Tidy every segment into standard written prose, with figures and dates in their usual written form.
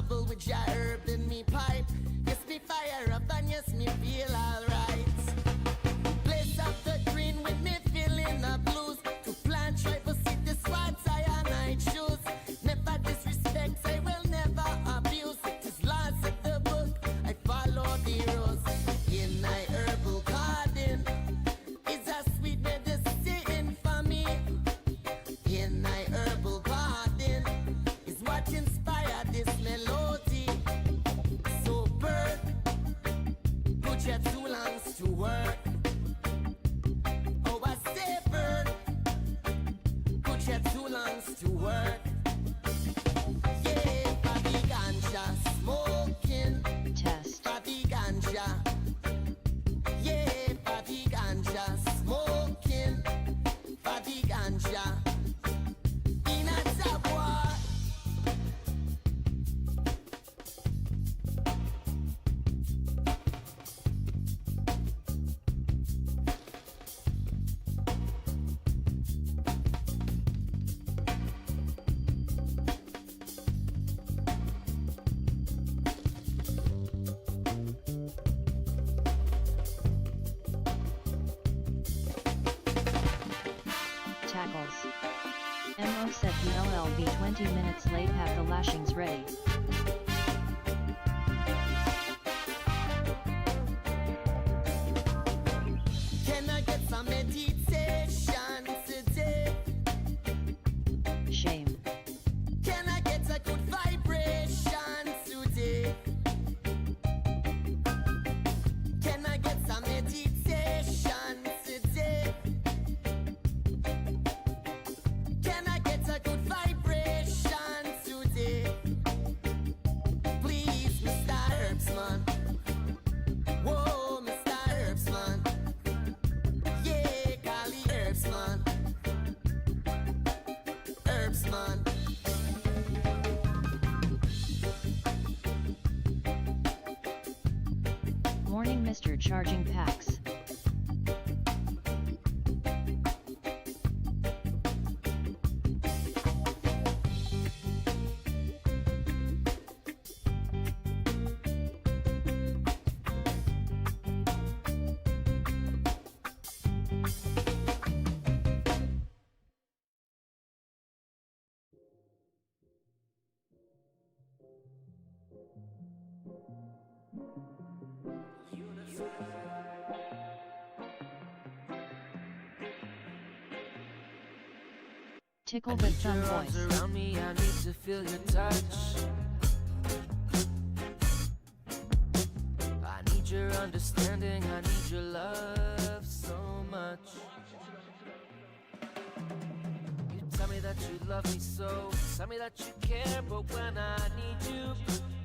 travel with your herb in me pipe. Yes, me fire up and yes, me feel alright. Place up the green with me feeling the blues. To plant tribal city spots, I and I choose. Never disrespect, I will never abuse. It is laws of the book, I follow the rules. In my herbal garden is a sweet medicine for me. In my herbal garden is what inspired this melody. So bird, put your two lungs to work. Oh, I say bird, put your two lungs to work. Yeah, for the ganja smoking. Test. For the ganja. Yeah, for the ganja smoking. For the ganja. In a savoir. Tackles. Mo said the LLB 20 minutes late, have the lashings ready. Can I get some meditation today? Shame. Can I get a good vibration today? Can I get some meditation today? Can I get a good vibration today? Please, Mr. Herbsman. Whoa, Mr. Herbsman. Yeah, call the Herbsman. Herbsman. Morning Mr. Charging Packs. Tickle with some Your arms voice. around me, I need to feel your touch. I need your understanding, I need your love so much. You tell me that you love me so, tell me that you care, but when I need you,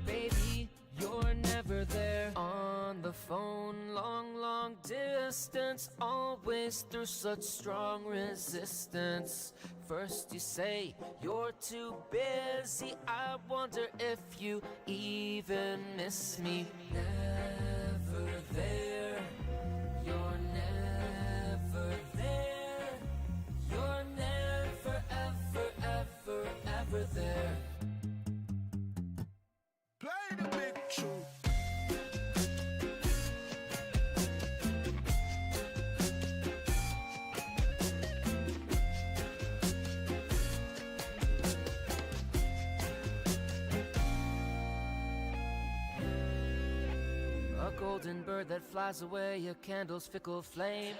baby, you're never there. On the phone, long, long distance, always through such strong resistance. First you say you're too busy, I wonder if you even miss me. Never there, you're never there. You're never, ever, ever, ever there. Play the big tune. A golden bird that flies away, a candle's fickle flame.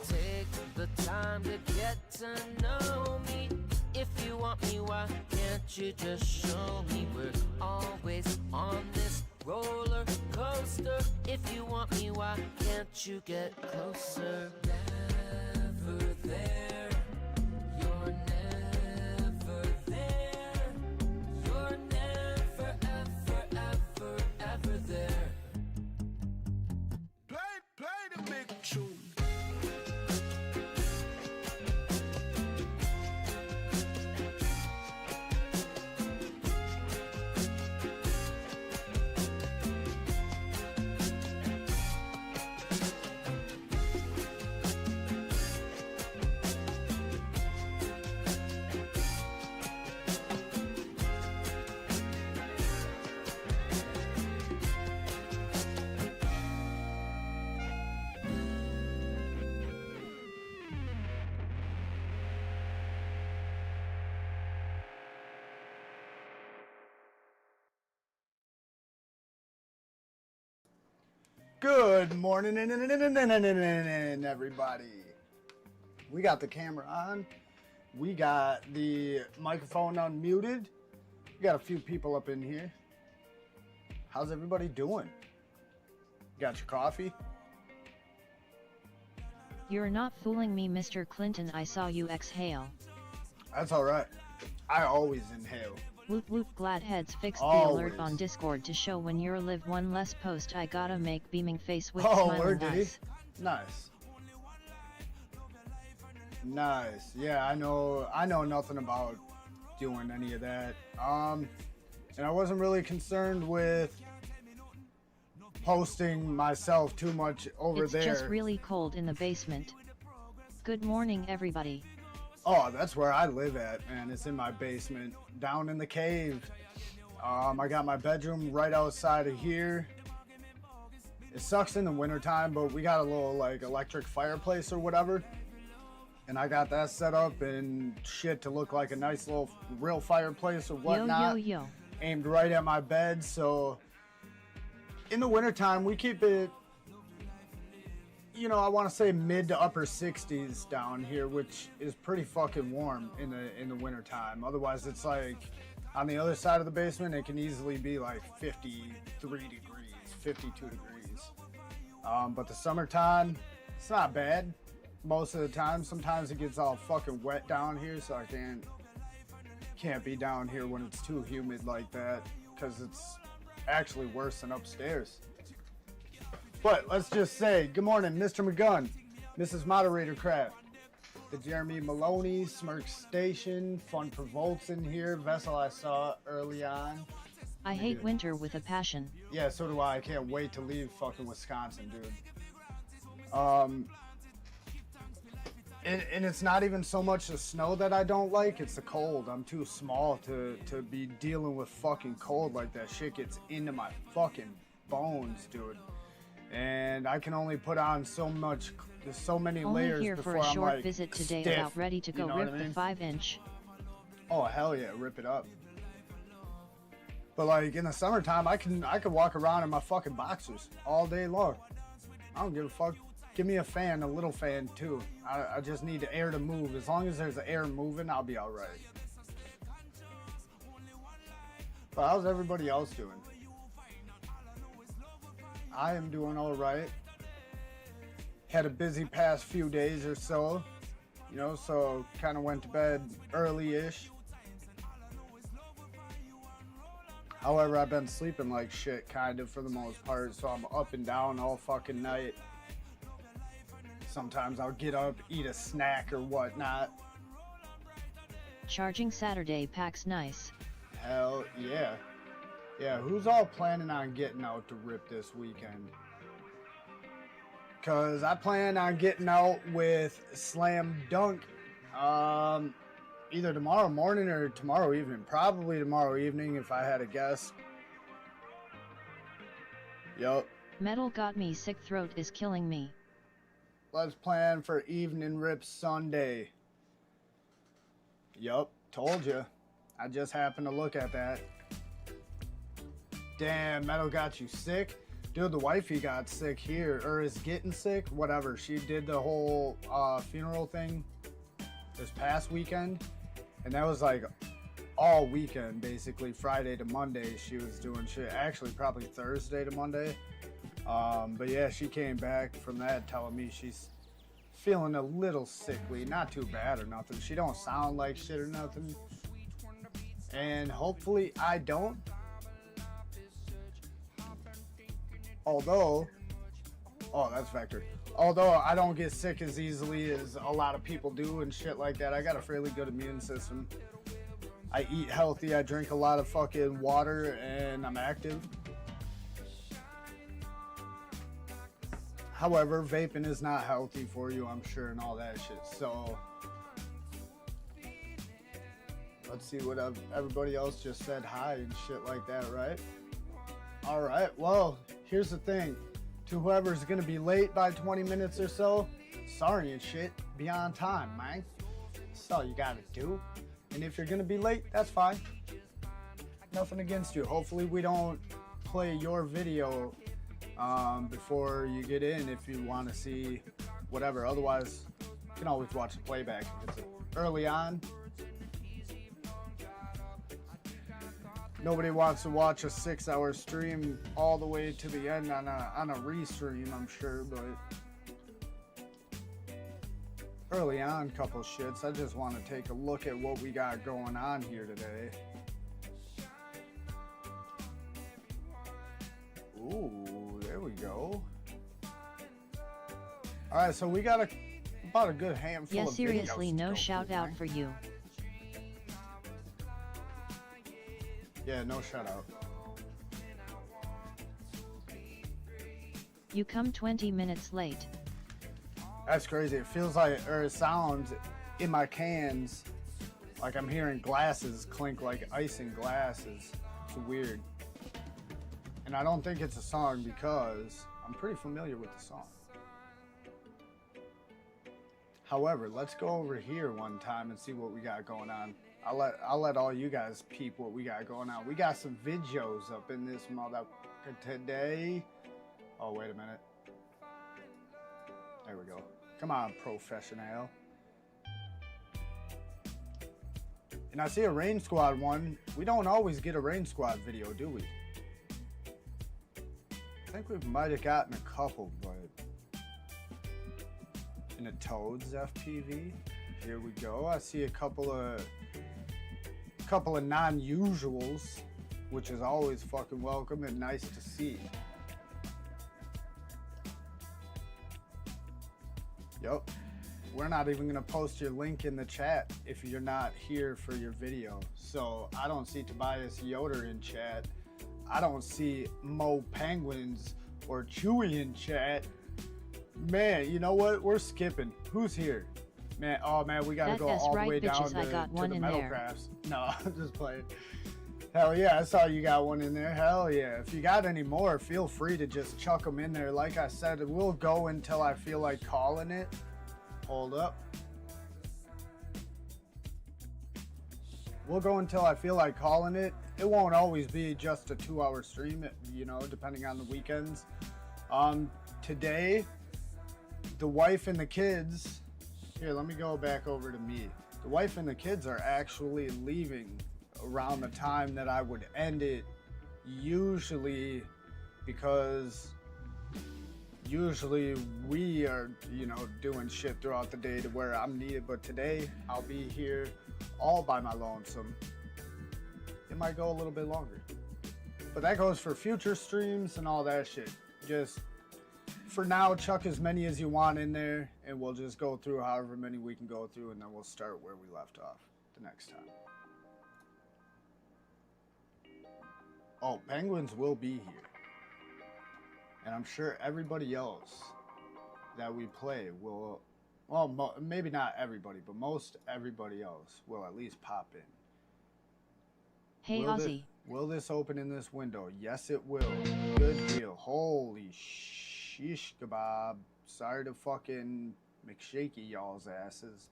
Take the time to get to know me. If you want me, why can't you just show me? We're always on this roller coaster. If you want me, why can't you get closer? Never there. You're never there. You're never, ever, ever, ever there. Play the big tune. Good morning, everybody. We got the camera on. We got the microphone unmuted. We got a few people up in here. How's everybody doing? Got your coffee? You're not fooling me, Mr. Clinton. I saw you exhale. That's all right. I always inhale. Woot woot, Gladheads fixed the Always. alert on Discord to show when you're live one less post. I gotta make beaming face with Oh, smiling word, did he? eyes. Nice. Nice. Yeah, I know nothing about doing any of that. And I wasn't really concerned with posting myself too much over It's there. just really cold in the basement. Good morning, everybody. Oh, that's where I live at, man. It's in my basement, down in the cave. I got my bedroom right outside of here. It sucks in the wintertime, but we got a little like electric fireplace or whatever. And I got that set up and shit to look like a nice little real fireplace or whatnot. Yo. Aimed right at my bed. So in the wintertime, we keep it, you know, I want to say mid to upper 60s down here, which is pretty fucking warm in the wintertime. Otherwise, it's like on the other side of the basement, it can easily be like 53 degrees, 52 degrees. But the summertime, it's not bad most of the time. Sometimes it gets all fucking wet down here, so I can't be down here when it's too humid like that, because it's actually worse than upstairs. But let's just say, good morning, Mr. McGunn, Mrs. Moderator Craft, the Jeremy Maloney, Smirk Station, Fun Provolts in here, Vessel I saw early on. I hate winter with a passion. Yeah, so do I. I can't wait to leave fucking Wisconsin, dude. And it's not even so much the snow that I don't like, it's the cold. I'm too small to be dealing with fucking cold like that. Shit gets into my fucking bones, dude. And I can only put on so many Only layers here for before a I'm short like visit today, stiff, about ready to go you know rip what I mean? the 5-inch. Oh hell yeah, rip it up. But like in the summertime, I can walk around in my fucking boxers all day long. I don't give a fuck. Give me a fan, a little fan too. I just need the air to move. As long as there's the air moving, I'll be all right. But how's everybody else doing? I am doing all right. Had a busy past few days or so, you know, so kind of went to bed early-ish. However, I've been sleeping like shit, kind of, for the most part, so I'm up and down all fucking night. Sometimes I'll get up, eat a snack or whatnot. Charging Saturday packs nice. Hell yeah. Yeah, who's all planning on getting out to rip this weekend? Because I plan on getting out with Slam Dunk either tomorrow morning or tomorrow evening. Probably tomorrow evening if I had to guess. Yup. Metal got me sick, throat is killing me. Let's plan for evening rip Sunday. Yup, told you. I just happened to look at that. Damn, Metal got you sick? Dude, the wifey got sick here, or is getting sick, whatever. She did the whole funeral thing this past weekend, and that was like all weekend, basically, Friday to Monday she was doing shit. Actually, probably Thursday to Monday. But yeah, she came back from that telling me she's feeling a little sickly. Not too bad or nothing. She don't sound like shit or nothing. And hopefully I don't. Although, oh, that's Vector. Although I don't get sick as easily as a lot of people do and shit like that. I got a fairly good immune system. I eat healthy. I drink a lot of fucking water and I'm active. However, vaping is not healthy for you, I'm sure, and all that shit. So, let's see what everybody else just said hi and shit like that, right? All right, well, here's the thing. To whoever's going to be late by 20 minutes or so, sorry and shit, be on time, man. That's all you got to do. And if you're going to be late, that's fine. Nothing against you. Hopefully we don't play your video before you get in if you want to see whatever. Otherwise, you can always watch the playback if it's early on. Nobody wants to watch a 6-hour stream all the way to the end on a restream, I'm sure, but early on, couple shits. I just want to take a look at what we got going on here today. Ooh, there we go. All right, so we got about a good handful Yeah, of seriously, videos to no go shout through, out right? for you. Yeah, no shout out. You come 20 minutes late. That's crazy. It feels like, or it sounds in my cans like I'm hearing glasses clink like ice in glasses. It's weird. And I don't think it's a song because I'm pretty familiar with the song. However, let's go over here one time and see what we got going on. I'll let all you guys peep what we got going on. We got some videos up in this motherfucker today. Oh, wait a minute. There we go. Come on, professional. And I see a Rain Squad one. We don't always get a Rain Squad video, do we? I think we might have gotten a couple, but... In a Toads FPV. Here we go. I see a couple of non-usuals, which is always fucking welcome and nice to see. Yup. We're not even gonna post your link in the chat if you're not here for your video. So I don't see Tobias Yoder in chat. I don't see Mo Penguins or Chewy in chat. Man, you know what? We're skipping. Who's here? Man, oh man, we gotta That go S all the right, way down bitches, I to got one the in metal there. crafts. No, I'm just playing. Hell yeah, I saw you got one in there. Hell yeah. If you got any more, feel free to just chuck them in there. Like I said, we'll go until I feel like calling it. Hold up. We'll go until I feel like calling it. It won't always be just a 2-hour stream, you know, depending on the weekends. Today, the wife and the kids... Here, let me go back over to me. The wife and the kids are actually leaving around the time that I would end it, usually, because usually we are, you know, doing shit throughout the day to where I'm needed, but today I'll be here all by my lonesome. It might go a little bit longer, but that goes for future streams and all that shit. Just for now, chuck as many as you want in there, and we'll just go through however many we can go through, and then we'll start where we left off the next time. Oh, Penguins will be here. And I'm sure everybody else that we play will, well, maybe not everybody, but most everybody else will at least pop in. Hey Ozzy. Will this open in this window? Yes, it will. Good deal. Holy shish kebab. Sorry to fucking McShaky y'all's asses.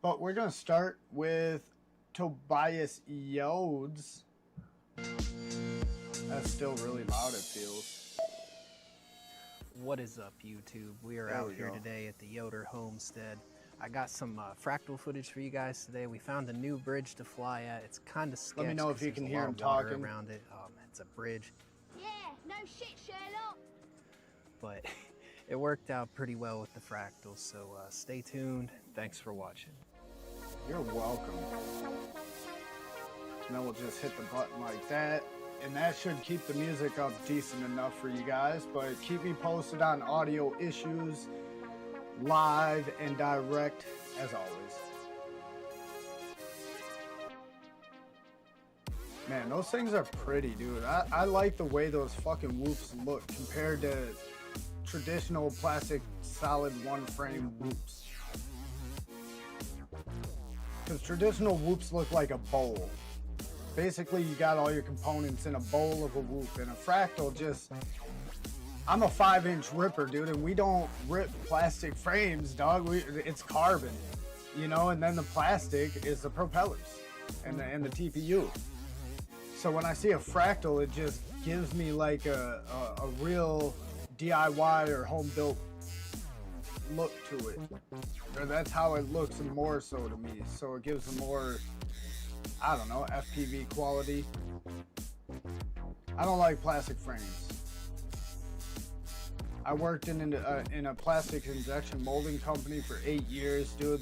But we're going to start with Tobias Yodes. That's still really loud, it feels. What is up, YouTube? We are There out we here go. today at the Yoder homestead. I got some fractal footage for you guys today. We found a new bridge to fly at. It's kind of sketchy. Let me know if you can hear him talking. Around it. It's a bridge, Yeah, no shit, Sherlock. but it worked out pretty well with the fractals. So stay tuned. Thanks for watching. You're welcome. And then we'll just hit the button like that. And that should keep the music up decent enough for you guys. But keep me posted on audio issues, live and direct, as always. Man, those things are pretty, dude. I like the way those fucking whoops look compared to traditional plastic solid one frame whoops. Because traditional whoops look like a bowl. Basically, you got all your components in a bowl of a whoop, and a fractal just... I'm a 5-inch ripper, dude, and we don't rip plastic frames, dog. It's carbon, you know, and then the plastic is the propellers and the TPU. So when I see a fractal, it just gives me like a real DIY or home built look to it. Or that's how it looks and more so to me. So it gives a more, I don't know, FPV quality. I don't like plastic frames. I worked in a plastic injection molding company for 8 years, dude.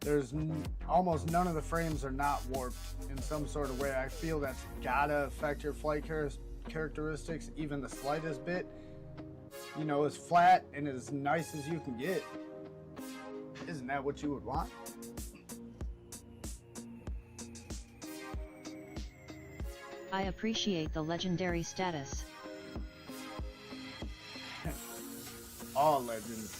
There's almost none of the frames are not warped in some sort of way. I feel that's gotta affect your flight characteristics even the slightest bit. You know, as flat and as nice as you can get. Isn't that what you would want? I appreciate the legendary status. All legends.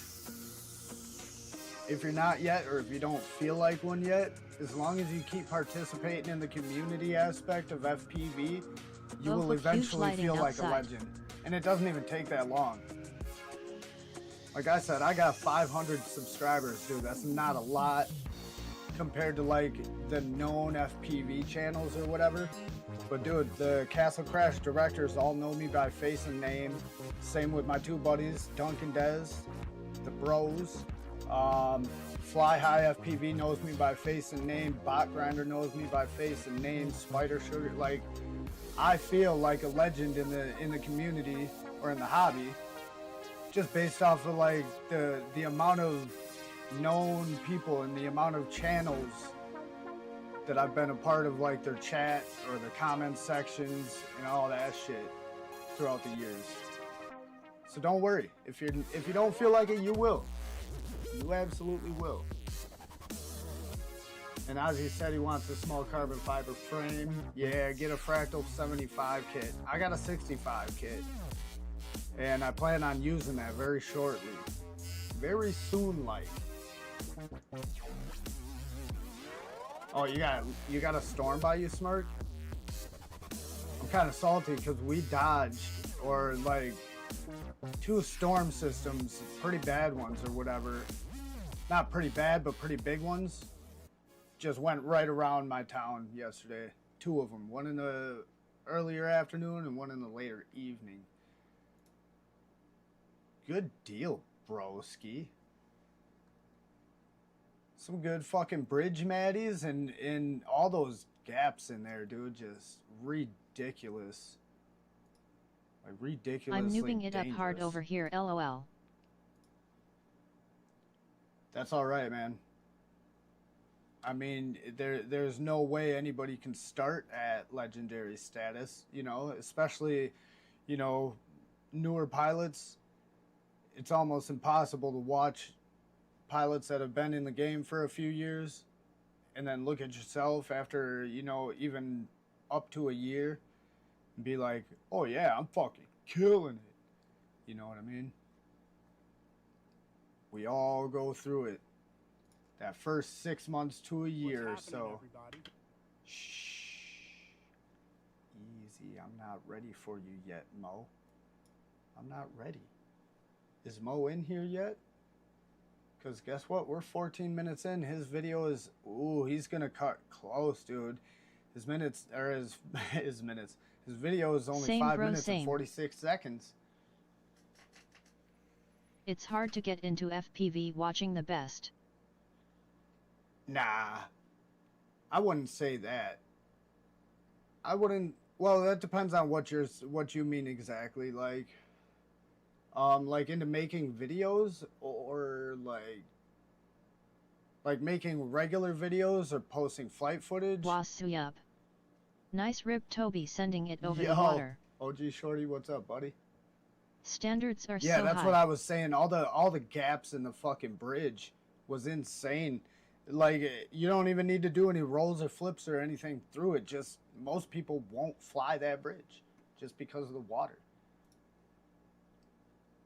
If you're not yet, or if you don't feel like one yet, as long as you keep participating in the community aspect of FPV, you will eventually feel like a legend. And it doesn't even take that long. Like I said, I got 500 subscribers, dude. That's not a lot compared to like the known FPV channels or whatever. But dude, the Castle Crash directors all know me by face and name. Same with my two buddies, Dunk and Dez, the bros. Fly High FPV knows me by face and name. Bot Grinder knows me by face and name. Spider Sugar, like, I feel like a legend in the community or in the hobby, just based off of like the amount of known people and the amount of channels that I've been a part of, like their chat or the comment sections and all that shit throughout the years. So don't worry, if you don't feel like it, you will. You absolutely will. And Ozzy said he wants a small carbon fiber frame. Yeah, get a Fractal 75 kit. I got a 65 kit. And I plan on using that very shortly. Very soon, like. Oh, you got a storm by you, Smirk? I'm kind of salty because we dodged, or like, 2 storm systems, pretty bad ones or whatever. Not pretty bad, but pretty big ones. Just went right around my town yesterday. 2 of them. One in the earlier afternoon and one in the later evening. Good deal, broski. Some good fucking bridge matties and all those gaps in there, dude. Just ridiculous. Like ridiculously I'm noobing it dangerous. up hard over here, lol. That's all right, man. I mean, there's no way anybody can start at legendary status, you know, especially, you know, newer pilots. It's almost impossible to watch pilots that have been in the game for a few years and then look at yourself after, you know, even up to a year and be like, oh yeah, I'm fucking killing it. You know what I mean? We all go through it. That first 6 months to a year or so. Shh. Easy. I'm not ready for you yet, Mo. I'm not ready. Is Mo in here yet? Because guess what? We're 14 minutes in. His video is... Ooh, he's going to cut close, dude. His minutes... Or his minutes. His video is only 5 minutes and 46 seconds. It's hard to get into FPV watching the best. Nah. I wouldn't say that. I wouldn't... Well, that depends on what you mean exactly. Like into making videos or like making regular videos or posting flight footage. Wasuyup. Nice rip, Toby, sending it over the water. OG Shorty, what's up, buddy? Standards are so high. Yeah, that's what I was saying. All the gaps in the fucking bridge was insane. Like, you don't even need to do any rolls or flips or anything through it. Just most people won't fly that bridge just because of the water.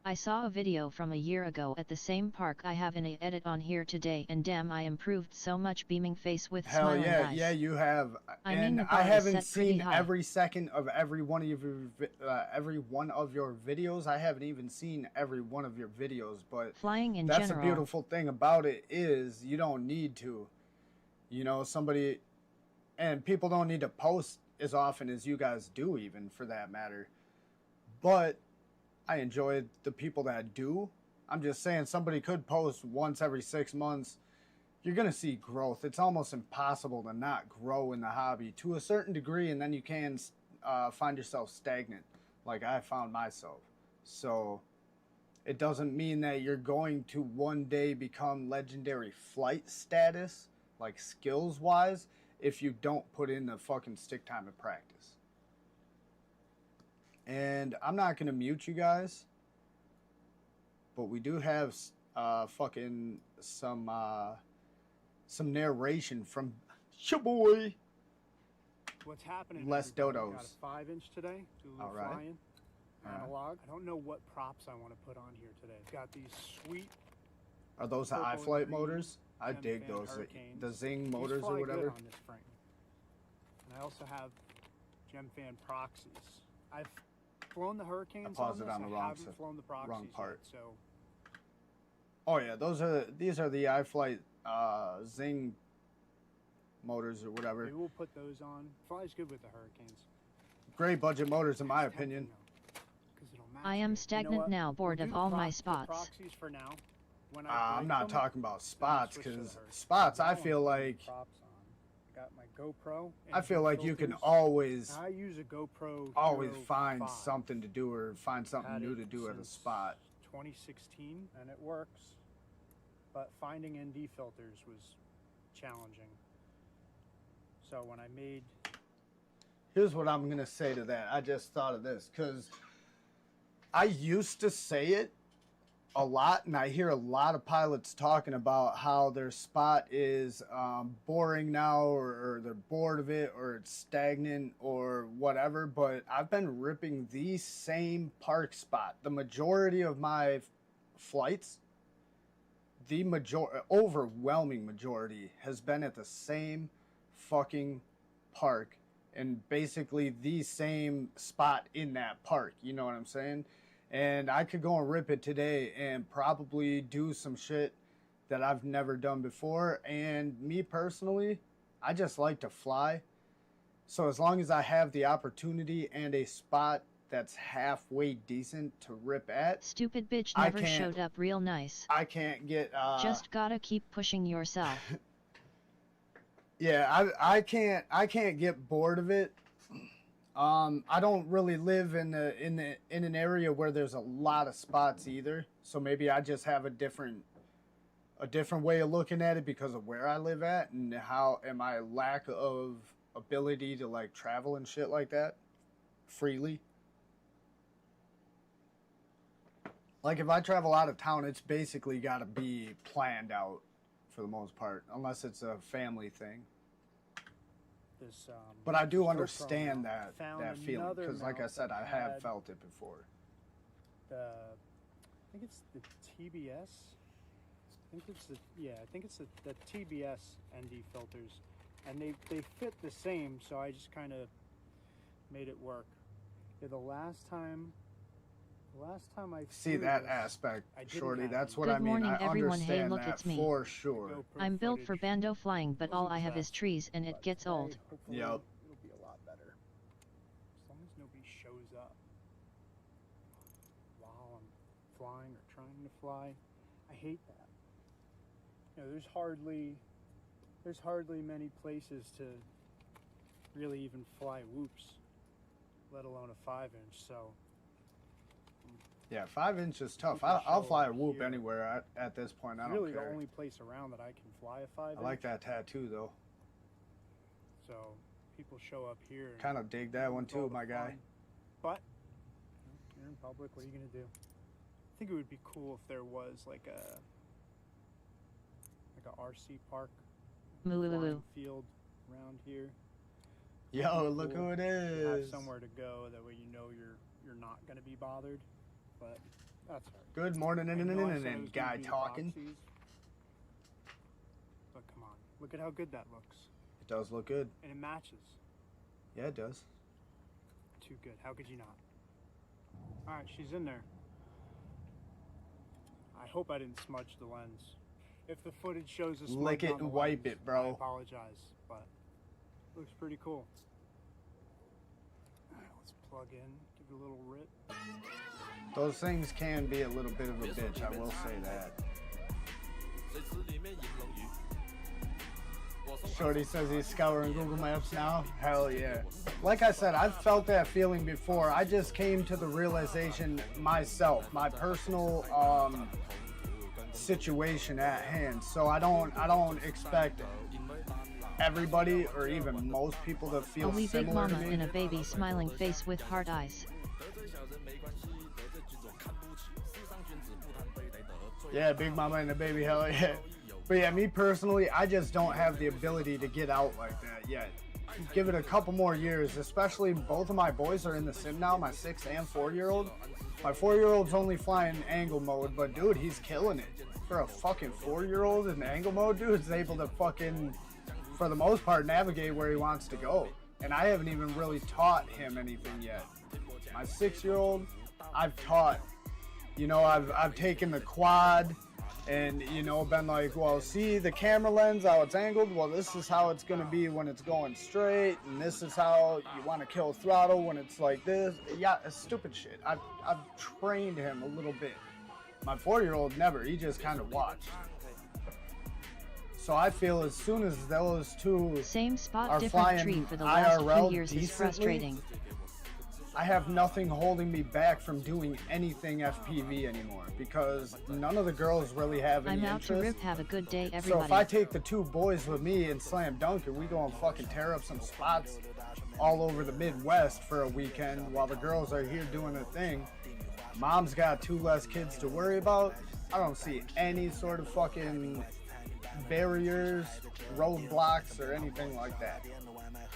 I saw a video from a year ago at the same park. I have an edit on here today, and damn, I improved so much. Beaming face with smiling eyes. Yeah, you have. I mean, the bar I is haven't set pretty seen high. every second of every one of your videos. I haven't even seen every one of your videos, but Flying in that's general. the beautiful thing about it is you don't need to. You know, somebody, and people don't need to post as often as you guys do, even for that matter. But I enjoy the people that do. I'm just saying, somebody could post once every 6 months. You're going to see growth. It's almost impossible to not grow in the hobby to a certain degree, and then you can find yourself stagnant, like I found myself. So it doesn't mean that you're going to one day become legendary flight status, like skills-wise, if you don't put in the fucking stick time of practice. And I'm not going to mute you guys, but we do have fucking some narration from your boy. What's happening? Less everybody? dodos. Got a 5-inch today. Do a little All right. flying. Analog. I don't know what props I want to put on here today. Got these sweet. Are those the purple and iFlight green motors? I Gem dig Fan those. Hurricanes. The Zing These motors fly or good whatever. on this frame. And I also have Gem Fan proxies. I've flown the Hurricanes. I paused on it this. on the I wrong haven't flown the proxies wrong part. Yet, so Oh yeah, these are the iFlight Zing motors or whatever. maybe we'll put those on. Flies good with the Hurricanes. Great budget motors in my It's tempting, opinion. though, 'cause it'll match I am good. stagnant what? now, bored We'll of do all my the spots. proxies for now. When I'm break not them, talking about then spots, switch to the because Hurricane. spots, Now I I'm feel putting like props on. I got my GoPro. I and feel heat like you can filters. always I use a GoPro always Hero find 5. something to do or find something Had new it to do at a since spot. 2016, and it works. But finding ND filters was challenging. So when I made Here's what I'm gonna say to that. I just thought of this because I used to say it a lot, and I hear a lot of pilots talking about how their spot is boring now, or they're bored of it, or it's stagnant, or whatever. But I've been ripping the same park spot. The majority of my flights, the overwhelming majority, has been at the same fucking park, and basically the same spot in that park. You know what I'm saying? And I could go and rip it today and probably do some shit that I've never done before. And me personally, I just like to fly. So as long as I have the opportunity and a spot that's halfway decent to rip at, Stupid bitch I never can't- showed up real nice. I can't get... Just gotta keep pushing yourself. Yeah, I can't get bored of it. I don't really live in an area where there's a lot of spots either. So maybe I just have a different way of looking at it because of where I live at and my lack of ability to like travel and shit like that freely. Like if I travel out of town, it's basically got to be planned out for the most part, unless it's a family thing. this. But I do GoPro understand mount, that found feeling another because, like I mount said, that I have had felt it before. I think it's the TBS. I think it's the TBS ND filters, and they fit the same. So I just kind of made it work. Yeah, the last time I See flew that this, aspect, I didn't Shorty. have That's any what Good I mean. morning, I everyone. Hey, understand look, that it's me. for sure. GoPro I'm built for footage bando flying, but all wasn't I the have is best, trees and it but gets today, old. hopefully Yep. It'll be a lot better. As long as nobody shows up while I'm flying or trying to fly. I hate that. You know, there's hardly many places to really even fly whoops, let alone a 5-inch. So Yeah, 5 inches is tough. People I'll show fly a up whoop here. anywhere at this point. I it's don't really care. the only place around that I can fly a 5-inch. I like that tattoo though. So people show up here. and Kind of dig that one it's all too, the my guy. fun. But you know, you're in public. What are you gonna do? I think it would be cool if there was like a RC park, Moo. flying field around here. Yo, That'd be look cool. who it You have is. somewhere to go. That way you know you're not gonna be bothered. But that's all right. Good morning, I know I said it was gonna guy be talking. proxies, but come on, look at how good that looks, It does look good. and it matches. Yeah, it does. Too good. How could you not? All right, she's in there. I hope I didn't smudge the lens. If the footage shows a smudge Lick it on the and wipe lens, it, bro. I apologize, but it looks pretty cool. plug in, give it a little rip. Those things can be a little bit of a bitch, I will say that. Shorty says he's scouring Google Maps now. Hell yeah. Like I said, I've felt that feeling before. I just came to the realization myself, my personal situation at hand. So I don't expect everybody or even most people to feel A wee big similar to mama me. and a baby smiling face with heart eyes. Yeah, big mama and a baby, hell yeah. But yeah, me personally, I just don't have the ability to get out like that yet. Give it a couple more years, especially both of my boys are in the sim now, my 6 and 4-year-old. My 4-year-old's only flying angle mode, but dude, he's killing it. For a fucking 4-year-old in angle mode, dude, is able to fucking, for the most part, navigate where he wants to go. And I haven't even really taught him anything yet. My 6-year-old, I've taught. You know, I've taken the quad and, you know, been like, well, see the camera lens, how it's angled? Well, this is how it's going to be when it's going straight, and this is how you want to kill throttle when it's like this. Yeah, it's stupid shit. I've trained him a little bit. My 4-year-old never. He just kind of watched. So I feel as soon as those two Same spot, are different flying tree for the last IRL few years is decently, frustrating. I have nothing holding me back from doing anything FPV anymore because none of the girls really have any I'm out to interest. rip, have a good day, So everybody. if I take the 2 boys with me and slam dunk and we go and fucking tear up some spots all over the Midwest for a weekend while the girls are here doing their thing, mom's got 2 less kids to worry about. I don't see any sort of fucking barriers, roadblocks, or anything like that.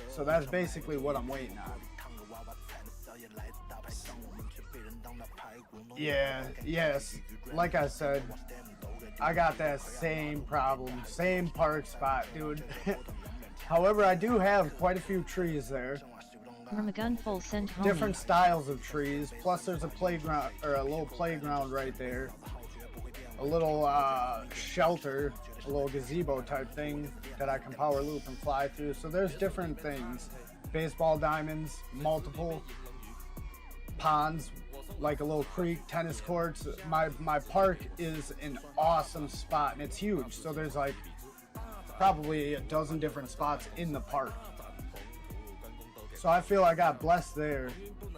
So that's basically what I'm waiting on. Yeah, yes, like I said, I got that same problem, same park spot, dude. However, I do have quite a few trees there. Gunful sent homie. Different styles of trees, plus there's a playground, or a little playground right there. A little shelter, a little gazebo type thing that I can power loop and fly through. So there's different things. Baseball diamonds, multiple ponds, like a little creek, tennis courts. My park is an awesome spot and it's huge. So there's like probably a dozen different spots in the park. So I feel I got blessed there.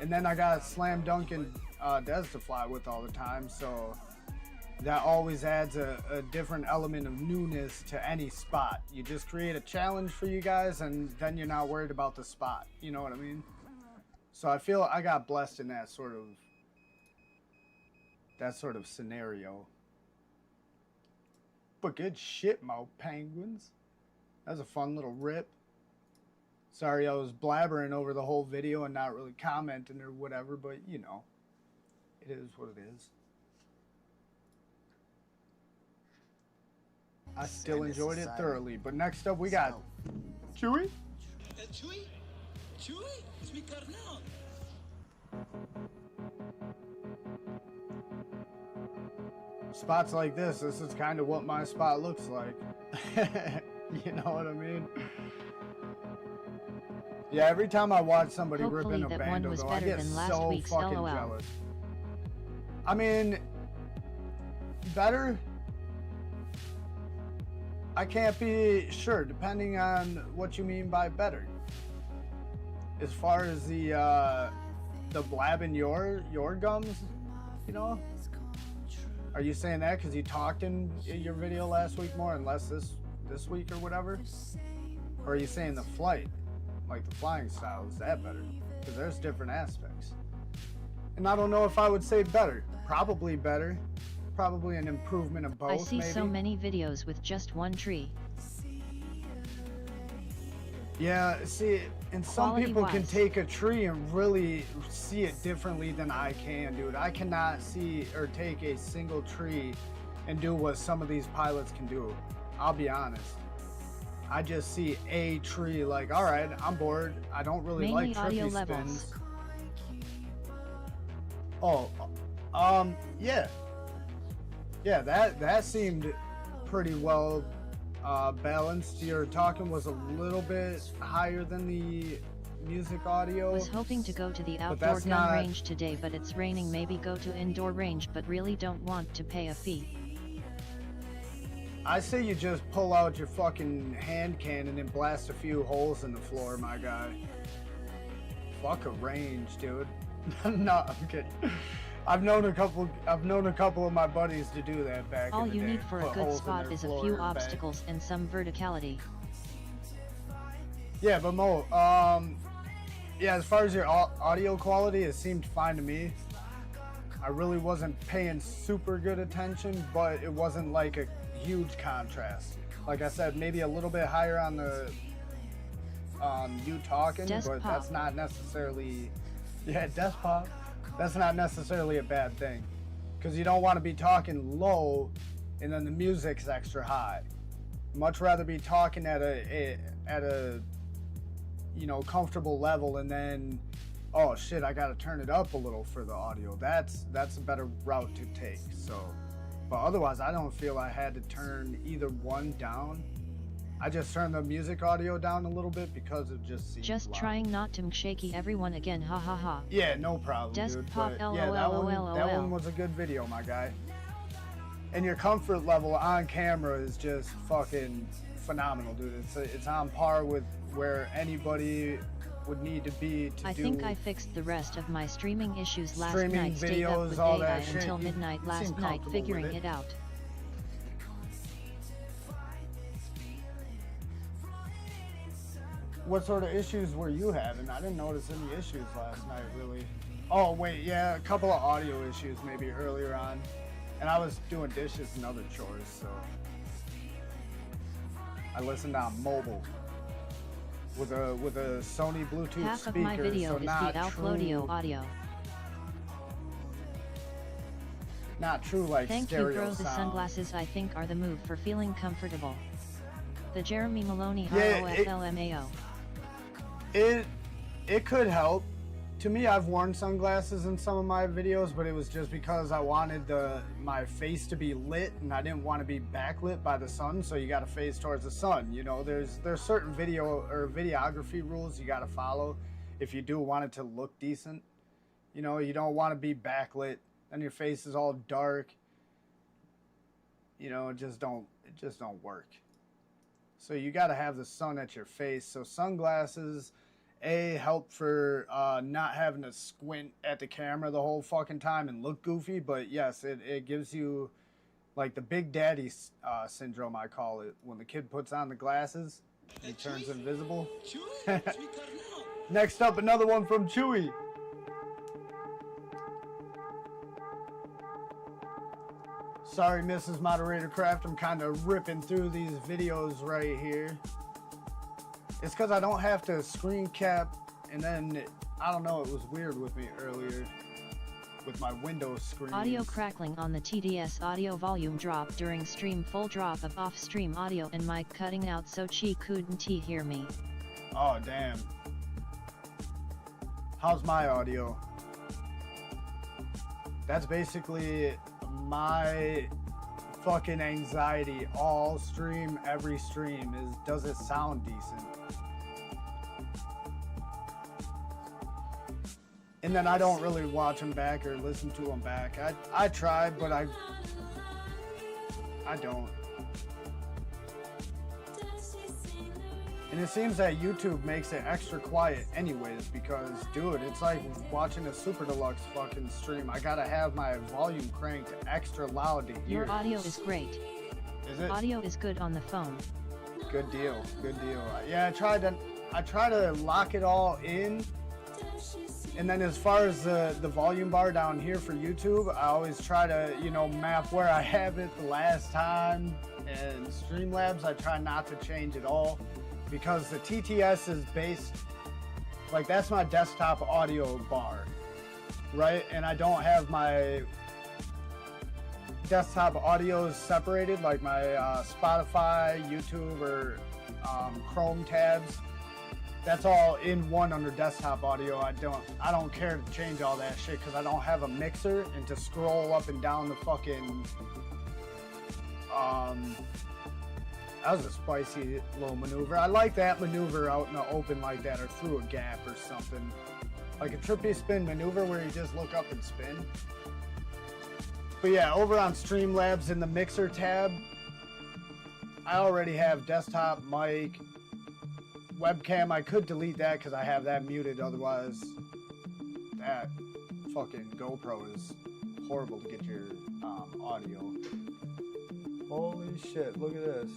And then I got slam dunk and Des to fly with all the time. So that always adds a different element of newness to any spot. You just create a challenge for you guys and then you're not worried about the spot. You know what I mean? So I feel I got blessed in that sort of scenario. But good shit, Mo Penguins. That was a fun little rip. Sorry I was blabbering over the whole video and not really commenting or whatever, but you know, it is what it is. I still enjoyed it thoroughly, but next up we got Chewy. Chewy? Chewy? It's mi carnal. Spots like this is kind of what my spot looks like. You know what I mean? Yeah, every time I watch somebody rip Hopefully in a that one bando, was though, I better get than last so week's, fucking LOL. jealous. I mean, better? I can't be sure, depending on what you mean by better. As far as the blabbing your gums, you know? Are you saying that because you talked in your video last week more and less this week or whatever? Or are you saying the flight, like the flying style, is that better? Because there's different aspects. And I don't know if I would say better. Probably better. Probably an improvement of both, I see maybe. so many videos with just one tree. Yeah, see, and some people can Quality-wise. take a tree and really see it differently than I can, dude. I cannot see or take a single tree and do what some of these pilots can do. I'll be honest. I just see a tree like, all right, I'm bored. I don't really Mainly like audio trippy levels. spins. Oh, yeah. Yeah, that seemed pretty well balanced. Your talking was a little bit higher than the music audio. Was hoping to go to the but outdoor that's gun not- range today, but it's raining. Maybe go to indoor range, but really don't want to pay a fee. I say you just pull out your fucking hand cannon and blast a few holes in the floor, my guy. Fuck a range, dude. No, I'm kidding. I've known a couple of my buddies to do that back All in the you day. need for a Put good holes in spot their is a floor few and bang. obstacles and some verticality. Yeah, but Mo, yeah, as far as your audio quality, it seemed fine to me. I really wasn't paying super good attention, but it wasn't like a huge contrast. Like I said, maybe a little bit higher on the you talking, Desk but that's pop. not necessarily, yeah, desk pop. That's not necessarily a bad thing, because you don't want to be talking low and then the music's extra high. Much rather be talking at a you know, comfortable level, and then, oh shit, I gotta turn it up a little for the audio. That's a better route to take. So, but otherwise, I don't feel I had to turn either one down. I just turned the music audio down a little bit because it just seemed Just loud. trying not to shaky everyone again, ha ha ha. Yeah, no problem, Desk dude. pop, But yeah, that one was a good video, my guy. And your comfort level on camera is just fucking phenomenal, dude. It's on par with where anybody would need to be to I do think I fixed the rest of my streaming issues last streaming night. Stayed up videos, with all AI that shit. until You midnight seem last night comfortable with figuring it. it out. What sort of issues were you having? I didn't notice any issues last night, really. Oh, wait, yeah, a couple of audio issues maybe earlier on. And I was doing dishes and other chores, so I listened on mobile with a Sony Bluetooth Half speaker, of my video so is not the true, audio. not true like Thank you, stereo bro. The sound. sunglasses I think are the move for feeling comfortable. The Jeremy Maloney Yeah, ROFLMAO. It could help. To me, I've worn sunglasses in some of my videos, but it was just because I wanted my face to be lit and I didn't want to be backlit by the sun, so you got to face towards the sun. You know, there's certain video or videography rules you got to follow if you do want it to look decent. You know, you don't want to be backlit and your face is all dark. You know, it just don't work. So you got to have the sun at your face. So sunglasses, help for not having to squint at the camera the whole fucking time and look goofy, but yes, it gives you like the Big Daddy syndrome, I call it. When the kid puts on the glasses, he turns invisible. Next up, another one from Chewy. Sorry, Mrs. Moderator Craft, I'm kind of ripping through these videos right here. It's because I don't have to screen cap, and then, I don't know, it was weird with me earlier with my Windows screen. Audio crackling on the TDS audio volume drop during stream, full drop of off-stream audio and mic cutting out so she couldn't hear me. Oh, damn. How's my audio? That's basically my fucking anxiety all stream, every stream, is does it sound decent? And then I don't really watch them back or listen to them back. I try, but I don't. And it seems that YouTube makes it extra quiet anyways because, dude, it's like watching a Super Deluxe fucking stream. I gotta have my volume cranked extra loud to hear. Your audio is great. Is it? Audio is good on the phone. Good deal, good deal. Yeah, I try to lock it all in. And then as far as the volume bar down here for YouTube, I always try to, you know, map where I have it the last time. And Streamlabs, I try not to change at all. Because the TTS is based, like that's my desktop audio bar, right? And I don't have my desktop audios separated, like my Spotify, YouTube, or Chrome tabs. That's all in one under desktop audio. I don't care to change all that shit because I don't have a mixer and to scroll up and down the fucking That was a spicy little maneuver. I like that maneuver out in the open like that, or through a gap or something. Like a trippy spin maneuver where you just look up and spin. But yeah, over on Streamlabs in the mixer tab, I already have desktop, mic, webcam. I could delete that because I have that muted. Otherwise, that fucking GoPro is horrible to get your audio. Holy shit, look at this.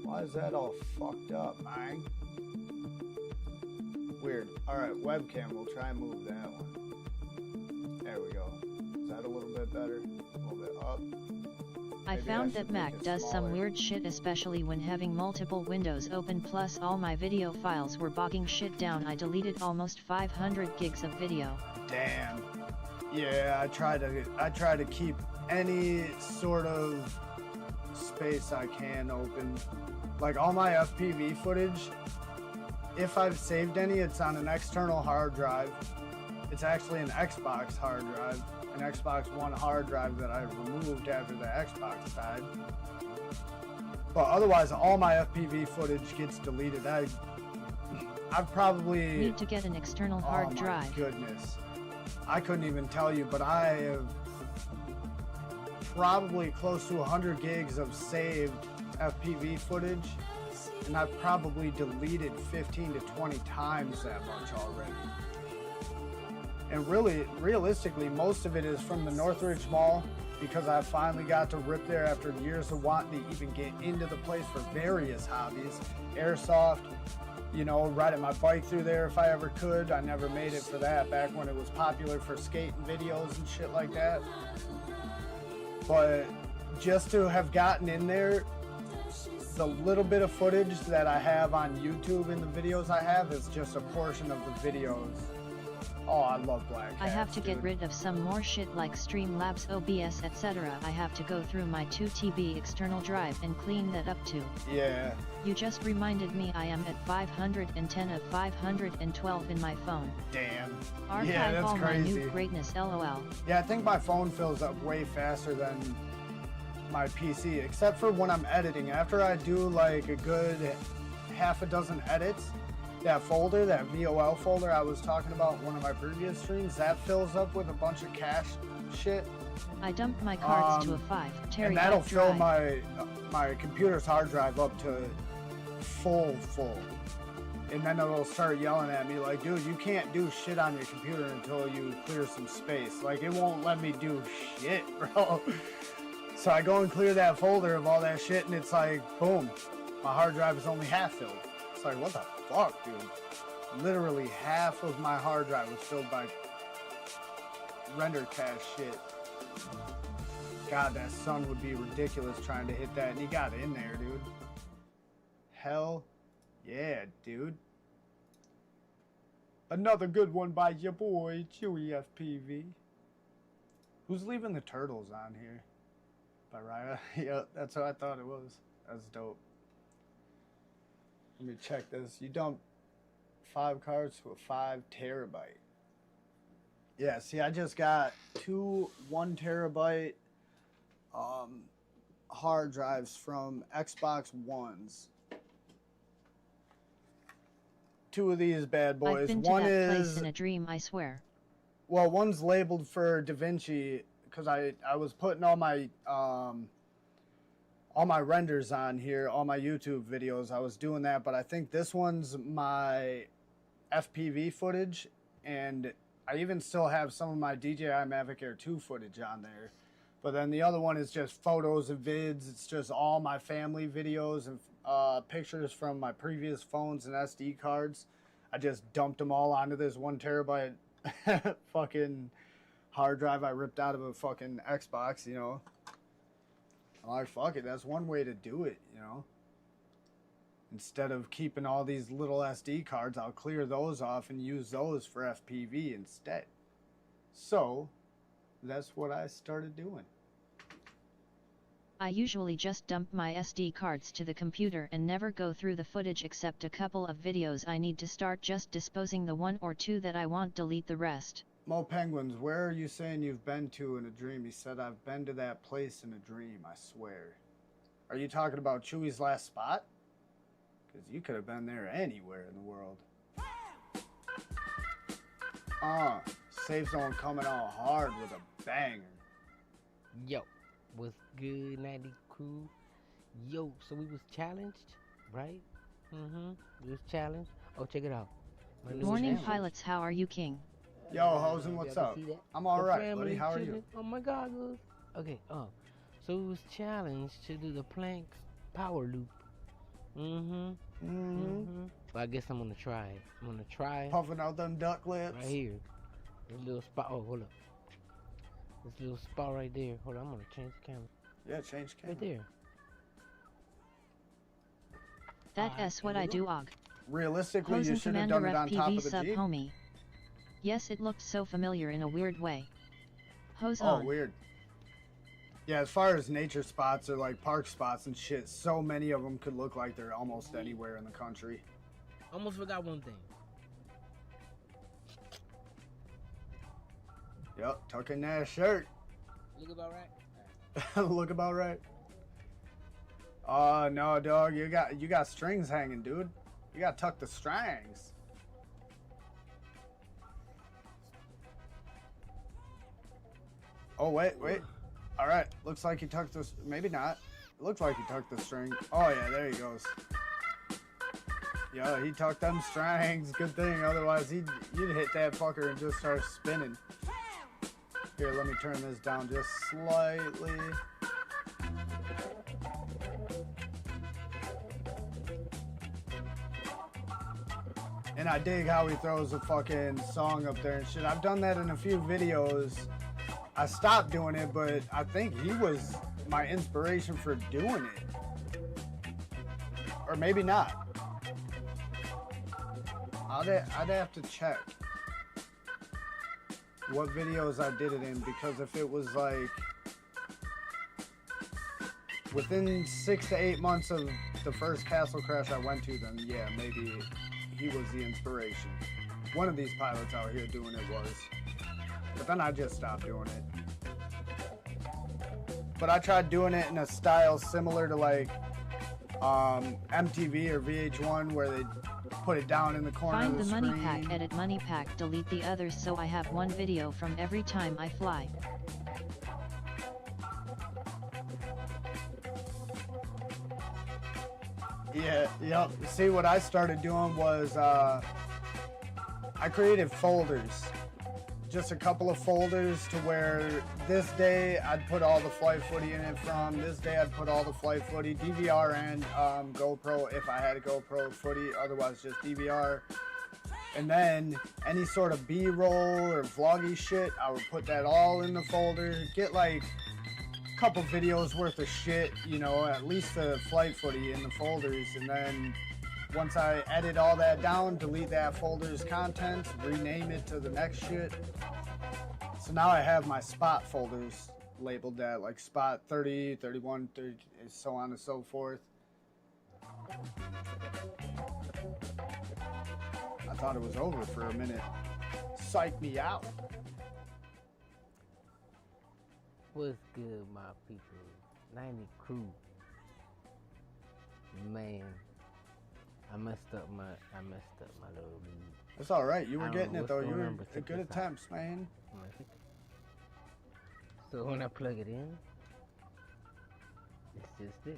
Why is that all fucked up, man? Weird. Alright, webcam, we'll try and move that one. There we go. Is that a little bit better? A little bit up? I Maybe found should that make Mac it does smaller. some weird shit, especially when having multiple windows open, plus all my video files were bogging shit down. I deleted almost 500 gigs of video. Damn. Yeah, I try to keep any sort of space I can open. Like all my FPV footage, if I've saved any, it's on an external hard drive. It's actually an Xbox hard drive, an Xbox One hard drive that I removed after the Xbox died. But otherwise, all my FPV footage gets deleted. I've probably... Need to get an external hard drive. Oh my goodness. I couldn't even tell you, but I have probably close to 100 gigs of saved FPV footage, and I've probably deleted 15 to 20 times that much already. And really, realistically, most of it is from the Northridge Mall, because I finally got to rip there after years of wanting to even get into the place for various hobbies. Airsoft, you know, riding my bike through there if I ever could. I never made it for that back when it was popular for skating videos and shit like that. But just to have gotten in there, the little bit of footage that I have on YouTube in the videos I have is just a portion of the videos. Oh, I love Black Hats, I have to dude. get rid of some more shit like Streamlabs, OBS, etc. I have to go through my 2 TB external drive and clean that up too. Yeah. You just reminded me I am at 510 of 512 in my phone. Damn. Archive Yeah, that's all crazy. my new greatness, LOL. Yeah, I think my phone fills up way faster than my PC, except for when I'm editing. After I do like a good half a dozen edits, that folder, that VOL folder I was talking about in one of my previous streams, that fills up with a bunch of cache shit. I dumped my cards to a 5 terabyte And that'll fill drive. my computer's hard drive up to full. And then it'll start yelling at me like, dude, you can't do shit on your computer until you clear some space. Like, it won't let me do shit, bro. So I go and clear that folder of all that shit, and it's like, boom, my hard drive is only half filled. It's like, what the fuck, dude? Literally half of my hard drive was filled by render cache shit. God, that sun would be ridiculous trying to hit that, and he got in there, dude. Hell yeah, dude. Another good one by your boy, Chewy FPV. Who's leaving the turtles on here? By Raya? Yeah, that's what I thought it was. That's dope. Let me check this. You dumped 5 cards to a 5 terabyte. Yeah, see, I just got 2 1 terabyte hard drives from Xbox Ones. 2 of these bad boys. I've been One to that is place in a dream, I swear. well, one's labeled for DaVinci because I was putting all my renders on here, all my YouTube videos. I was doing that, but I think this one's my FPV footage, and I even still have some of my DJI Mavic Air 2 footage on there. But then the other one is just photos and vids. It's just all my family videos and pictures from my previous phones and SD cards. I just dumped them all onto this 1 terabyte fucking hard drive I ripped out of a fucking Xbox, you know. I'm like, fuck it, that's one way to do it, you know. Instead of keeping all these little SD cards, I'll clear those off and use those for FPV instead. So, that's what I started doing. I usually just dump my SD cards to the computer and never go through the footage except a couple of videos I need to start, just disposing the 1 or 2 that I want, delete the rest. Mo Penguins, where are you saying you've been to in a dream? He said, I've been to that place in a dream, I swear. Are you talking about Chewy's last spot? Because you could have been there anywhere in the world. Safe zone coming out hard with a banger. Yo, what's good, 90 crew? Yo, so we was challenged, right? We was challenged. Oh, check it out. My new Morning challenge. pilots, how are you, King? Yo, Hosen, what's Y'all up? can see that? I'm all The right, family buddy. How are you? chilling. Oh my God, look. Okay, so we was challenged to do the plank power loop. But I guess I'm gonna try it. I'm gonna try it Puffing out them duck lips. right here. This little spot. Oh, hold up. This little spot right there. Hold on, I'm gonna change the camera. Yeah, change camera. Right there. That's what I do, og. Realistically, you Hosen should have Commander done it on top FPV of the sub Jeep. homie. Yes, it looked so familiar in a weird way. Hose Oh, on. weird. Yeah, as far as nature spots or like park spots and shit, so many of them could look like they're almost anywhere in the country. Almost forgot one thing. Yep, tuck in that shirt. Look about right. Look about right. Oh no, dog, you got strings hanging, dude. You gotta tuck the strings. Oh wait. All right, looks like he tucked this. Maybe not. It looks like he tucked the string. Oh yeah, there he goes. Yo, he tucked them strings. Good thing, otherwise you'd hit that fucker and just start spinning. Here, let me turn this down just slightly. And I dig how he throws a fucking song up there and shit. I've done that in a few videos. I stopped doing it, but I think he was my inspiration for doing it. Or maybe not. I'd have to check what videos I did it in, because if it was like within 6 to 8 months of the first Castle Crash I went to, then yeah, maybe he was the inspiration. One of these pilots out here doing it was. But then I just stopped doing it. But I tried doing it in a style similar to like MTV or VH1, where they put it down in the corner Find of the the money screen. pack, edit money pack, delete the others so I have one video from every time I fly. Yeah, yep. See, what I started doing was I created folders. Just a couple of folders to where this day I'd put all the flight footy in it from, this day I'd put all the flight footy, DVR and GoPro if I had a GoPro footy, otherwise just DVR. And then any sort of B-roll or vloggy shit, I would put that all in the folder, get like a couple videos worth of shit, you know, at least the flight footy in the folders, and then once I edit all that down, delete that folder's contents, rename it to the next shit. So now I have my spot folders labeled that, like spot 30, 31, 30, so on and so forth. I thought it was over for a minute. Psych me out. What's good, my people? 90 crew. Man, I messed up my little lead. It's all right. You were I don't getting know it what's though. going You were on, but check good this out. attempts, man. So when I plug it in, it's just this.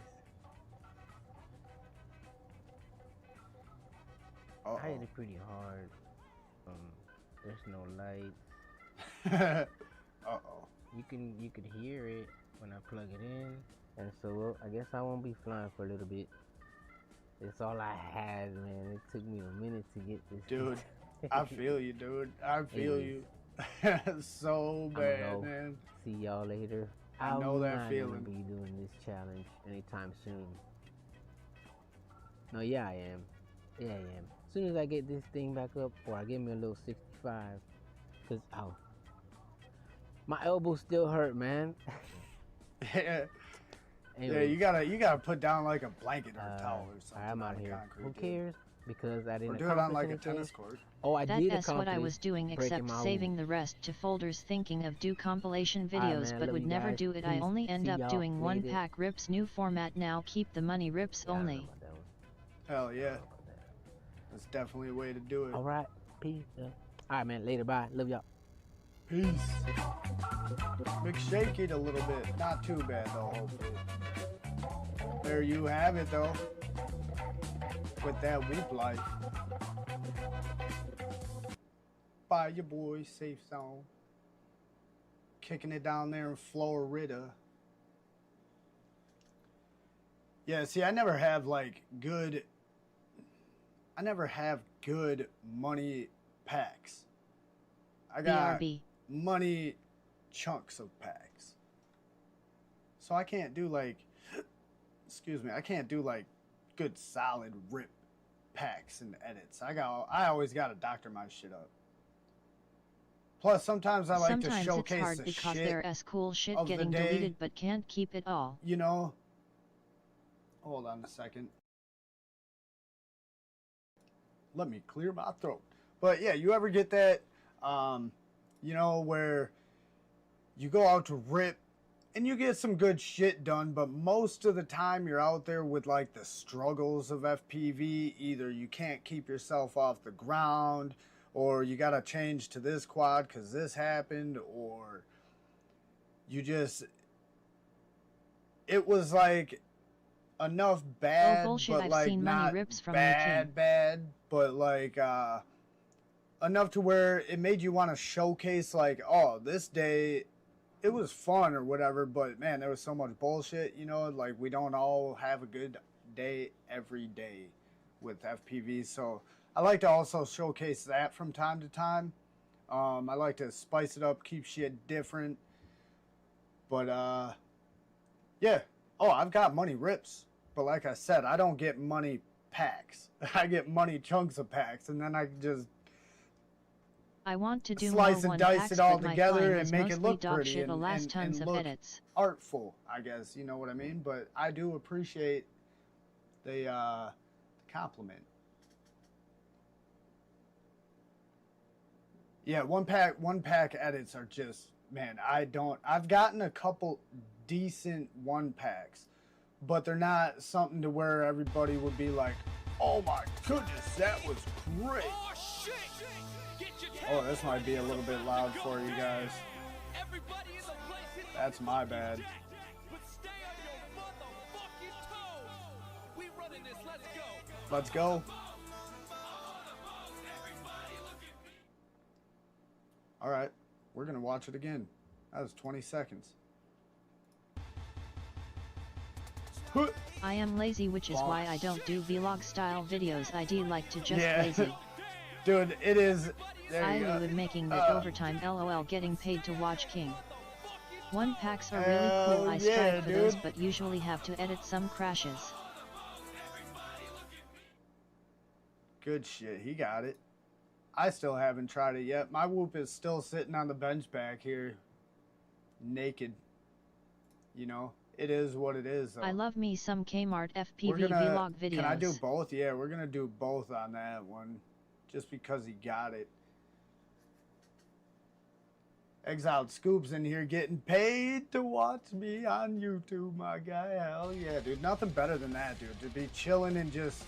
Uh-oh. I hit it pretty hard. There's no lights. Uh-oh. You could hear it when I plug it in, and so I guess I won't be flying for a little bit. It's all I had, man. It took me a minute to get this. Dude, I feel you, dude. I feel you. So I'ma bad, go. man. See y'all later. I know that I'm feeling. not gonna be doing this challenge anytime soon. No, yeah, I am. Yeah, I am. As soon as I get this thing back up, or I give me a little 65, cause ow, my elbow still hurt, man. Yeah. Anyways, Yeah, you gotta put down like a blanket or a towel or something. I'm out on the here. concrete, Who dude. cares? because I Or didn't do it on accomplish like a anything. tennis court. Oh, I That's did what I accomplish was doing, breaking except my saving rule. the rest to folders, thinking of do compilation All right, videos, man. but Love would you never guys. do it. I Peace. only end See up y'all doing one later. pack rips, new format now, keep the money rips Yeah, I don't know only. about that one. Hell I yeah. don't know about that. That's definitely a way to do it. All right. Peace. All right, man. Later. Bye. Love y'all. Peace. McShake it a little bit. Not too bad though, hopefully. There you have it though. With that whoop life. By your boy, Safe Zone. Kicking it down there in Florida. Yeah, see, I never have good money packs. I got BRB. money chunks of packs. So I can't do excuse me, I can't do good solid rip packs and edits. I always gotta doctor my shit up. Plus sometimes I like to Sometimes showcase it's hard the because shit there's cool shit of the getting day. deleted but can't keep it all. You know? Hold on a second. Let me clear my throat. But yeah, you ever get that, you know, where you go out to rip and you get some good shit done, but most of the time you're out there with like the struggles of FPV. Either you can't keep yourself off the ground, or you gotta change to this quad because this happened, or you just, it was like enough bad, bullshit, but I've like seen money not rips from you, bad, King. but like enough to where it made you want to showcase like, oh, this day it was fun or whatever, but man, there was so much bullshit, you know, like we don't all have a good day every day with FPV. So I like to also showcase that from time to time. I like to spice it up, keep shit different. But yeah. Oh, I've got money rips. But like I said, I don't get money packs. I get money chunks of packs, and then I just I want to do slice more and one dice packs, it all but my together flying and is make it mostly look dog pretty shit. Alas, tons of look edits. artful, I guess. You know what I mean? But I do appreciate the compliment. Yeah, one pack edits are just, man, I've gotten a couple decent one packs, but they're not something to where everybody would be like, oh my goodness, that was great. Oh, this might be a little bit loud for you guys. That's my bad. Let's go. All right, we're gonna watch it again. That was 20 seconds. I am lazy, which is why I don't do vlog style videos. I do like to just Yeah. lazy. Dude, it is. There I you go. would making the overtime, lol, getting paid to watch King. One packs are really cool. I yeah, strive for those, dude. but usually have to edit some crashes. Good shit, he got it. I still haven't tried it yet. My whoop is still sitting on the bench back here, naked. You know, it is what it is, though. I love me some Kmart We're FPV gonna, vlog videos. Can I do both? Yeah, we're gonna do both on that one, just because he got it. Exiled Scoop's in here getting paid to watch me on YouTube, my guy. Hell yeah, dude. Nothing better than that, dude. To be chilling and just,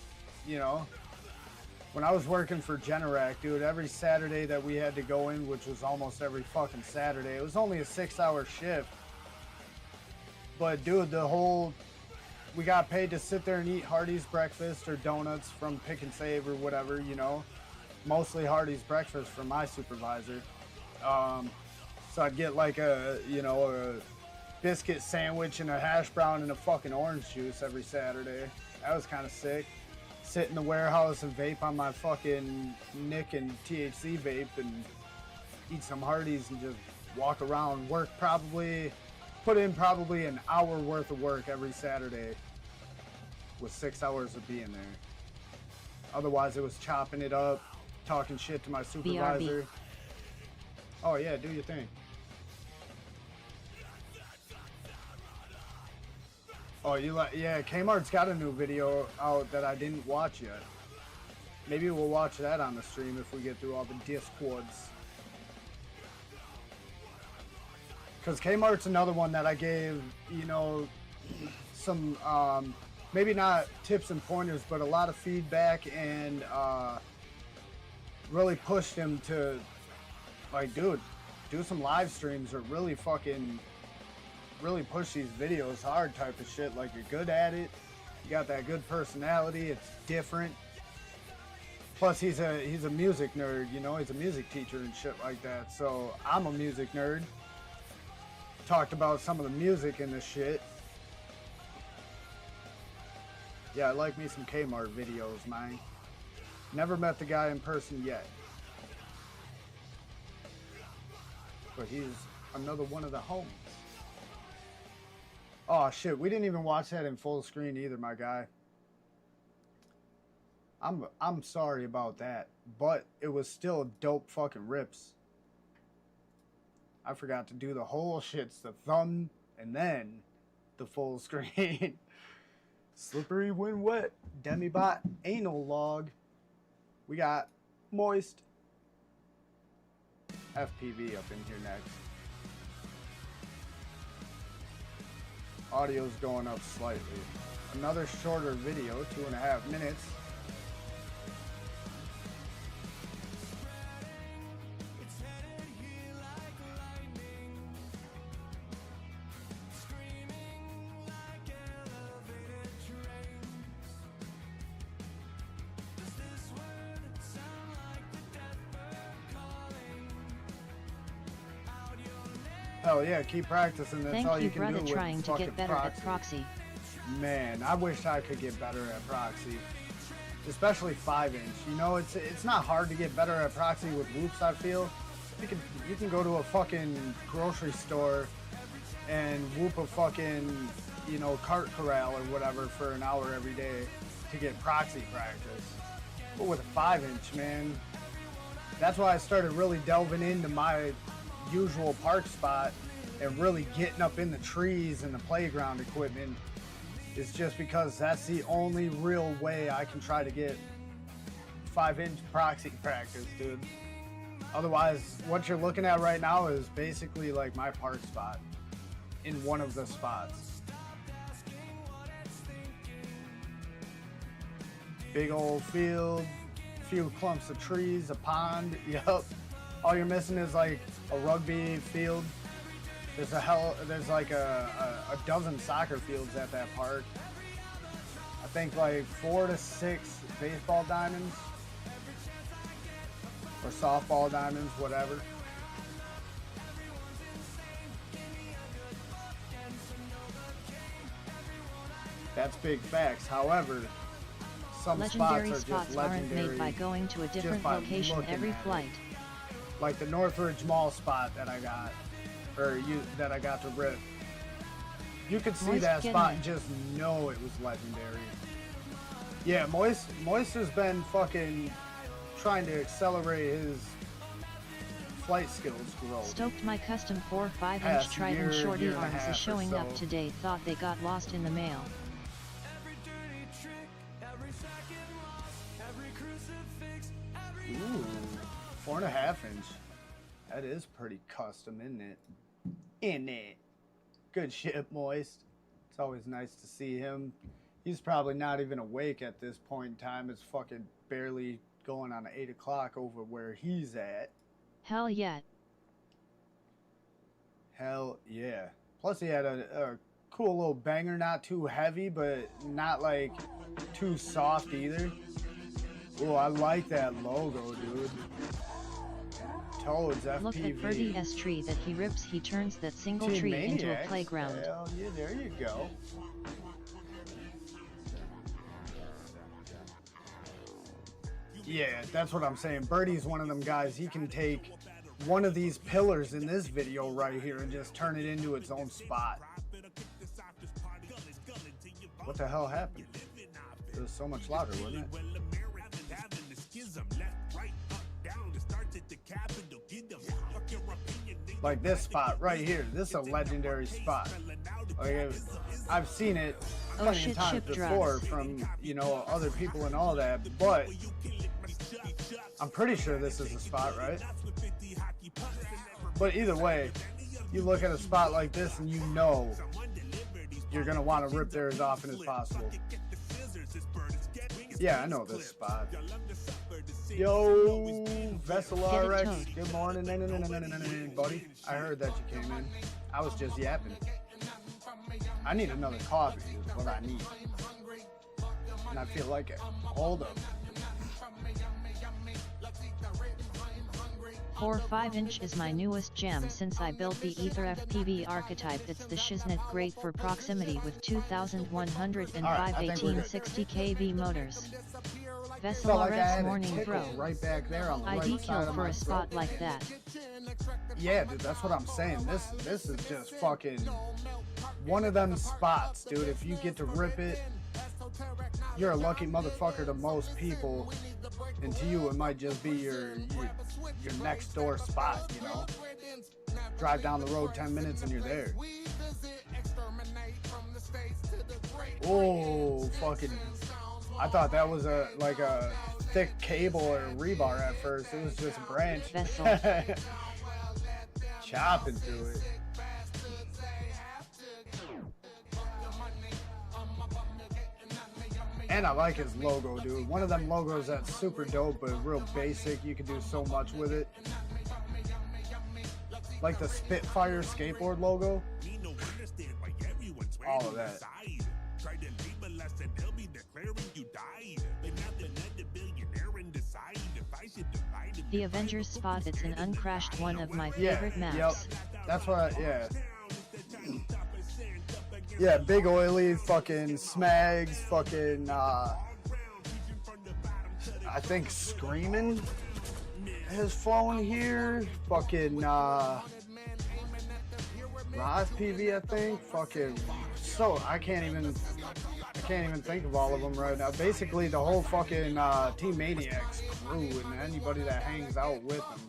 you know. When I was working for Generac, dude, every Saturday that we had to go in, which was almost every fucking Saturday, it was only a 6-hour shift. But dude, we got paid to sit there and eat Hardee's breakfast or donuts from Pick and Save or whatever, you know. Mostly Hardee's breakfast from my supervisor. So I'd get like a biscuit sandwich and a hash brown and a fucking orange juice every Saturday. That was kind of sick. Sit in the warehouse and vape on my fucking Nick and THC vape and eat some Hardee's and just walk around, put in probably an hour worth of work every Saturday with 6 hours of being there. Otherwise, it was chopping it up, talking shit to my supervisor. BRB. Oh yeah, do your thing. Oh, yeah, Kmart's got a new video out that I didn't watch yet. Maybe we'll watch that on the stream if we get through all the Discords. Because Kmart's another one that I gave, you know, some, maybe not tips and pointers, but a lot of feedback, and really pushed him to, like, dude, do some live streams or really push these videos hard type of shit. Like, you're good at it. You got that good personality. It's different. Plus, he's a music nerd, you know. He's a music teacher and shit like that. So, I'm a music nerd. Talked about some of the music in this shit. Yeah, I like me some Kmart videos, man. Never met the guy in person yet. But he's another one of the homies. Oh shit, we didn't even watch that in full screen either, my guy. I'm sorry about that, but it was still dope fucking rips. I forgot to do the whole shits, the thumb, and then the full screen. Slippery when wet, Demibot, anal log. We got moist. FPV up in here next. Audio's going up slightly. Another shorter video, 2.5 minutes. Hell yeah, keep practicing. That's all you can do with Thank you, brother, trying to get better proxy. at proxy. Man, I wish I could get better at proxy. Especially 5-inch. You know, it's not hard to get better at proxy with loops, I feel. You can go to a fucking grocery store and whoop a fucking, you know, cart corral or whatever for an hour every day to get proxy practice. But with a 5-inch, man, that's why I started really delving into my usual park spot and really getting up in the trees and the playground equipment, is just because that's the only real way I can try to get 5-inch proxy practice, dude. Otherwise, what you're looking at right now is basically like my park spot in one of the spots. Big old field, few clumps of trees, a pond, yup. All you're missing is like a rugby field. There's like a dozen soccer fields at that park. I think like 4 to 6 baseball diamonds or softball diamonds, whatever. That's big facts. However, some Legendary spots are spots just aren't legendary made by going to a different just by location looking every at it. flight. Like the Northridge Mall spot that I got, that I got to rip. You could see Moist that getting spot it. and just know it was legendary. Yeah, Moist has been fucking trying to accelerate his flight skills growth. Stoked my custom 4 5-inch Past Trident year, shorty year and a arms half or is showing up so. today. Thought they got lost in the mail. Ooh, 4.5 inch. That is pretty custom, isn't it? Isn't it? Good shit, Moist. It's always nice to see him. He's probably not even awake at this point in time. It's fucking barely going on 8 o'clock over where he's at. Hell yeah. Hell yeah. Plus he had a cool little banger, not too heavy, but not like too soft either. Oh, I like that logo, dude. Toads, FPV. Look at Birdie's tree that he rips. He turns that single Team tree into a Maniacs. playground. Hell yeah, there you go. Yeah, that's what I'm saying. Birdie's one of them guys. He can take one of these pillars in this video right here and just turn it into its own spot. What the hell happened? It was so much louder, wasn't it? Like this spot right here. This is a legendary spot. Like, I've seen it Oh plenty shit, of times ship before drugs. from, you know, other people and all that, but I'm pretty sure this is the spot, right? But either way, you look at a spot like this and you know you're going to want to rip there as often as possible. Yeah, I know this spot. Yo, Vessel RX, good morning, buddy. I heard that you came in. I was just yapping. I need another coffee is what I need. And I feel like it. Hold up. 4.5" is my newest gem since I built the Ether FPV archetype. It's the shiznit, great for proximity with 2,105 1860 kV motors. Vessel RX morning bro. Right back there on the ID right kill for a spot like that. Yeah, dude, that's what I'm saying. This is just fucking one of them spots, dude. If you get to rip it, you're a lucky motherfucker to most people, and to you it might just be your next door spot, you know. Drive down the road 10 minutes and you're there. Oh, fucking! I thought that was a thick cable or rebar at first. It was just a branch. Chopping through it. And I like his logo, dude. One of them logos that's super dope, but real basic. You can do so much with it. Like the Spitfire skateboard logo. All of that. The Avengers spot, it's an uncrashed one of my favorite maps. Yep. That's what Yeah, big oily fucking smags, fucking I think Screaming has flown here. Fucking Roz PV, I think. Fucking I can't even think of all of them right now. Basically the whole fucking Team Maniacs crew and anybody that hangs out with them.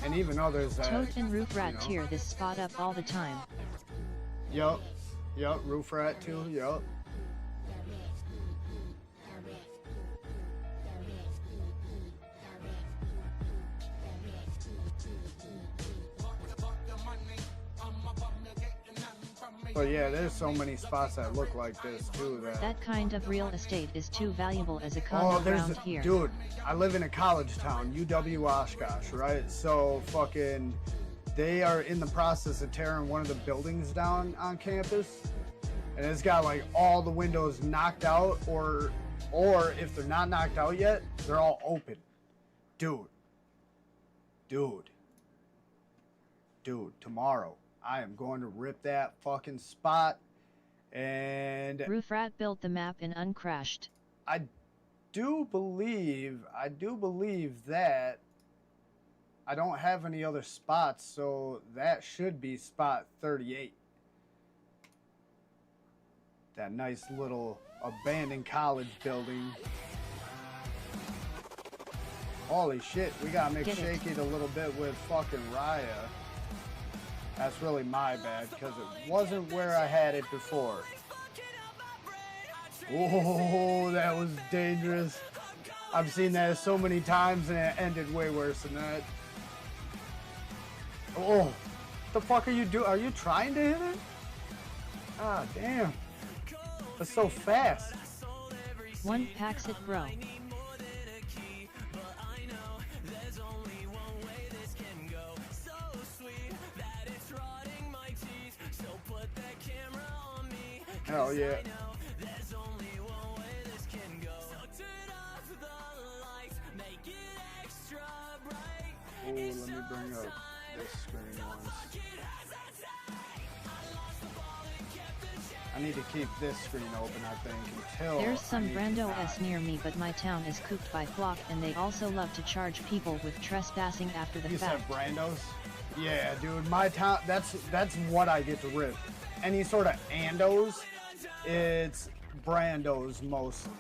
And even others that... Toad and Roof Rat tear this spot up all the time. Yup. Roof Rat too, yup. But yeah, there's so many spots that look like this too. That kind of real estate is too valuable as a condo ground here. Dude, I live in a college town, UW Oshkosh, right? So fucking, they are in the process of tearing one of the buildings down on campus, and it's got like all the windows knocked out, or if they're not knocked out yet, they're all open. Dude, tomorrow I am going to rip that fucking spot. And Roof Rat built the map in Uncrashed. I do believe that I don't have any other spots, so that should be spot 38. That nice little abandoned college building. Holy shit, we gotta make Shake It a little bit with fucking Raya. That's really my bad, because it wasn't where I had it before. Oh, that was dangerous. I've seen that so many times and it ended way worse than that. Oh, what the fuck are you doing? Are you trying to hit it? Ah, damn. That's so fast. One packs it, bro. Hell yeah. Oh, let me bring up this screen once. I need to keep this screen open, I think, until... There's some Brando S near me, but my town is cooped by Flock, and they also love to charge people with trespassing after the fact. You said Brandos? Yeah, dude, my town, that's what I get to rip. Any sort of Andos, it's Brandos mostly.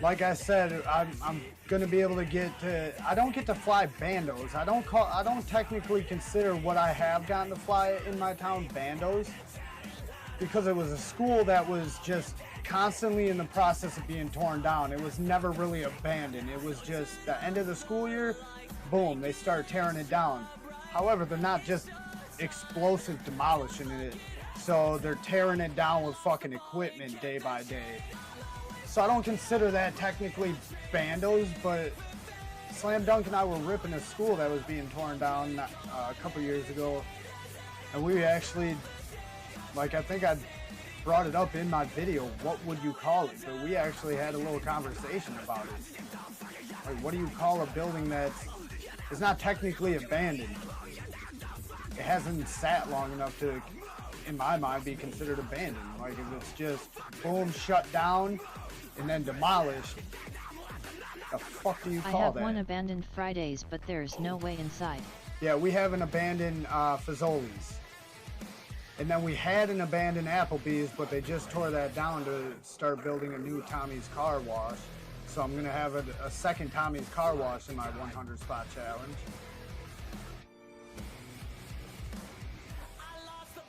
Like I said, I'm gonna be able to get to. I don't get to fly bandos. I don't technically consider what I have gotten to fly in my town bandos, because it was a school that was just constantly in the process of being torn down. It was never really abandoned. It was just the end of the school year, boom, they start tearing it down. However, they're not just explosive demolishing it, so they're tearing it down with fucking equipment day by day. So I don't consider that technically bandos, but Slam Dunk and I were ripping a school that was being torn down a couple years ago, and we actually, like, I think I brought it up in my video, what would you call it? But we actually had a little conversation about it. Like, what do you call a building that is not technically abandoned? It hasn't sat long enough to, in my mind, be considered abandoned. Like, if it's just boom, shut down, and then demolished, the fuck do you call that? I have one abandoned Fridays, but there's no way inside. Yeah, we have an abandoned Fazoli's. And then we had an abandoned Applebee's, but they just tore that down to start building a new Tommy's Car Wash. So I'm going to have a second Tommy's Car Wash in my 100 spot challenge.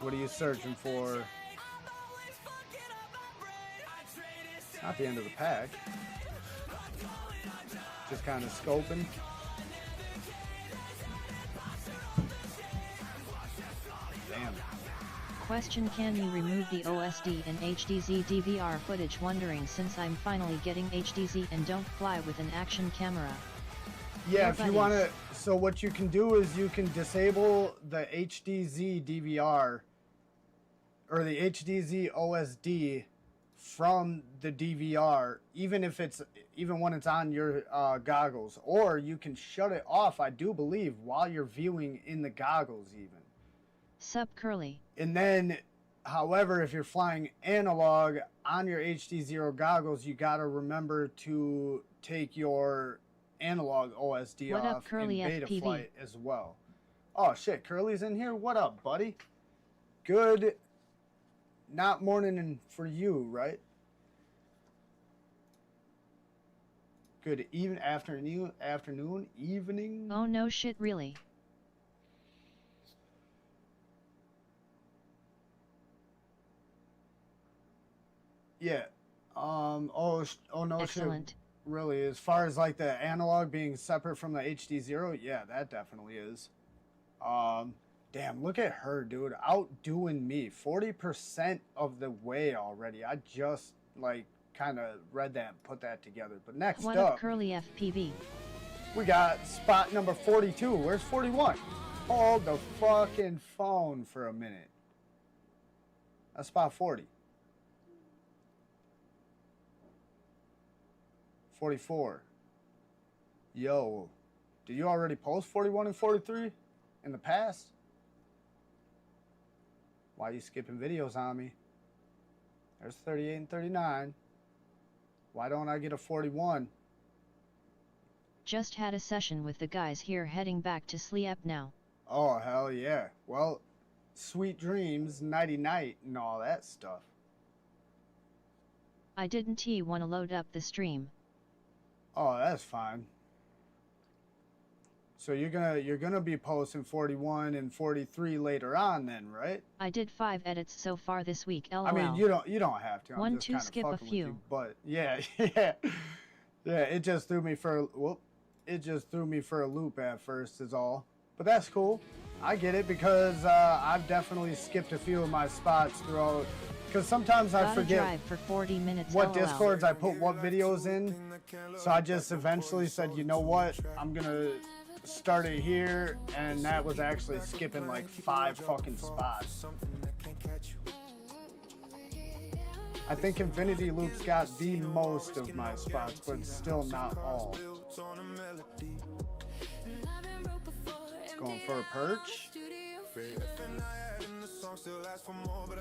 What are you searching for? Not the end of the pack. Just kind of scoping. Damn. Question: can you remove the OSD and HDZ DVR footage? Wondering, since I'm finally getting HDZ and don't fly with an action camera. Yeah, if you want to, so what you can do is you can disable the HDZ DVR or the HDZ OSD from the DVR, even when it's on your goggles, or you can shut it off, I do believe, while you're viewing in the goggles even. Sup Curly. And then, however, if you're flying analog on your HD0 goggles, you got to remember to take your analog OSD what off up, Curly in beta FPV? flight as well. Oh shit, Curly's in here? What up, buddy? Good, not morning for you, right? Good afternoon, evening? Oh no shit, really? Yeah. Oh no. Excellent. Shit. Really, as far as like the analog being separate from the HD0, yeah, that definitely is. Damn, look at her, dude, outdoing me 40% of the way already. I just like kind of read that and put that together. But next what up, Curly FPV? we got spot number 42. Where's 41? Hold the fucking phone for a minute. That's spot 40. 44. Yo, did you already post 41 and 43 in the past? Why are you skipping videos on me? There's 38 and 39. Why don't I get a 41? Just had a session with the guys here, heading back to sleep now. Oh, hell yeah. Well, sweet dreams, nighty night, and all that stuff. I didn't want to load up the stream. Oh, that's fine. So you're gonna be posting 41 and 43 later on then, right? I did 5 edits so far this week, LOL. I mean, you don't have to. I'm One, just two, kinda skip a fucking with few. you, but yeah, yeah. It just threw me for a loop at first is all. But that's cool. I get it because I've definitely skipped a few of my spots throughout. Because sometimes I forget drive for 40 minutes, what LOL. Discords I put what videos in. So I just eventually said, you know what? I'm going to start it here. And that was actually skipping like 5 fucking spots. I think Infinity Loop's got the most of my spots, but still not all. Going for a perch.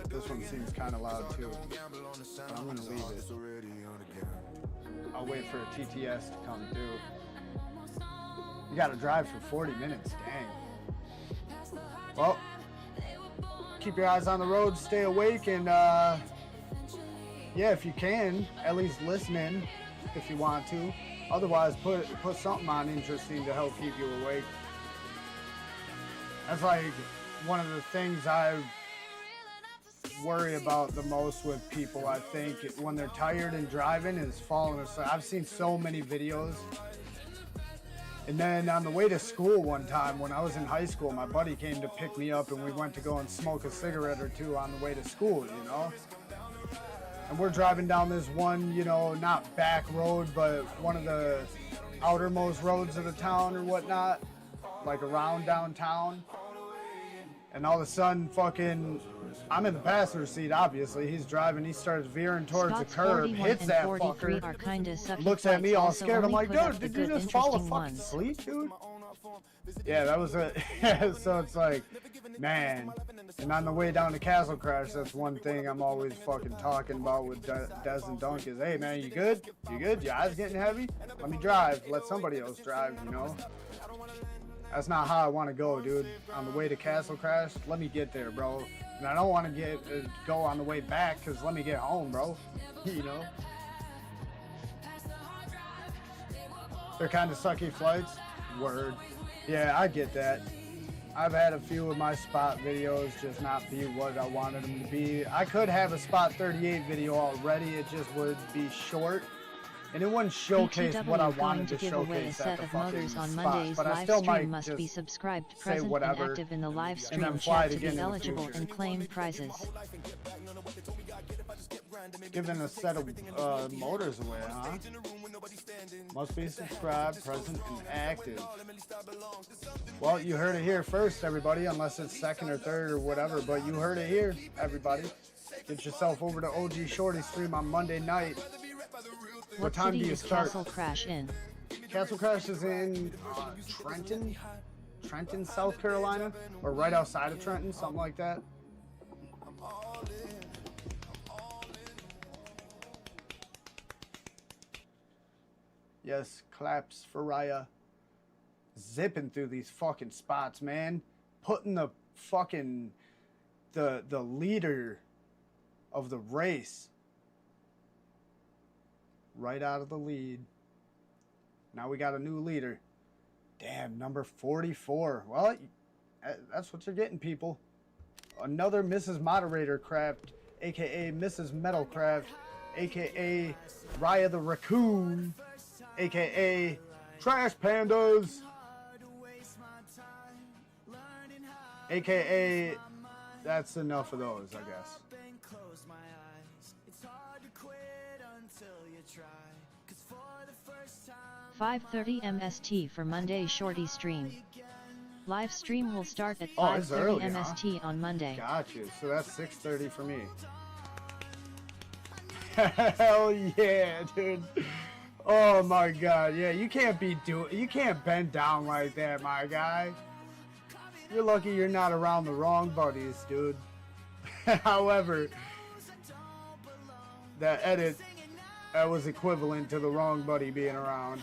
This one seems kind of loud too, but I'm gonna leave it. I'll wait for a TTS to come through. You gotta drive for 40 minutes, dang. Well, keep your eyes on the road, stay awake, and yeah, if you can, at least listen in if you want to. Otherwise, put something on interesting to help keep you awake. That's like one of the things I've worry about the most with people, I think, when they're tired and driving is falling asleep. I've seen so many videos. And then on the way to school one time when I was in high school, my buddy came to pick me up and we went to go and smoke a cigarette or two on the way to school, you know? And we're driving down this one, you know, not back road, but one of the outermost roads of the town or whatnot, like around downtown. And all of a sudden, fucking, I'm in the passenger seat, obviously. He's driving, he starts veering towards the curb, hits that fucker, are kinda sucky looks at me flights, all also scared. I'm only like, put up dude, the did you good, just fall interesting fucking ones. asleep, dude? Yeah, that was a, yeah, so it's like, man. And on the way down to Castle Crash, that's one thing I'm always fucking talking about with Des and Dunk is, hey man, you good? You good? Your eyes getting heavy? Let me drive. Let somebody else drive, you know? That's not how I want to go, dude. On the way to Castle Crash, let me get there, bro. And I don't want to go on the way back, because let me get home, bro. You know? They're kind of sucky flights. Word. Yeah, I get that. I've had a few of my spot videos just not be what I wanted them to be. I could have a spot 38 video already, it just would be short. And it wouldn't showcase what I wanted to showcase at the fucking spot. But I still might must be just subscribed, say present, whatever, and active in the live and stream then fly chat it to again be in the eligible future. and claim prizes. Giving a set of motors away, huh? Must be subscribed, present, and active. Well, you heard it here first, everybody, unless it's second or third or whatever, but you heard it here, everybody. Get yourself over to OG Shorty stream on Monday night. What time do city you is start? Castle Crash in? Castle Crash is in Trenton, South Carolina, or right outside of Trenton, something like that. Yes, claps for Raya. Zipping through these fucking spots, man. Putting the fucking the leader of the race right out of the lead. Now we got a new leader. Damn, number 44. Well, that's what you're getting, people. Another Mrs. Moderator Craft, aka Mrs. Metalcraft, aka Raya the Raccoon, aka Trash Pandas, aka that's enough of those, I guess. 5:30 MST for Monday Shorty stream. Live stream will start at Oh, it's 5:30 early, MST huh? on Monday. Got you. So that's 6:30 for me. Hell yeah, dude. Oh my god, yeah, you can't bend down like that, my guy. You're lucky you're not around the wrong buddies, dude. However, that edit, that was equivalent to the wrong buddy being around.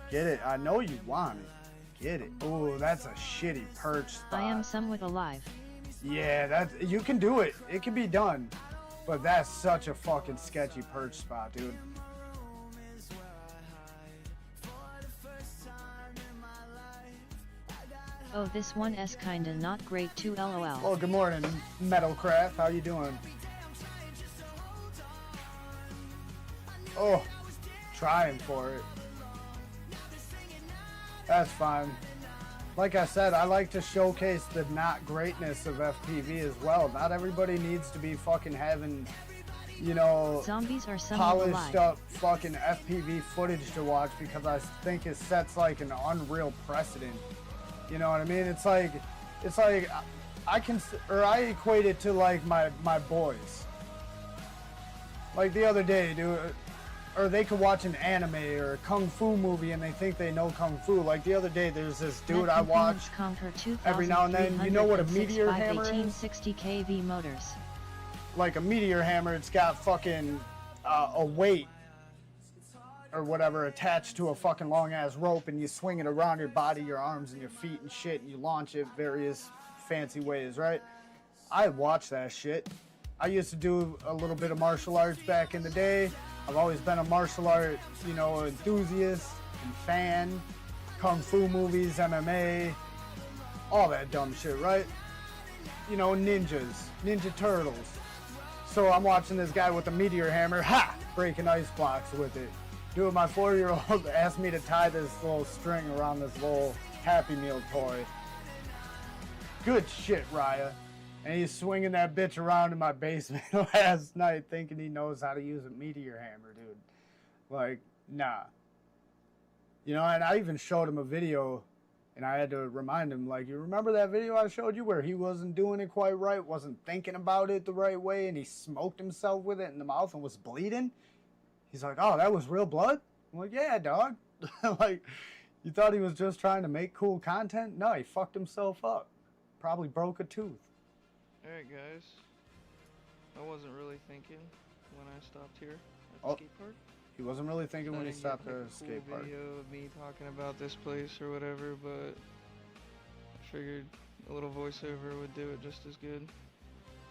Get it? I know you want it. Get it. Oh, that's a shitty perch spot. I am somewhat alive. Yeah, you can do it. It can be done. But that's such a fucking sketchy perch spot, dude. Oh, this one is kinda not great too, lol. Well, good morning, Metalcraft. How you doing? Oh, trying for it. That's fine. Like I said, I like to showcase the not greatness of FPV as well. Not everybody needs to be fucking having, you know, zombies are polished up fucking FPV footage to watch, because I think it sets like an unreal precedent. You know what I mean? It's like I equate it to like my boys. Like the other day, dude, or they could watch an anime or a kung fu movie and they think they know kung fu. Like the other day, there's this dude I watch every now and then. You know what a meteor hammer is? 1860 kV motors. Like a meteor hammer, it's got fucking a weight or whatever attached to a fucking long ass rope, and you swing it around your body, your arms and your feet and shit, and you launch it various fancy ways, right? I watch that shit. I used to do a little bit of martial arts back in the day. I've always been a martial art, you know, enthusiast and fan. Kung fu movies, MMA, all that dumb shit, right? you know, Ninja Turtles. So I'm watching this guy with a meteor hammer, breaking ice blocks with it. Dude, my 4-year-old asked me to tie this little string around this little Happy Meal toy. Good shit, Raya. And he's swinging that bitch around in my basement last night thinking he knows how to use a meteor hammer, dude. Like, nah. You know, and I even showed him a video, and I had to remind him, like, you remember that video I showed you where he wasn't doing it quite right, wasn't thinking about it the right way, and he smoked himself with it in the mouth and was bleeding? He's like, oh, that was real blood? I'm like, yeah, dog. Like, you thought he was just trying to make cool content? No, he fucked himself up. Probably broke a tooth. Alright guys, I wasn't really thinking when I stopped here at the skate park. He wasn't really thinking when he stopped at the skate park. Video of me talking about this place or whatever, but I figured a little voiceover would do it just as good.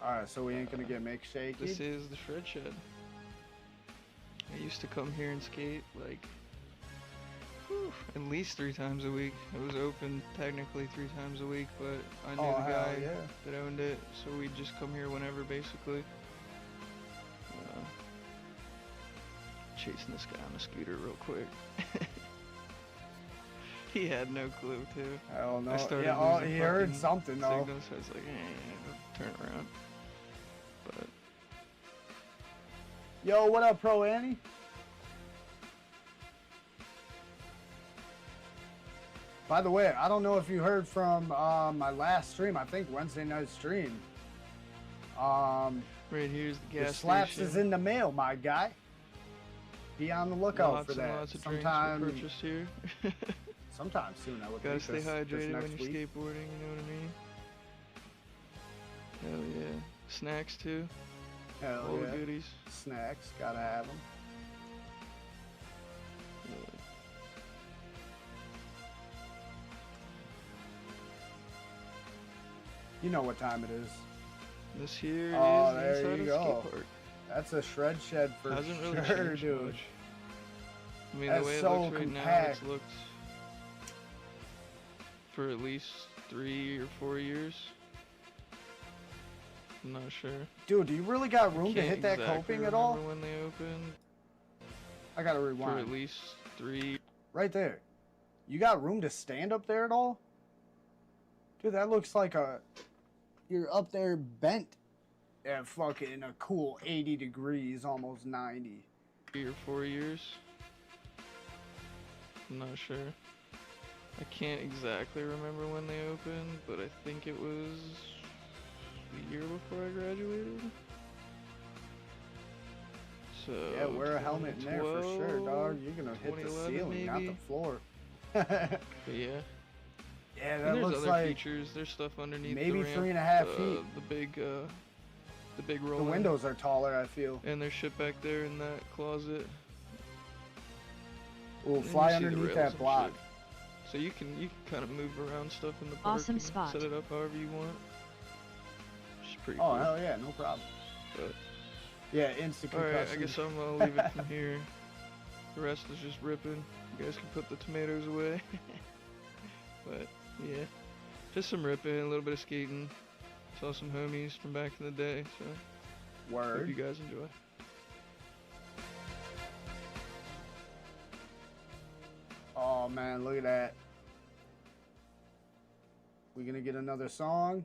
Alright, so we ain't gonna get make shaky? This is the Shred Shed. I used to come here and skate like at least 3 times a week. It was open technically 3 times a week, but I knew the guy that owned it, so we'd just come here whenever, basically. Chasing this guy on a scooter real quick. He had no clue, too. Hell no. I started Yeah, he heard something, though. Signal, so I was like, turn around. But yo, what up, Pro Annie? By the way, I don't know if you heard from my last stream. I think Wednesday night stream. Right here's the gas slaps station. is in the mail, my guy. Be on the lookout for that. Lots of sometime drinks were purchased here. Sometime soon, I would Gotta think. stay hydrated when you're week. skateboarding, you know what I mean? Hell yeah. Snacks too. Hell all yeah. the goodies. Snacks, gotta have them. You know what time it is. This here is there inside you a go. skate park. That's a shred shed for Hasn't really sure, changed dude. much. I mean, That's the way it so looks right now, compact. it's looked for at least 3 or 4 years. I'm not sure. Dude, do you really got room to Can't hit that exactly coping at all? remember when they opened. I gotta rewind. For at least 3. Right there. You got room to stand up there at all? Dude, that looks like you're up there bent at fucking a cool 80 degrees, almost 90. 3 or 4 years. I'm not sure. I can't exactly remember when they opened, but I think it was the year before I graduated. So Yeah, wear a helmet in there for sure, dog. You're gonna hit the ceiling, not the floor. But yeah. Yeah, And that there's looks other like features. There's stuff underneath maybe the ramp, 3.5 feet. The big roll. The windows are taller, I feel. And there's shit back there in that closet. We'll And fly you see the underneath rails that and block. shit. So you can kind of move around stuff in the park. Awesome and spot. Set it up however you want. Which is pretty Oh, cool. hell yeah, no problem. But Yeah, instant concussion. alright, I guess I'm gonna leave it from here. The rest is just ripping. You guys can put the tomatoes away. But yeah, just some ripping, a little bit of skating. Saw some homies from back in the day, so Word. hope you guys enjoy. Oh man, look at that. We gonna get another song?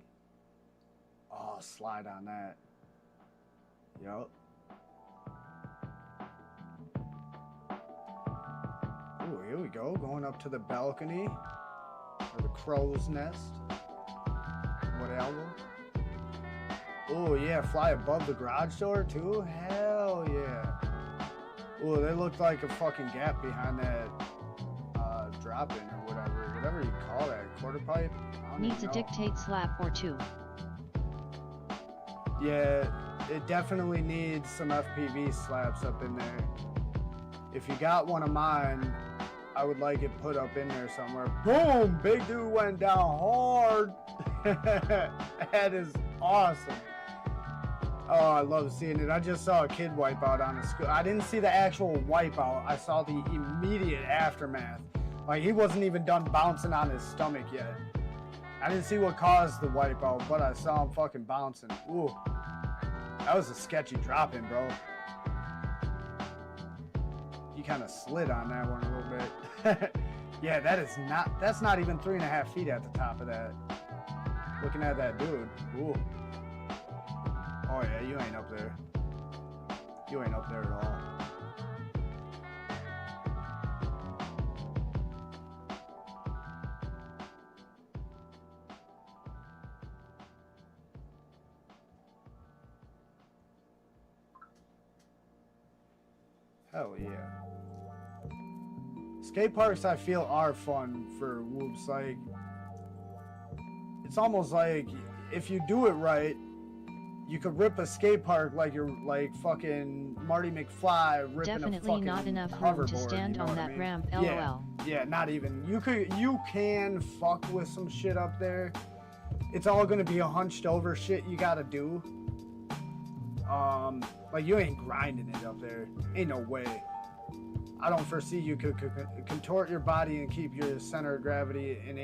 Oh, slide on that. Yup. Ooh, here we go. Going up to the balcony. Or the crow's nest. Whatever. Oh yeah, fly above the garage door too? Hell yeah. Oh, they look like a fucking gap behind that drop-in or whatever you call that, quarter pipe? I don't Needs even a know. dictate slap or two. Yeah, it definitely needs some FPV slaps up in there. If you got one of mine, I would like it put up in there somewhere. Boom! Big dude went down hard. That is awesome. Oh, I love seeing it. I just saw a kid wipe out on a school. I didn't see the actual wipeout. I saw the immediate aftermath. Like, he wasn't even done bouncing on his stomach yet. I didn't see what caused the wipeout, but I saw him fucking bouncing. Ooh. That was a sketchy drop in, bro. He kind of slid on that one a little bit. Yeah, that's not even 3.5 feet at the top of that. Looking at that dude. Ooh. Oh yeah, you ain't up there. You ain't up there at all. Hell yeah. Skate parks, I feel, are fun for whoops. Like, it's almost like if you do it right, you could rip a skate park like you're like fucking Marty McFly ripping Definitely a fucking not enough room to hoverboard, stand you know on what I that mean? ramp, Yeah, lol. yeah, not even. You can fuck with some shit up there. It's all gonna be a hunched over shit you gotta do. Like you ain't grinding it up there. Ain't no way. I don't foresee you could contort your body and keep your center of gravity in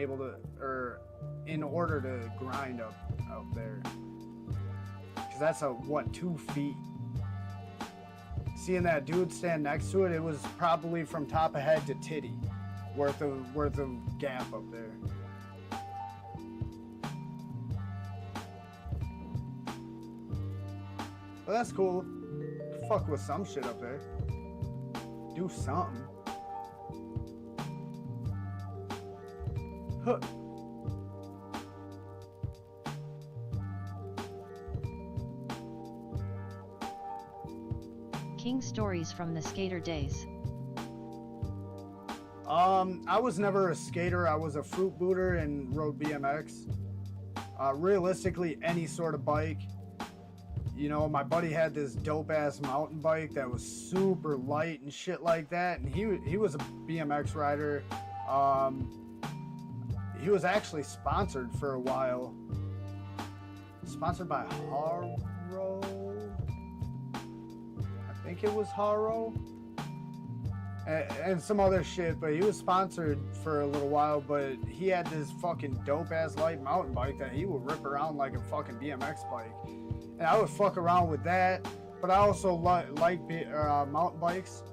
order to grind up there. Cause that's 2 feet. Seeing that dude stand next to it, it was probably from top of head to titty worth of gap up there. But that's cool. Fuck with some shit up there. Do something. Huh. King stories from the skater days. I was never a skater. I was a fruit booter and rode BMX. Realistically, any sort of bike. You know, my buddy had this dope ass mountain bike that was super light and shit like that, and he was a BMX rider. He was actually sponsored for a while. Sponsored by Haro. I think it was Haro. And some other shit, but he was sponsored for a little while, but he had this fucking dope ass light mountain bike that he would rip around like a fucking BMX bike. And I would fuck around with that, but I also like mountain bikes,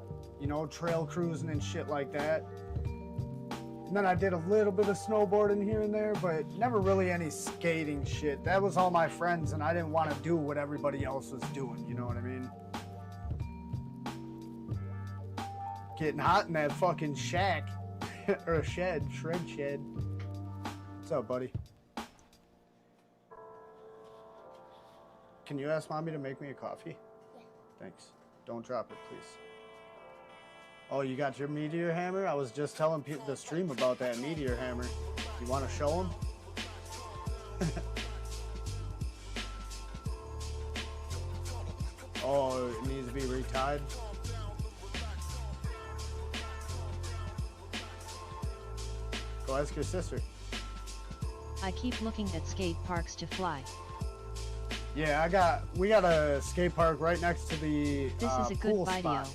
you know, trail cruising and shit like that. And then I did a little bit of snowboarding here and there, but never really any skating shit. That was all my friends, and I didn't want to do what everybody else was doing, you know what I mean? Getting hot in that fucking shack, or a shred shed. What's up, buddy? Can you ask mommy to make me a coffee? Yeah. Thanks. Don't drop it, please. Oh, you got your meteor hammer? I was just telling the stream about that meteor hammer. You want to show them? Oh, it needs to be retied? Go ask your sister. I keep looking at skate parks to fly. Yeah, we got a skate park right next to the This is a good pool video. spot.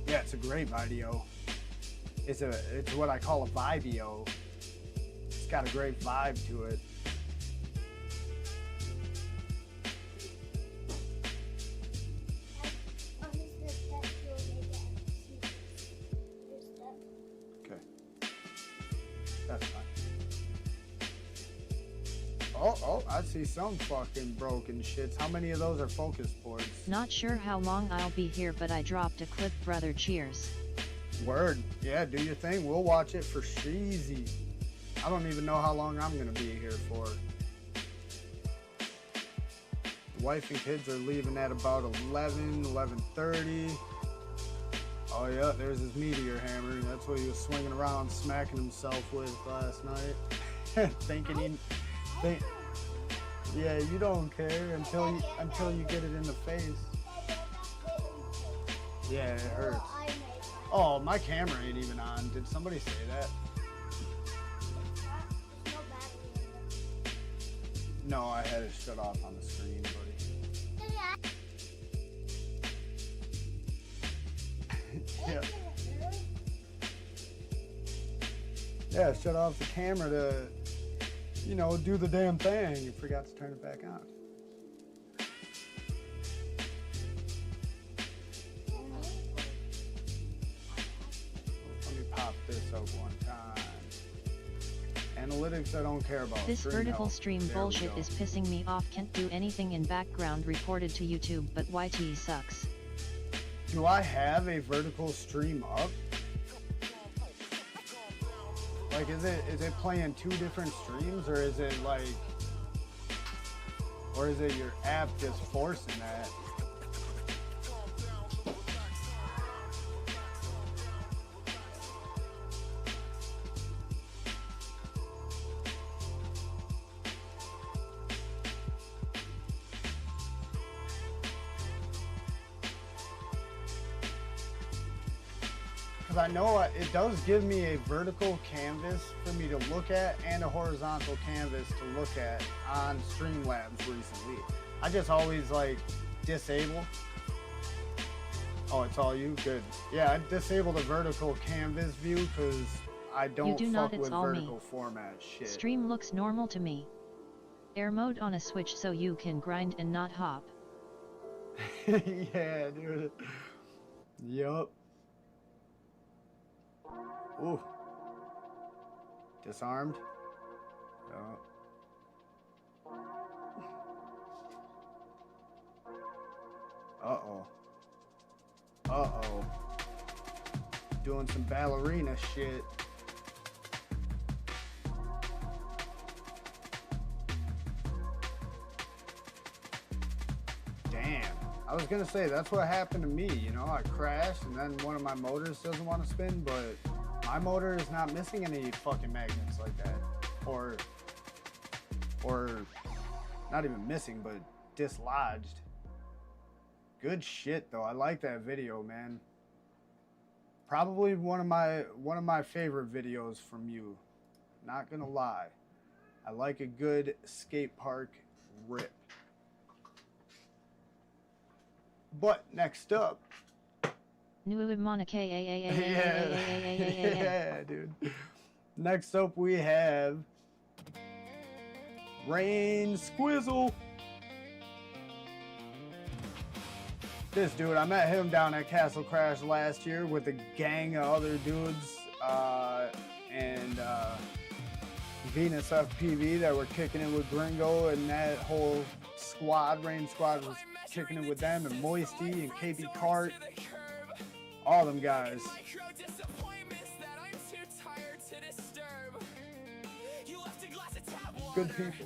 Yeah, it's a great video. It's what I call a vibeo. It's got a great vibe to it. Okay. That's fine. Oh, I see some fucking broken shits. How many of those are focus boards? Not sure how long I'll be here, but I dropped a clip, brother. Cheers. Word. Yeah, do your thing. We'll watch it for sheezy. I don't even know how long I'm gonna be here for. The wife and kids are leaving at about 11:30. Oh yeah, there's his meteor hammer. That's what he was swinging around, smacking himself with last night. Yeah, you don't care until you get it in the face. Yeah, it hurts. Oh, my camera ain't even on. Did somebody say that? No, I had it shut off on the screen, buddy. Yeah. Yeah, shut off the camera you know, do the damn thing. You forgot to turn it back on. Let me pop this up one time. Analytics I don't care about. This Stream vertical health. stream There we bullshit go. is pissing me off. Can't do anything in background. Reported to YouTube, but YT sucks. Do I have a vertical stream up? Like, is it playing two different streams, or is it like, or is it your app just forcing that? Because I know it does give me a vertical canvas for me to look at and a horizontal canvas to look at on Streamlabs recently. I just always like disable. Oh, it's all you? Good. Yeah, I disable the vertical canvas view because I don't fuck with vertical format shit. Stream looks normal to me. Air mode on a switch so you can grind and not hop. Yeah, dude. Yup. Ooh. Disarmed. Oh. Uh-oh. Uh-oh. Doing some ballerina shit. Damn. I was gonna say, that's what happened to me, you know? I crashed and then one of my motors doesn't want to spin, but my motor is not missing any fucking magnets like that. Or not even missing, but dislodged. Good shit though. I like that video, man. Probably one of my favorite videos from you. Not gonna lie. I like a good skate park rip. But next up. Yeah, dude. Next up we have Rain Squizzle. This dude, I met him down at Castle Crash last year with a gang of other dudes and Venus FPV that were kicking it with Gringo, and that whole squad, Rain Squad, was kicking it with them, and Moisty and KB Cart, all them guys. Good people.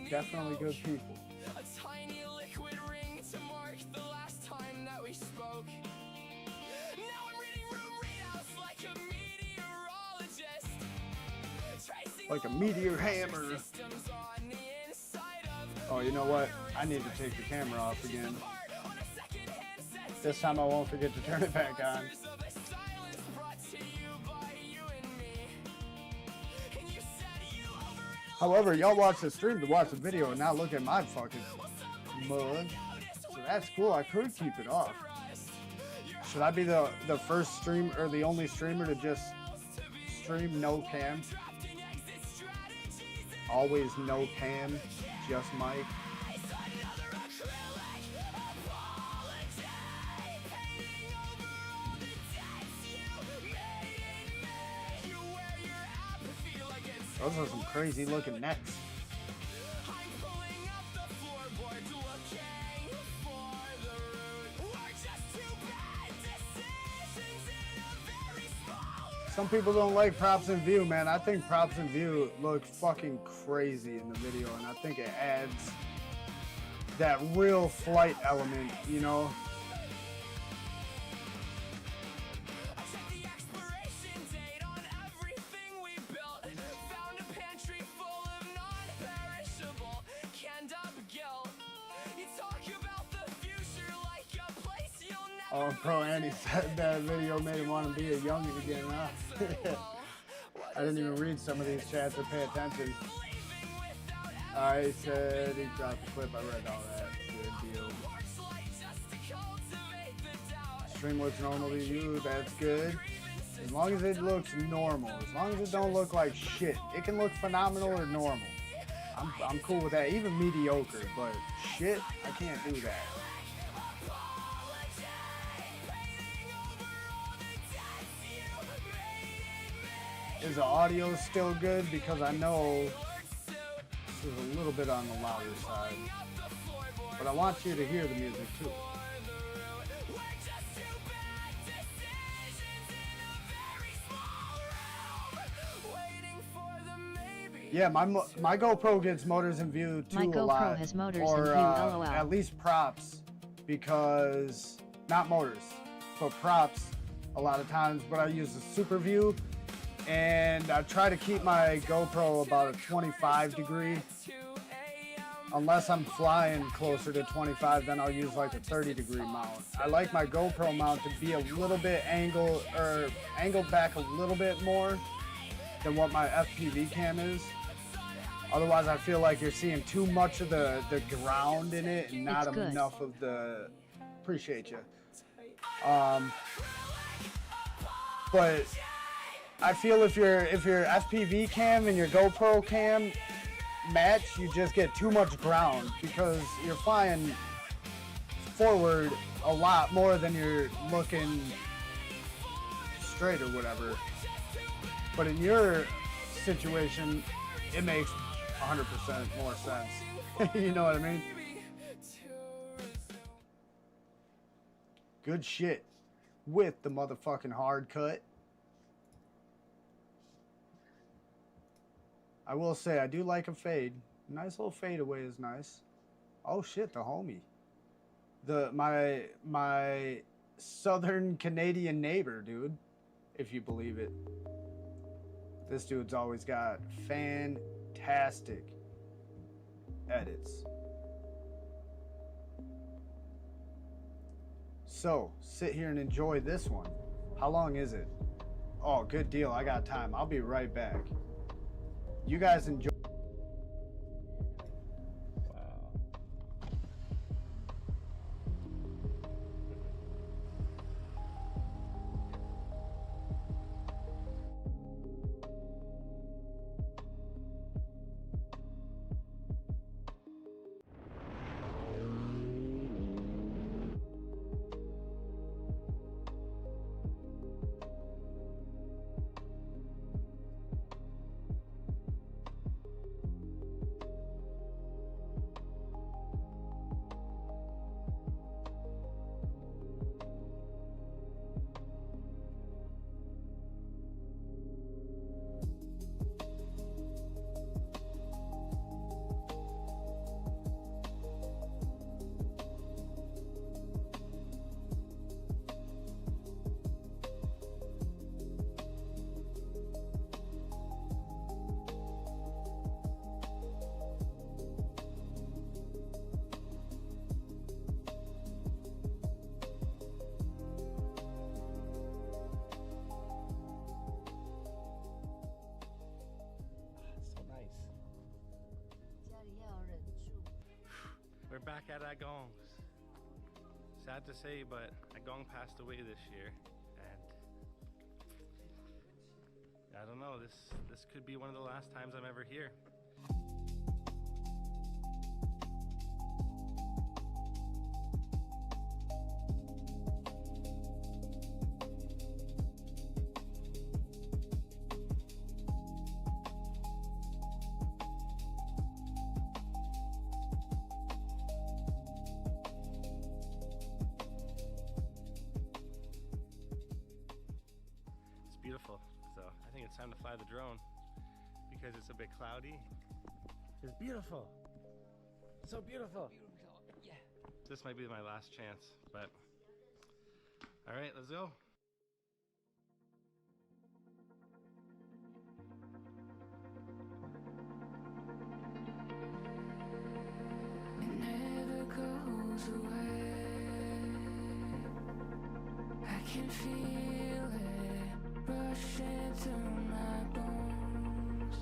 Definitely good people. Like a meteor hammer. Oh, you know what? I need to take the camera off again. This time I won't forget to turn it back on. However, y'all watch the stream to watch the video and not look at my fucking mug. So that's cool. I could keep it off. Should I be the first stream or the only streamer to just stream no cam? Always no cam, just mic. Those are some crazy looking necks. Some people don't like props in view, man. I think props in view look fucking crazy in the video, and I think it adds that real flight element, you know? Oh, Pro Andy said that video made him want to be a youngin' again, huh? I didn't even read some of these chats or pay attention. I said he dropped the clip, I read all that. Good deal. Stream looks normal to you, that's good. As long as it looks normal, as long as it don't look like shit. It can look phenomenal or normal. I'm cool with that. Even mediocre, but shit, I can't do that. Is the audio still good? Because I know this is a little bit on the louder side. But I want you to hear the music too. Yeah, my GoPro gets motors in view too My a lot. GoPro has motors in or, view, LOL. At least props, because not motors, but props a lot of times. But I use the super view, and I try to keep my GoPro about a 25 degree. Unless I'm flying closer to 25, then I'll use like a 30 degree mount. I like my GoPro mount to be a little bit angled back a little bit more than what my FPV cam is. Otherwise, I feel like you're seeing too much of the ground in it and not enough of the. Appreciate you. But I feel if your FPV cam and your GoPro cam match, you just get too much ground because you're flying forward a lot more than you're looking straight or whatever. But in your situation, it makes 100% more sense. You know what I mean? Good shit with the motherfucking hard cut. I will say, I do like a fade. Nice little fadeaway is nice. Oh shit, the homie. My southern Canadian neighbor, dude. If you believe it. This dude's always got fantastic edits. So, sit here and enjoy this one. How long is it? Oh, good deal. I got time. I'll be right back. You guys enjoy. We're back at Agong. Sad to say, but Agong passed away this year, and I don't know, this could be one of the last times I'm ever here. Beautiful, so I think it's time to fly the drone because it's a bit cloudy. It's beautiful, so beautiful. Yeah. This might be my last chance, but all right, let's go. It never goes away. I can feel it rushing through my bones.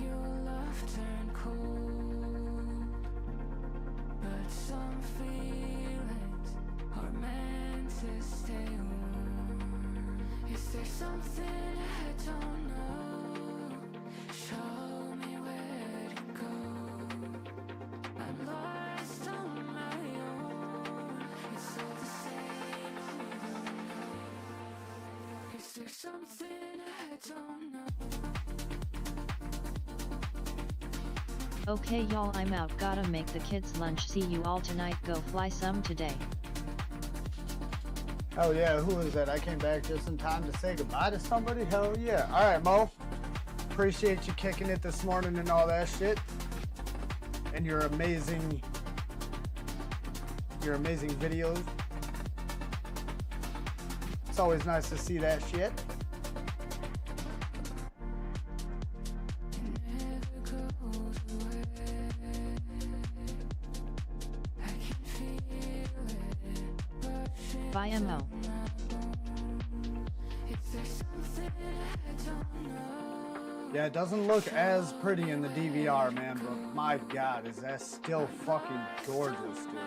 Your love turned cold, but some feelings are there something I don't know? Show me where to go. I'm lost on my own. It's all the same, we don't know. Is there something I don't know? Okay y'all, I'm out, gotta make the kids lunch. See you all tonight, go fly some today. Hell yeah, who is that? I came back just in time to say goodbye to somebody? Hell yeah. Alright, Mo. Appreciate you kicking it this morning and all that shit. And your amazing videos. It's always nice to see that shit. Bye Mo. Yeah, it doesn't look as pretty in the DVR, man, but my god, is that still fucking gorgeous, dude.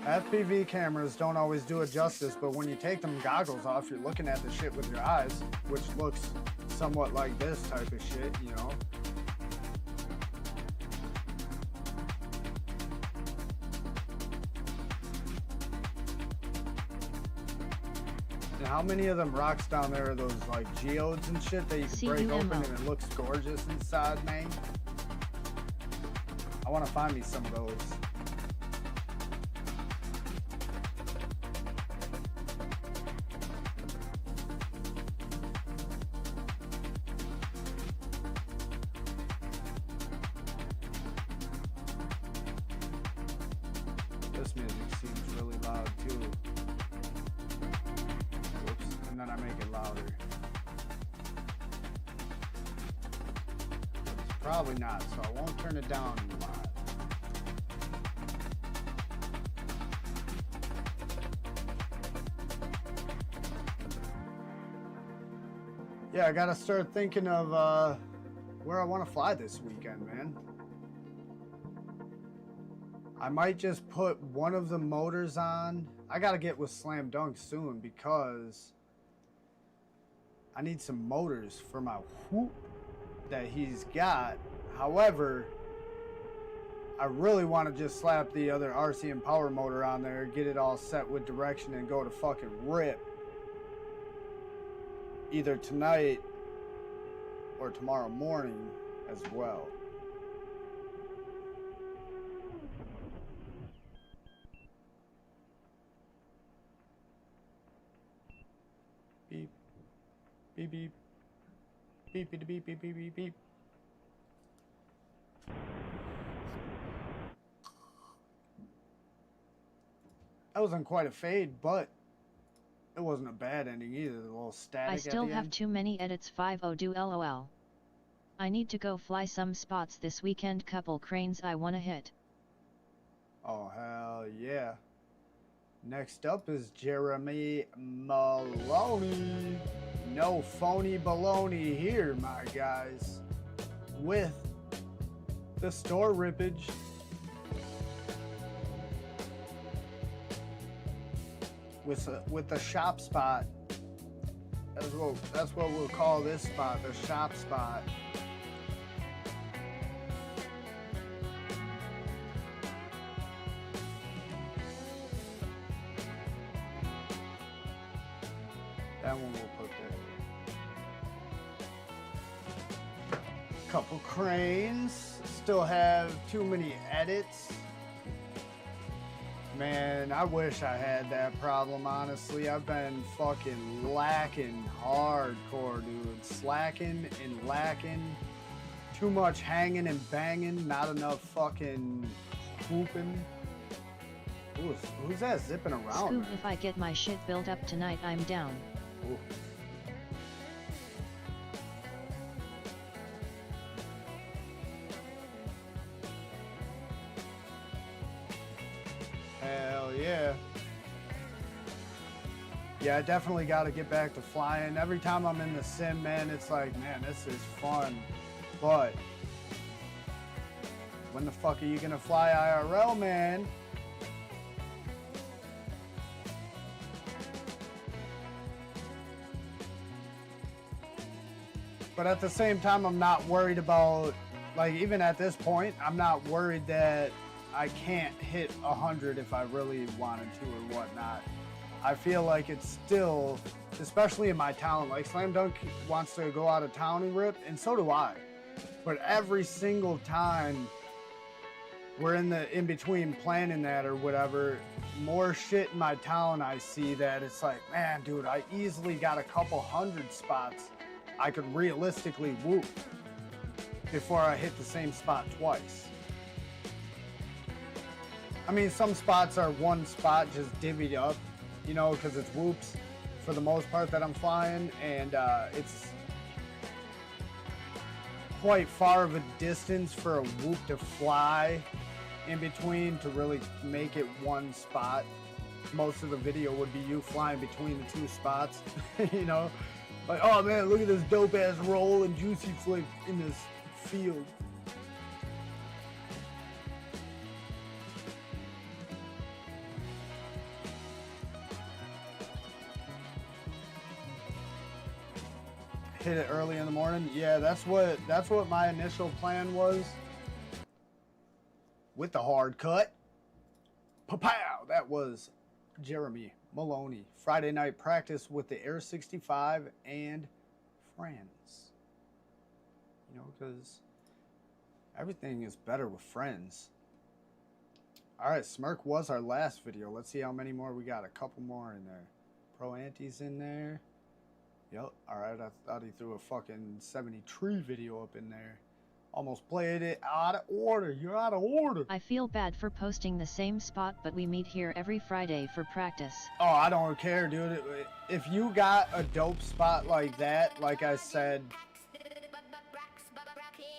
FPV cameras don't always do it justice, but when you take them goggles off, you're looking at the shit with your eyes, which looks somewhat like this type of shit, you know? How many of them rocks down there are those like geodes and shit that you can break open and it looks gorgeous inside, man? I want to find me some of those. This music seems really loud too. And then I make it louder. It's probably not, so I won't turn it down a lot. Yeah, I gotta start thinking of where I want to fly this weekend, man. I might just put one of the motors on. I gotta get with Slam Dunk soon because I need some motors for my whoop that he's got. However, I really want to just slap the other RCM power motor on there, get it all set with direction, and go to fucking rip. Either tonight or tomorrow morning as well. Beep. Beep beep. Beep beep beep beep beep beep beep. That wasn't quite a fade, but it wasn't a bad ending either. The little static. I still have too many edits. 5-0 do lol. I need to go fly some spots this weekend. Couple cranes I wanna hit. Oh hell yeah. Next up is Jeremy Maloney. No phony baloney here, my guys. With the store rippage. With the shop spot. That's what we'll call this spot, the shop spot. That one we'll put there. Couple cranes. Still have too many edits. Man, I wish I had that problem, honestly. I've been fucking lacking hardcore, dude. Slacking and lacking. Too much hanging and banging. Not enough fucking whooping. Ooh, who's that zipping around? Scoop, if I get my shit built up tonight, I'm down. Ooh. Hell yeah. Yeah, I definitely got to get back to flying. Every time I'm in the sim, man, it's like, man, this is fun. But when the fuck are you going to fly IRL, man? But at the same time, I'm not worried about, like, even at this point, I'm not worried that I can't hit 100 if I really wanted to or whatnot. I feel like it's still, especially in my town, like Slam Dunk wants to go out of town and rip, and so do I. But every single time we're in between planning that or whatever, more shit in my town I see that it's like, man, dude, I easily got a couple hundred spots I could realistically whoop before I hit the same spot twice. I mean, some spots are one spot just divvied up, you know, because it's whoops for the most part that I'm flying, and it's quite far of a distance for a whoop to fly in between to really make it one spot. Most of the video would be you flying between the two spots, you know? Like, oh man, look at this dope ass roll and juicy flip in this field. Hit it early in the morning. Yeah, that's what my initial plan was. With the hard cut. Pow! That was Jeremy Maloney. Friday night practice with the Air 65 and friends. You know, because everything is better with friends. Alright, Smirk was our last video. Let's see how many more we got. A couple more in there. Pro Anti's in there. Yep. Alright, I thought he threw a fucking 73 video up in there. Almost played it out of order. You're out of order. I feel bad for posting the same spot, but we meet here every Friday for practice. Oh, I don't care, dude. If you got a dope spot like that, like I said,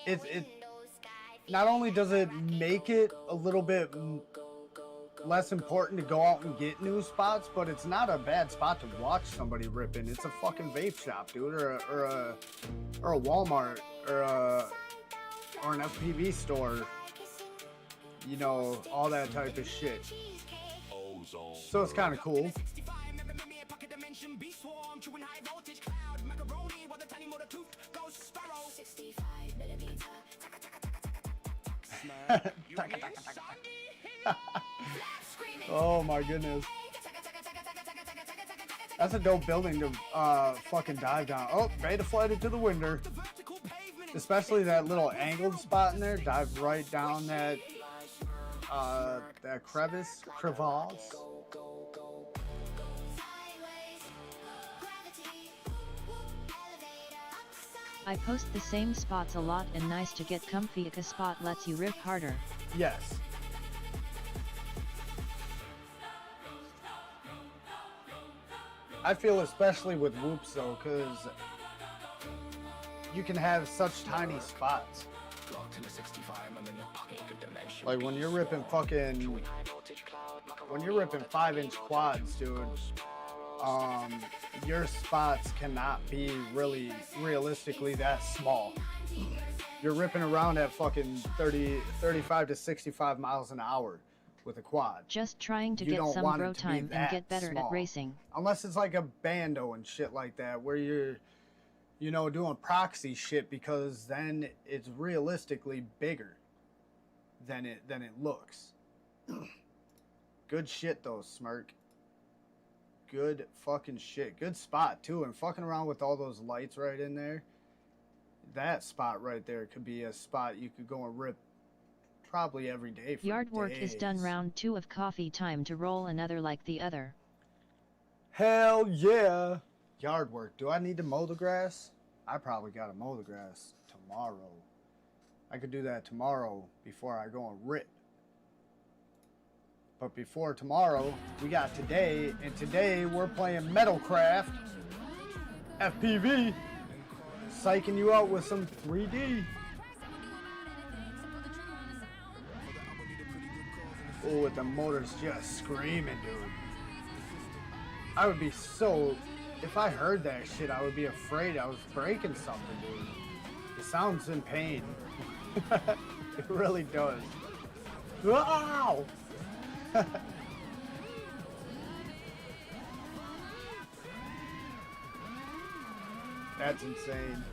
it not only does it make it a little bit less important to go out and get new spots, but it's not a bad spot to watch somebody ripping. It's a fucking vape shop, dude, or a Walmart, or an FPV store, you know, all that type of shit. So it's kind of cool. Oh my goodness. That's a dope building to fucking dive down. Oh, beta flighted to the window. Especially that little angled spot in there. Dive right down that crevasse. I post the same spots a lot and nice to get comfy. A spot lets you rip harder. Yes. I feel especially with whoops though, because you can have such tiny spots. Like when you're ripping 5-inch quads, dude, your spots cannot be really realistically that small. You're ripping around at fucking 35 to 65 miles an hour with a quad. Just trying to get some grow time and get better at racing. Unless it's like a bando and shit like that, where you're, you know, doing proxy shit, because then it's realistically bigger than it looks. Good shit though, Smirk. Good fucking shit. Good spot too, and fucking around with all those lights right in there. That spot right there could be a spot you could go and rip probably every day for Yard work days. is done. Round 2 of coffee time to roll another like the other. Hell yeah. Yard work. Do I need to mow the grass? I probably gotta mow the grass tomorrow. I could do that tomorrow before I go and rip. But before tomorrow, we got today, and today we're playing Metalcraft FPV, psyching you out with some 3D. Oh, with the motors just screaming, dude. I would be so... If I heard that shit, I would be afraid I was breaking something, dude. It sounds in pain. It really does. Wow! That's insane.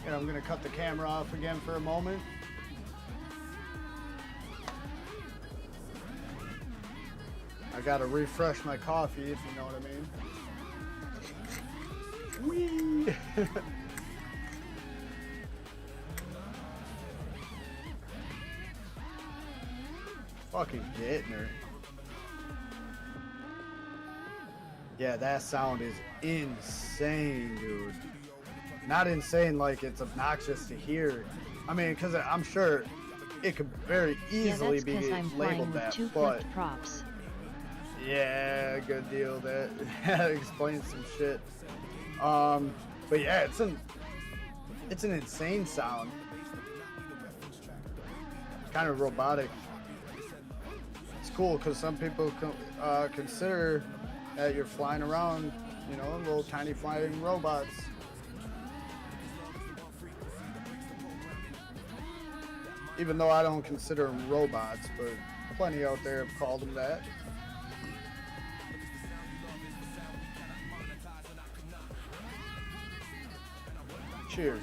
And I'm gonna cut the camera off again for a moment. I gotta refresh my coffee, if you know what I mean. Whee! Fucking getting her. Yeah, that sound is insane, dude. Not insane like it's obnoxious to hear. I mean, because I'm sure it could very easily be labeled that, but props. Yeah, good deal. That explains some shit. But yeah, it's an insane sound. Kind of robotic. It's cool because some people consider that you're flying around, you know, little tiny flying robots. Even though I don't consider them robots, but plenty out there have called them that. Cheers.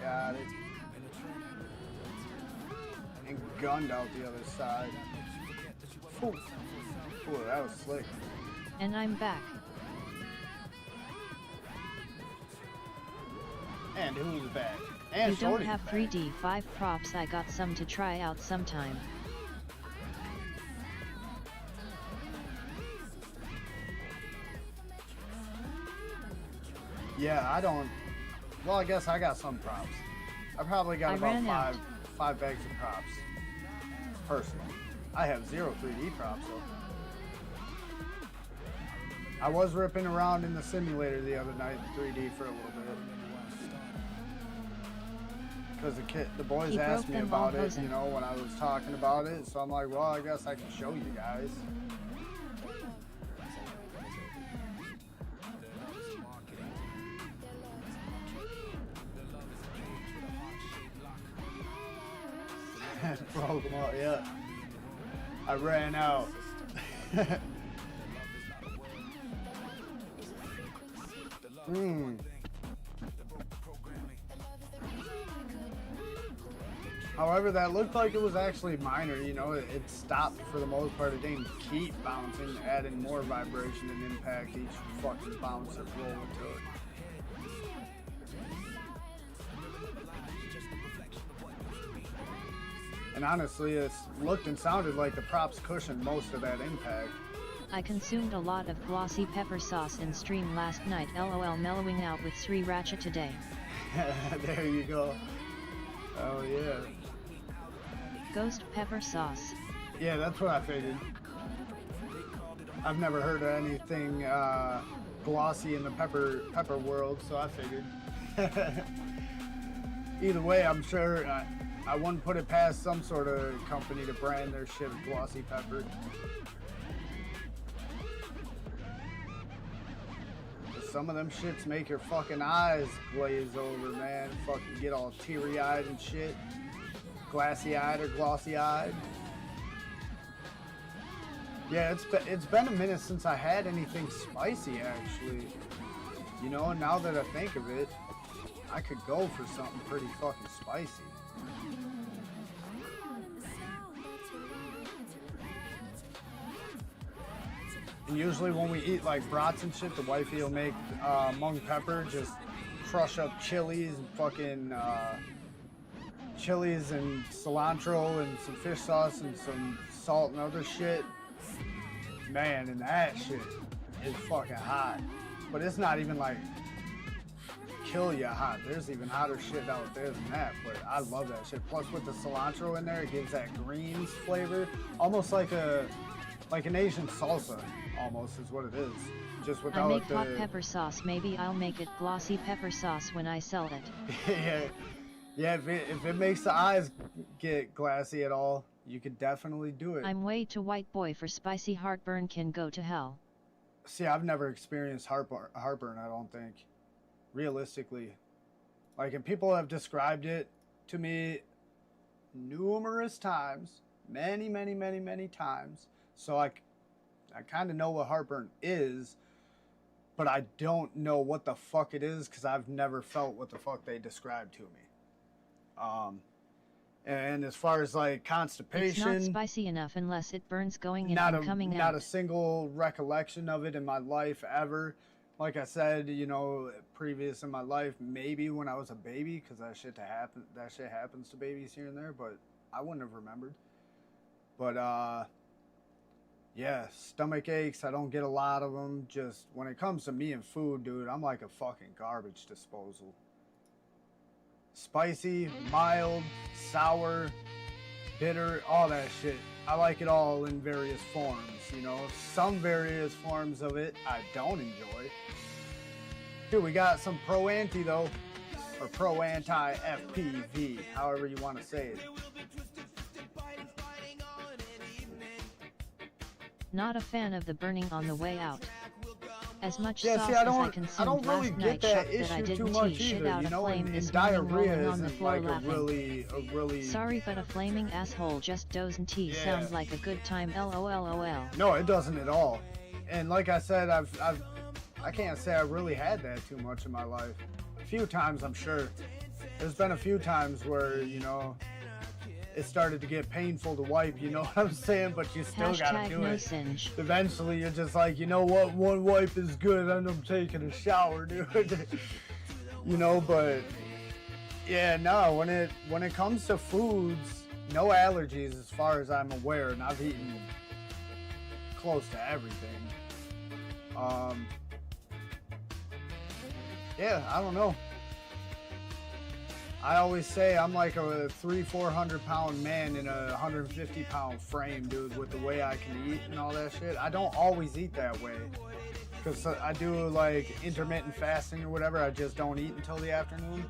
Got it. And gunned out the other side. Ooh. Ooh, that was slick. And I'm back. And who's back? And you don't Shorty's have back. 3D 5 props, I got some to try out sometime. Yeah, I don't. Well, I guess I got some props. I probably got about five bags of props. Personally. I have 0 3D props though. I was ripping around in the simulator the other night in 3D for a little bit. Because the boys asked me about it, you know, when I was talking about it. So I'm like, well, I guess I can show you guys. Broke them out, yeah. I ran out. However, that looked like it was actually minor, you know, it stopped for the most part. It didn't keep bouncing, adding more vibration and impact each fucking bounce that rolled into it. And honestly, it looked and sounded like the props cushioned most of that impact. I consumed a lot of glossy pepper sauce in stream last night, lol, mellowing out with sriracha today. There you go. Oh yeah. Ghost pepper sauce. Yeah, that's what I figured. I've never heard of anything glossy in the pepper world, so I figured. Either way, I'm sure I wouldn't put it past some sort of company to brand their shit with glossy pepper. Some of them shits make your fucking eyes glaze over, man. Fucking get all teary-eyed and shit. Glassy-eyed or glossy-eyed. Yeah, it's been a minute since I had anything spicy, actually. You know, and now that I think of it, I could go for something pretty fucking spicy. And usually when we eat like brats and shit, the wifey will make mung pepper, just crush up chilies and fucking chilies and cilantro and some fish sauce and some salt and other shit. Man, and that shit is fucking hot. But it's not even like kill you hot. There's even hotter shit out there than that, but I love that shit. Plus with the cilantro in there, it gives that greens flavor. Almost like an Asian salsa, almost is what it is. Just without I make hot pepper sauce, maybe I'll make it glossy pepper sauce when I sell it. Yeah, if it makes the eyes get glassy at all, you could definitely do it. I'm way too white boy for spicy, heartburn can go to hell. See, I've never experienced heartburn, I don't think. Realistically. Like, and people have described it to me numerous times. Many, many, many, many times. So I kind of know what heartburn is, but I don't know what the fuck it is because I've never felt what the fuck they described to me. And as far as like constipation, it's not spicy enough unless it burns going in and coming out. Not a single recollection of it in my life ever. Like I said, you know, previous in my life, maybe when I was a baby, because that shit happens to babies here and there, but I wouldn't have remembered. But yeah, stomach aches, I don't get a lot of them. Just when it comes to me and food, dude, I'm like a fucking garbage disposal. Spicy, mild, sour, bitter, all that shit. I like it all in various forms, you know. Some various forms of it I don't enjoy. Dude, we got some pro-anti though, or pro-anti-FPV, however you want to say it. Not a fan of the burning on the way out. As much Yeah, sauce see, as I consumed I don't really last get night, that shocked that I issue too didn't much shit either. out You a know, flame and this morning diarrhea rolling on the isn't floor like laughing. a really. Sorry, but a flaming asshole just doesn't sound like a good time. LOLOL. No, it doesn't at all. And like I said, I can't say I've really had that too much in my life. A few times, I'm sure. There's been a few times where, you know, it started to get painful to wipe, you know what I'm saying? But you still gotta do it. Singe. Eventually, you're just like, you know what? One wipe is good. I end up taking a shower, dude. You know, but yeah, no. When it comes to foods, no allergies as far as I'm aware, and I've eaten close to everything. Yeah, I don't know. I always say I'm like a 300-400 pound man in a 150 pound frame, dude, with the way I can eat and all that shit. I don't always eat that way because I do like intermittent fasting or whatever. I just don't eat until the afternoon.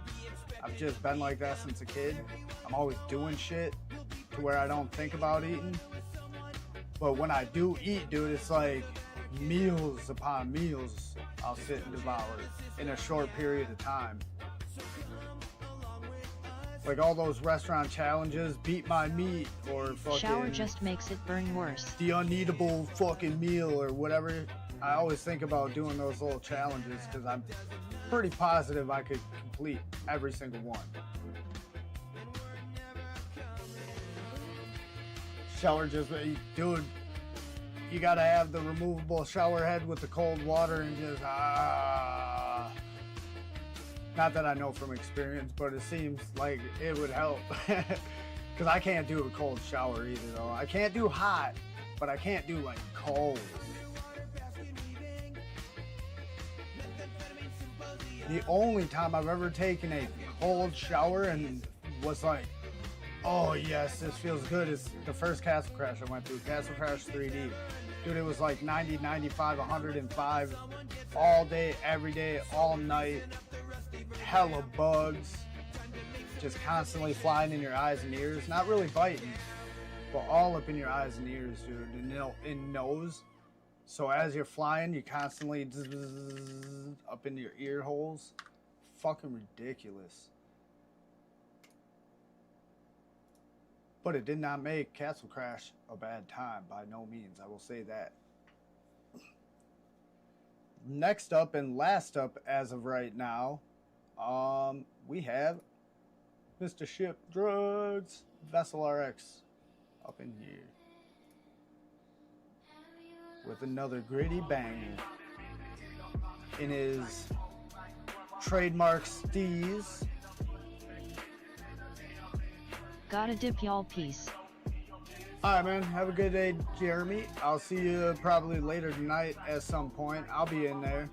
I've just been like that since a kid. I'm always doing shit to where I don't think about eating. But when I do eat, dude, it's like meals upon meals I'll sit and devour in a short period of time. Like all those restaurant challenges, beat my meat, or fucking shower just makes it burn worse. The uneatable fucking meal or whatever. I always think about doing those little challenges because I'm pretty positive I could complete every single one. Shower just, dude, you gotta have the removable shower head with the cold water and just Not that I know from experience, but it seems like it would help. Because I can't do a cold shower either, though. I can't do hot, but I can't do, like, cold. The only time I've ever taken a cold shower and was like, oh, yes, this feels good, is the first Castle Crash I went through. Castle Crash 3D. Dude, it was like 90, 95, 105 all day, every day, all night. Hella bugs. Just constantly flying in your eyes and ears. Not really biting, but all up in your eyes and ears, dude. And in nose. So as you're flying, you constantly up into your ear holes. Fucking ridiculous. But it did not make Castle Crash a bad time, by no means. I will say that. Next up and last up as of right now, we have Mr. Ship Drugs Vessel RX up in here with another gritty banger in his trademark steez. Gotta dip y'all, peace. Alright, man, have a good day, Jeremy. I'll see you probably later tonight at some point. I'll be in there.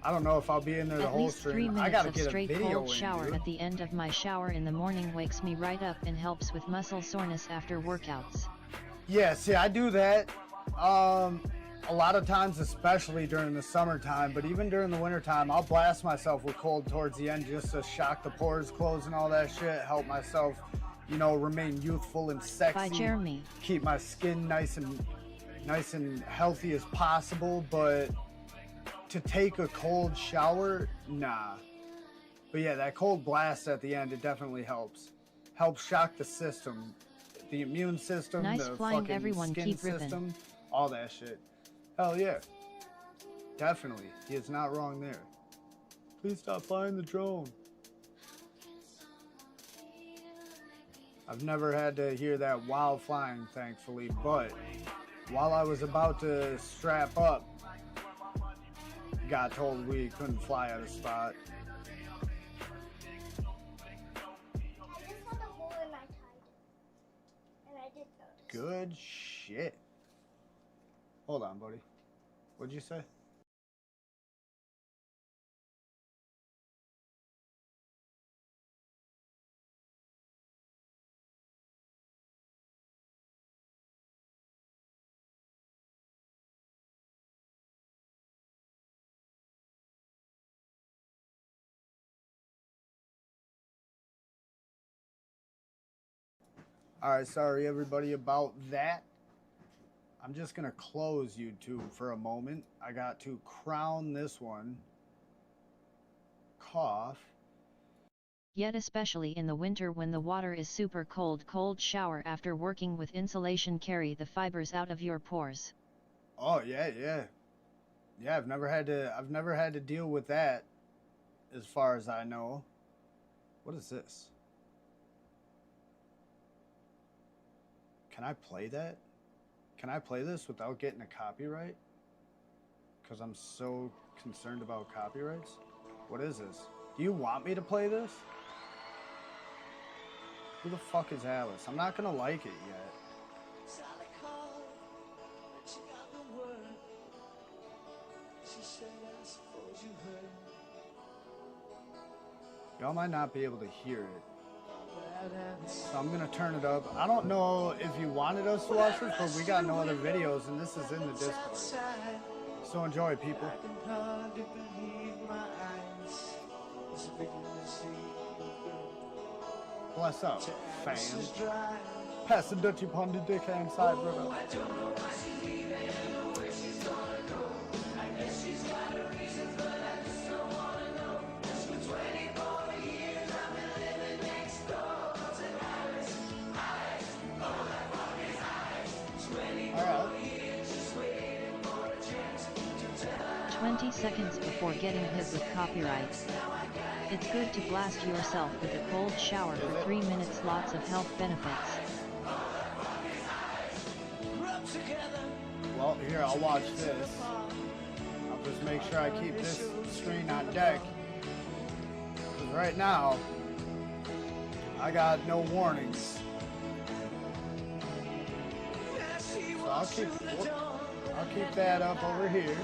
I don't know if I'll be in there the whole stream. I gotta get a video in. At least 3 minutes of straight cold shower at the end of my shower in the morning wakes me right up and helps with muscle soreness after workouts. Yeah, see, I do that a lot of times, especially during the summertime, but even during the wintertime, I'll blast myself with cold towards the end just to shock the pores close and all that shit, help myself, you know, remain youthful and sexy. Bye, Jeremy. Keep my skin nice and nice and healthy as possible, but to take a cold shower, nah. But yeah, that cold blast at the end, it definitely helps. Helps shock the system. The immune system, Nice the flying, fucking everyone, skin keep ripping. system, all that shit. Hell yeah. Definitely. He is not wrong there. Please stop flying the drone. I've never had to hear that while flying, thankfully, but while I was about to strap up, got told we couldn't fly at a spot. Good shit. Hold on, buddy. What'd you say? Alright, sorry everybody about that. I'm just gonna close YouTube for a moment. I got to crown this one. Cough. Yet especially in the winter when the water is super cold, cold shower after working with insulation carry the fibers out of your pores. Oh yeah, yeah. Yeah, I've never had to deal with that as far as I know. What is this? Can I play that? Can I play this without getting a copyright? Because I'm so concerned about copyrights. What is this? Do you want me to play this? Who the fuck is Alice? I'm not gonna like it yet. Y'all might not be able to hear it. So I'm gonna turn it up. I don't know if you wanted us to watch this, but we got no other videos and this is in the Discord. So enjoy, people. Bless up, fam. Pass the Dutchie upon the dick inside, brother. Alright. 20 seconds before getting hit with copyright. It's good to blast yourself with a cold shower for 3 minutes, lots of health benefits. Well, here, I'll watch this. I'll just make sure I keep this screen on deck. Because right now, I got no warnings. So I'll keep that up over here.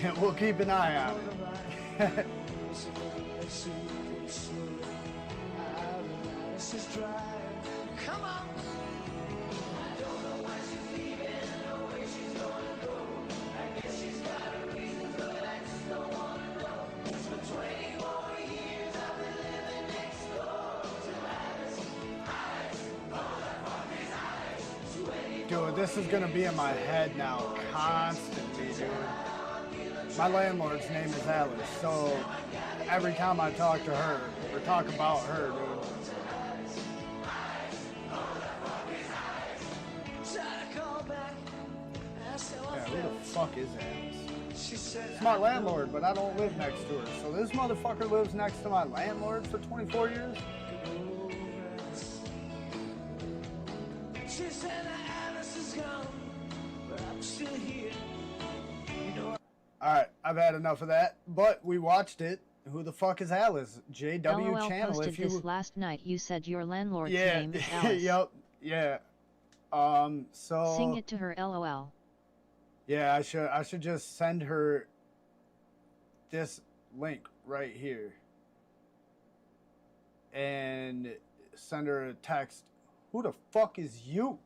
And we'll keep an eye on it. Come on. I don't know why she's leaving or where she's gonna go. I guess she's got her reasons, but I just don't wanna know. For 20 more years I've been living next door to Alice. All I want is Alice. Dude, this is gonna be in my head now constantly, dude. My landlord's name is Alice, so every time I talk to her or talk about her, dude. Yeah, who the fuck is Alice? It's my landlord, but I don't live next to her. So this motherfucker lives next to my landlord for 24 years? She said Alice is gone, but I'm still here. Alright, I've had enough of that, but we watched it. Who the fuck is Alice? JW LOL channel posted if you... this last night. You said your landlord's Yeah, name is Alice. yep, yeah. So... Sing it to her, LOL. Yeah, I should just send her this link right here. And send her a text. Who the fuck is you?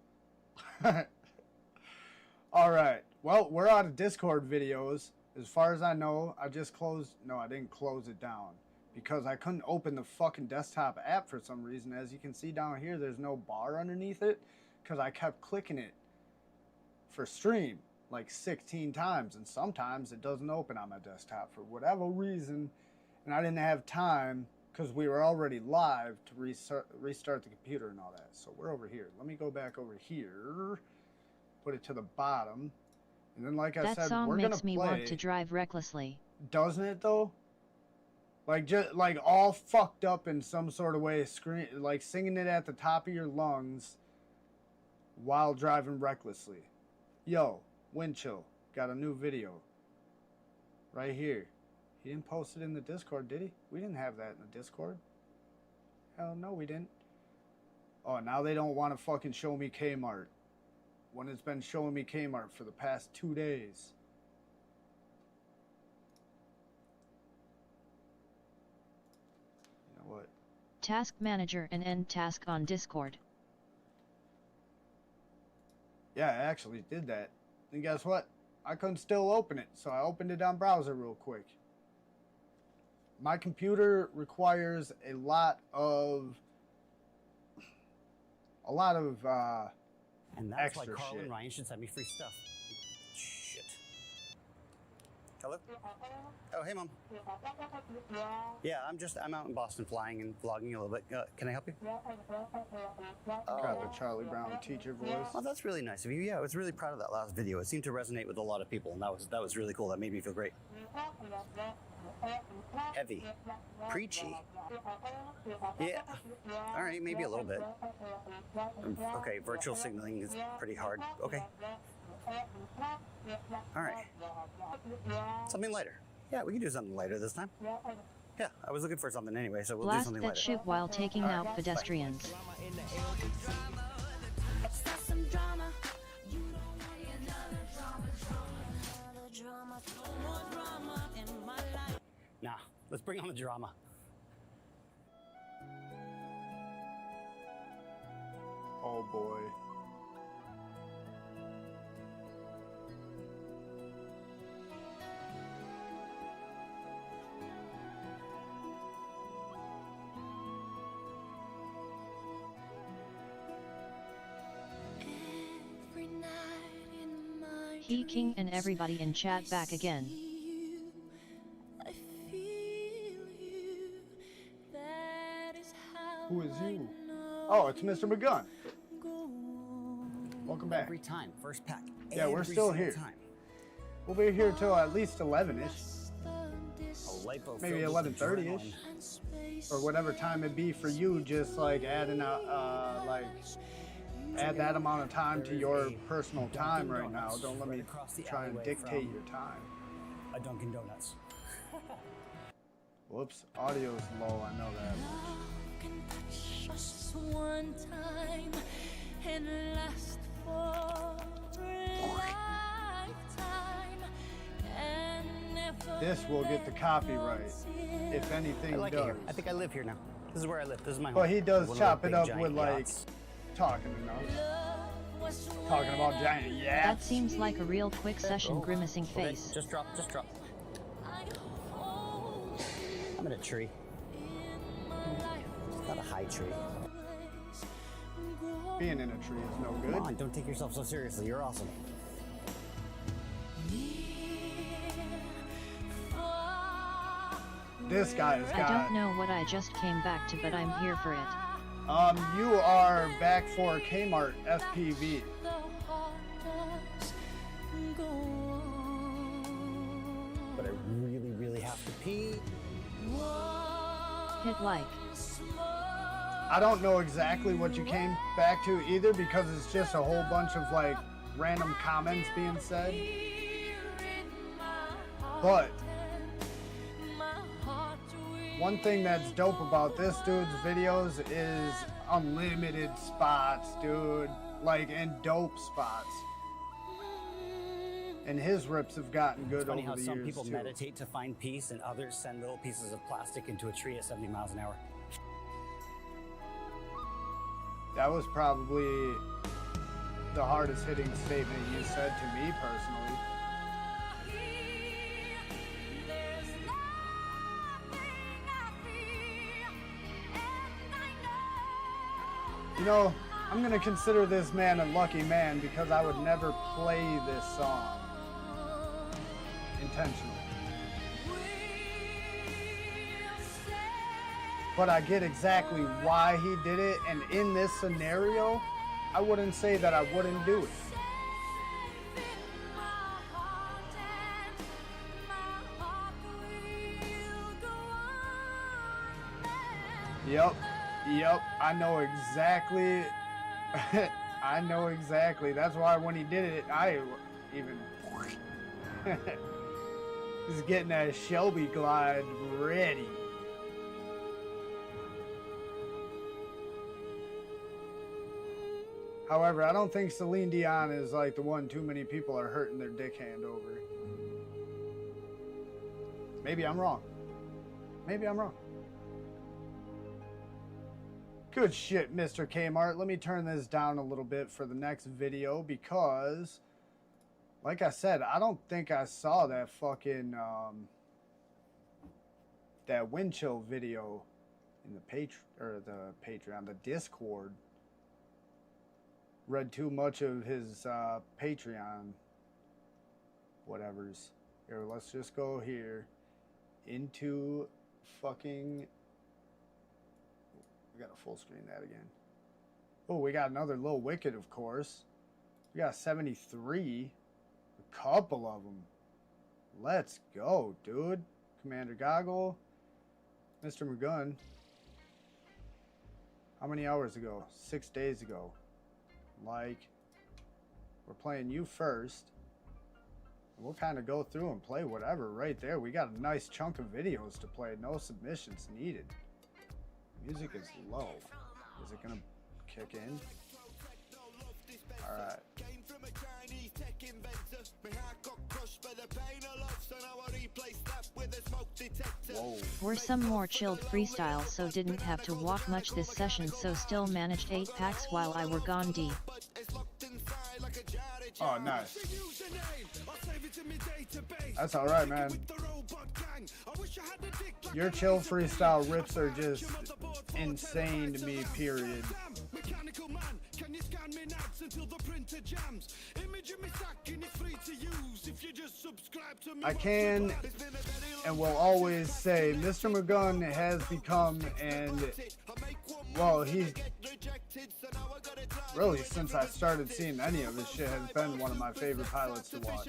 Alright, well, we're out of Discord videos. As far as I know, I just closed... No, I didn't close it down. Because I couldn't open the fucking desktop app for some reason. As you can see down here, there's no bar underneath it. Because I kept clicking it. for stream like 16 times, and sometimes it doesn't open on my desktop for whatever reason, and I didn't have time because we were already live to restart the computer and all that. So we're over here. Let me go back over here, put it to the bottom, and then like I said, That song we're gonna makes me play. want to drive recklessly. Doesn't it though? Like just like all fucked up in some sort of way, like singing it at the top of your lungs while driving recklessly. Yo, Windchill got a new video right here. He didn't post it in the Discord, did he? We didn't have that in the Discord. Hell no, we didn't. Oh, now they don't want to fucking show me Kmart when it's been showing me Kmart for the past 2 days. You know what? Task Manager and end task on Discord. Yeah, I actually did that. And guess what? I couldn't still open it, so I opened it on browser real quick. My computer requires a lot of and that's why extra Carl shit. and Ryan should send me free stuff. Shit. Hello? Oh, hey, Mom. Yeah, I'm out in Boston flying and vlogging a little bit. Can I help you? Got the Charlie Brown teacher voice. Oh, that's really nice of you. Yeah, I was really proud of that last video. It seemed to resonate with a lot of people, and that was really cool. That made me feel great. Heavy. Preachy. Yeah. All right, maybe a little bit. Okay, virtual signaling is pretty hard. Okay. All right. Something lighter. Yeah, we can do something lighter this time. Yeah, I was looking for something anyway, so we'll do Blast something that lighter. shit while taking out pedestrians. Nah, let's bring on the drama. Oh boy. He King and everybody in chat back again. Who is you? Oh, it's Mr. McGunn. Welcome back. Every time, first pack. Yeah, we're Every still single here. time. We'll be here till at least 11ish. A lipo Maybe filled with 11:30ish. adrenaline. Or whatever time it'd be for you, just like adding add that amount of time to your personal time right now. Don't let me try and dictate your time. A Dunkin' Donuts. Whoops, audio's low, I know that much. Just one time and last for a lifetime and never This will get the copyright, if anything I like does. it here. I think I live here now. This is where I live. This is my home. But he does One of chop those it big, up giant with like yachts. talking enough. Talking about giant yachts. That seems like a real quick session grimacing Okay, face. just drop. I'm in a tree. It's not a high tree. Being in a tree is no good. Come on, don't take yourself so seriously. You're awesome. This guy's I got. don't know what I just came back to, but I'm here for it. You are back for Kmart FPV. But I really, really have to pee. Hit like. I don't know exactly what you came back to either, because it's just a whole bunch of like random comments being said. But one thing that's dope about this dude's videos is unlimited spots, dude. Like, and dope spots. And his rips have gotten good It's funny over how the some years people too. meditate to find peace and others send little pieces of plastic into a tree at 70 miles an hour. That was probably the hardest hitting statement you said to me personally. You know, I'm gonna consider this man a lucky man because I would never play this song intentionally. But I get exactly why he did it, and in this scenario, I wouldn't say that I wouldn't do it. Yep, I know exactly. I know exactly. That's why when he did it, I even. He's getting that Shelby glide ready. However, I don't think Celine Dion is like the one too many people are hurting their dick hand over. Maybe I'm wrong. Maybe I'm wrong. Good shit, Mr. Kmart. Let me turn this down a little bit for the next video because, like I said, I don't think I saw that fucking, that wind chill video in the Patreon, the Discord. Read too much of his Patreon whatevers. Here, let's just go here into fucking. We gotta full screen that again. Oh, we got another Lil Wicked, of course. We got 73. A couple of them. Let's go, dude. Commander Goggle. Mr. McGunn. How many hours ago? 6 days ago. Like, we're playing you first. We'll kind of go through and play whatever right there. We got a nice chunk of videos to play. No submissions needed. Music is low. Is it gonna kick in? Alright. Whoa. Were some more chilled freestyle, so didn't have to walk much this session, so still managed 8 packs while I were gone D. Oh, nice. That's alright, man. Your chill freestyle rips are just insane to me, period. I can and will always say Mr. McGunn has become, and well, he's really, since I started seeing any of his shit, has been one of my favorite pilots to watch.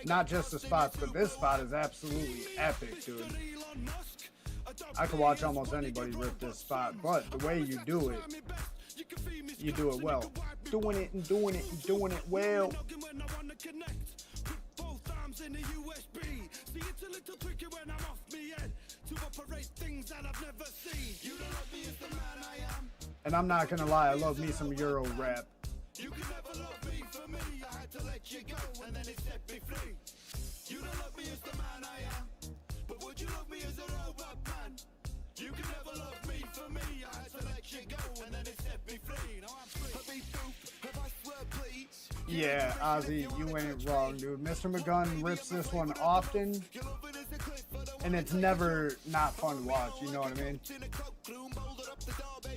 Not just the spots, but this spot is absolutely epic, dude. I could watch almost anybody rip this spot, but the way you do it well. Doing it and doing it and doing it well. And I'm not gonna lie, I love me some Euro rap. You can never love me for me, I had to let you go and then it set me free. You don't love me as the man I am, but would you love me as a robot man? You can never love me for me, I had to let you go and then it set me free. Now I'm free. Have I swear, please? Yeah, Ozzy, you ain't wrong, dude. Mr. McGunn rips this one often, and it's never not fun to watch, you know what I mean?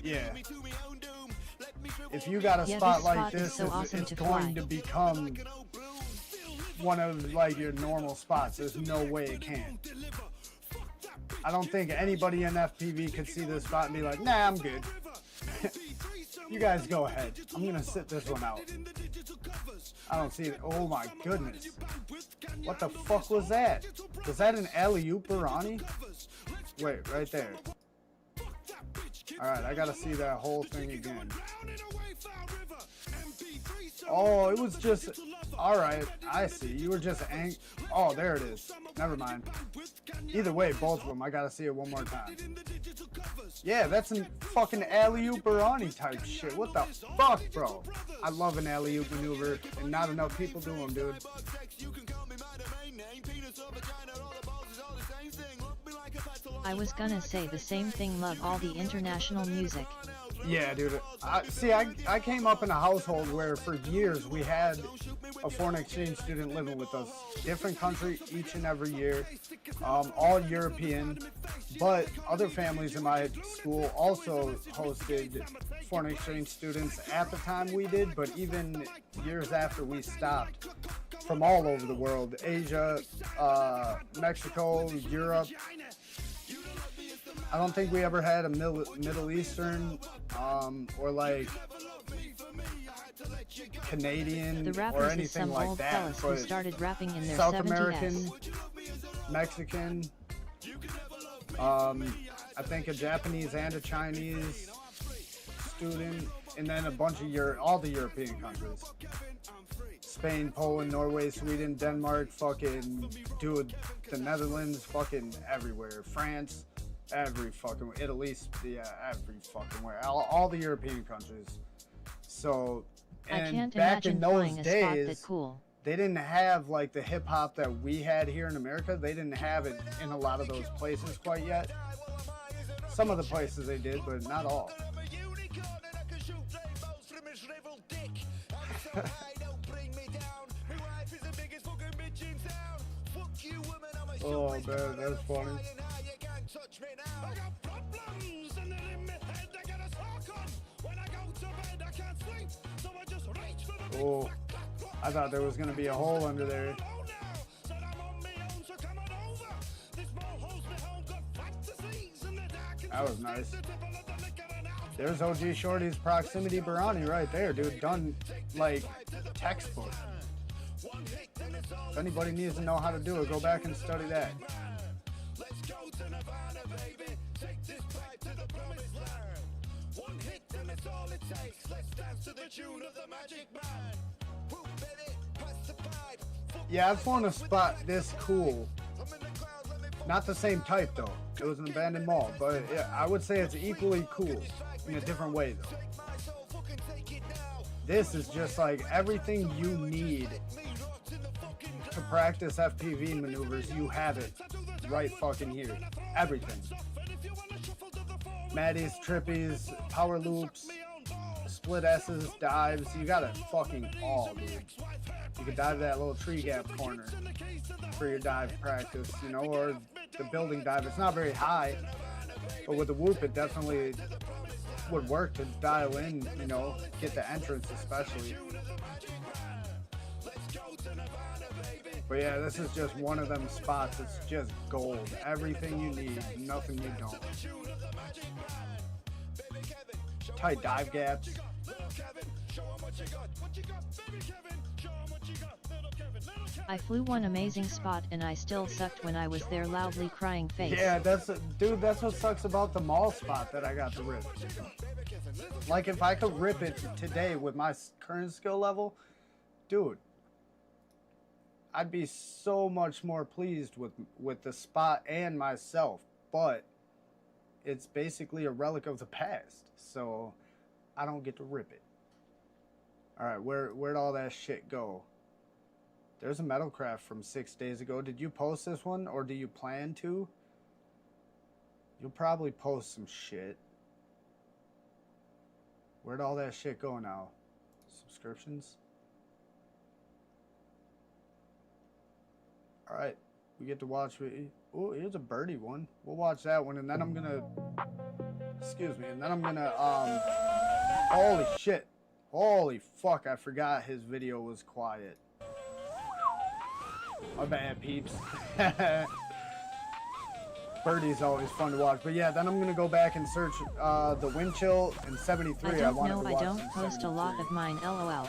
Yeah. If you got a spot like this, so awesome it's going to become one of like your normal spots. There's no way it can. I don't think anybody in FPV could see this spot and be like, nah, I'm good. You guys go ahead. I'm gonna sit this one out. I don't see it. Oh my goodness. What the fuck was that? Was that an alley-oop Barani? Wait, right there. Alright, I gotta see that whole thing again. Oh, it was just... Alright, I see. You were just oh, there it is. Never mind. Either way, both of them. I gotta see it one more time. Yeah, that's a fucking alley-oop Barani type shit. What the fuck, bro? I love an alley-oop maneuver, and not enough people do them, dude. I was gonna say the same thing, love all the international music. Yeah, dude. I came up in a household where for years we had a foreign exchange student living with us. Different country each and every year, all European. But other families in my school also hosted foreign exchange students at the time we did, but even years after we stopped, from all over the world. Asia, Mexico, Europe. I don't think we ever had a Middle Eastern or like Canadian or anything like that. Who started rapping in their South 70s. American, Mexican, I think a Japanese and a Chinese student, and then a bunch of all the European countries. Spain, Poland, Norway, Sweden, Denmark, fucking dude, the Netherlands, fucking everywhere. France. Every fucking Italy, yeah, every fucking where, all the European countries. So, and I can't back imagine in those flying a spot days, that cool. they didn't have like the hip hop that we had here in America. They didn't have it in a lot of those places quite yet. Some of the places they did, but not all. Oh man, that's funny. Oh, I thought there was gonna be a hole under there. That was nice. There's OG Shorty's Proximity Barani right there, dude. Done like textbook. If anybody needs to know how to do it, go back and study that. Yeah, I've flown a spot this cool. Not the same type though. It was an abandoned mall, but yeah, I would say it's equally cool in a different way though. This is just like everything you need to practice FPV maneuvers. You have it right fucking here. Everything. Maddies, trippies, power loops, split S's, dives. You got it fucking all, dude. You can dive that little tree gap corner for your dive practice, you know, or the building dive. It's not very high, but with the whoop, it definitely would work to dial in, you know, get the entrance especially. But yeah, this is just one of them spots. It's just gold. Everything you need, nothing you don't. Tight dive gaps. I flew one amazing spot and I still sucked when I was there, loudly crying face. Yeah, dude, that's what sucks about the mall spot that I got to rip. Like if I could rip it today with my current skill level, dude, I'd be so much more pleased with the spot and myself, but it's basically a relic of the past, so I don't get to rip it. Alright, where'd all that shit go? There's a Metalcraft from 6 days ago. Did you post this one, or do you plan to? You'll probably post some shit. Where'd all that shit go now? Subscriptions? Alright, we get to watch. Oh, here's a birdie one. We'll watch that one, and then I'm gonna. Excuse me, and then I'm gonna. Holy shit. Holy fuck, I forgot his video was quiet. My bad, peeps. Birdie's always fun to watch. But yeah, then I'm gonna go back and search the wind chill in 73. I don't post a lot of mine, lol.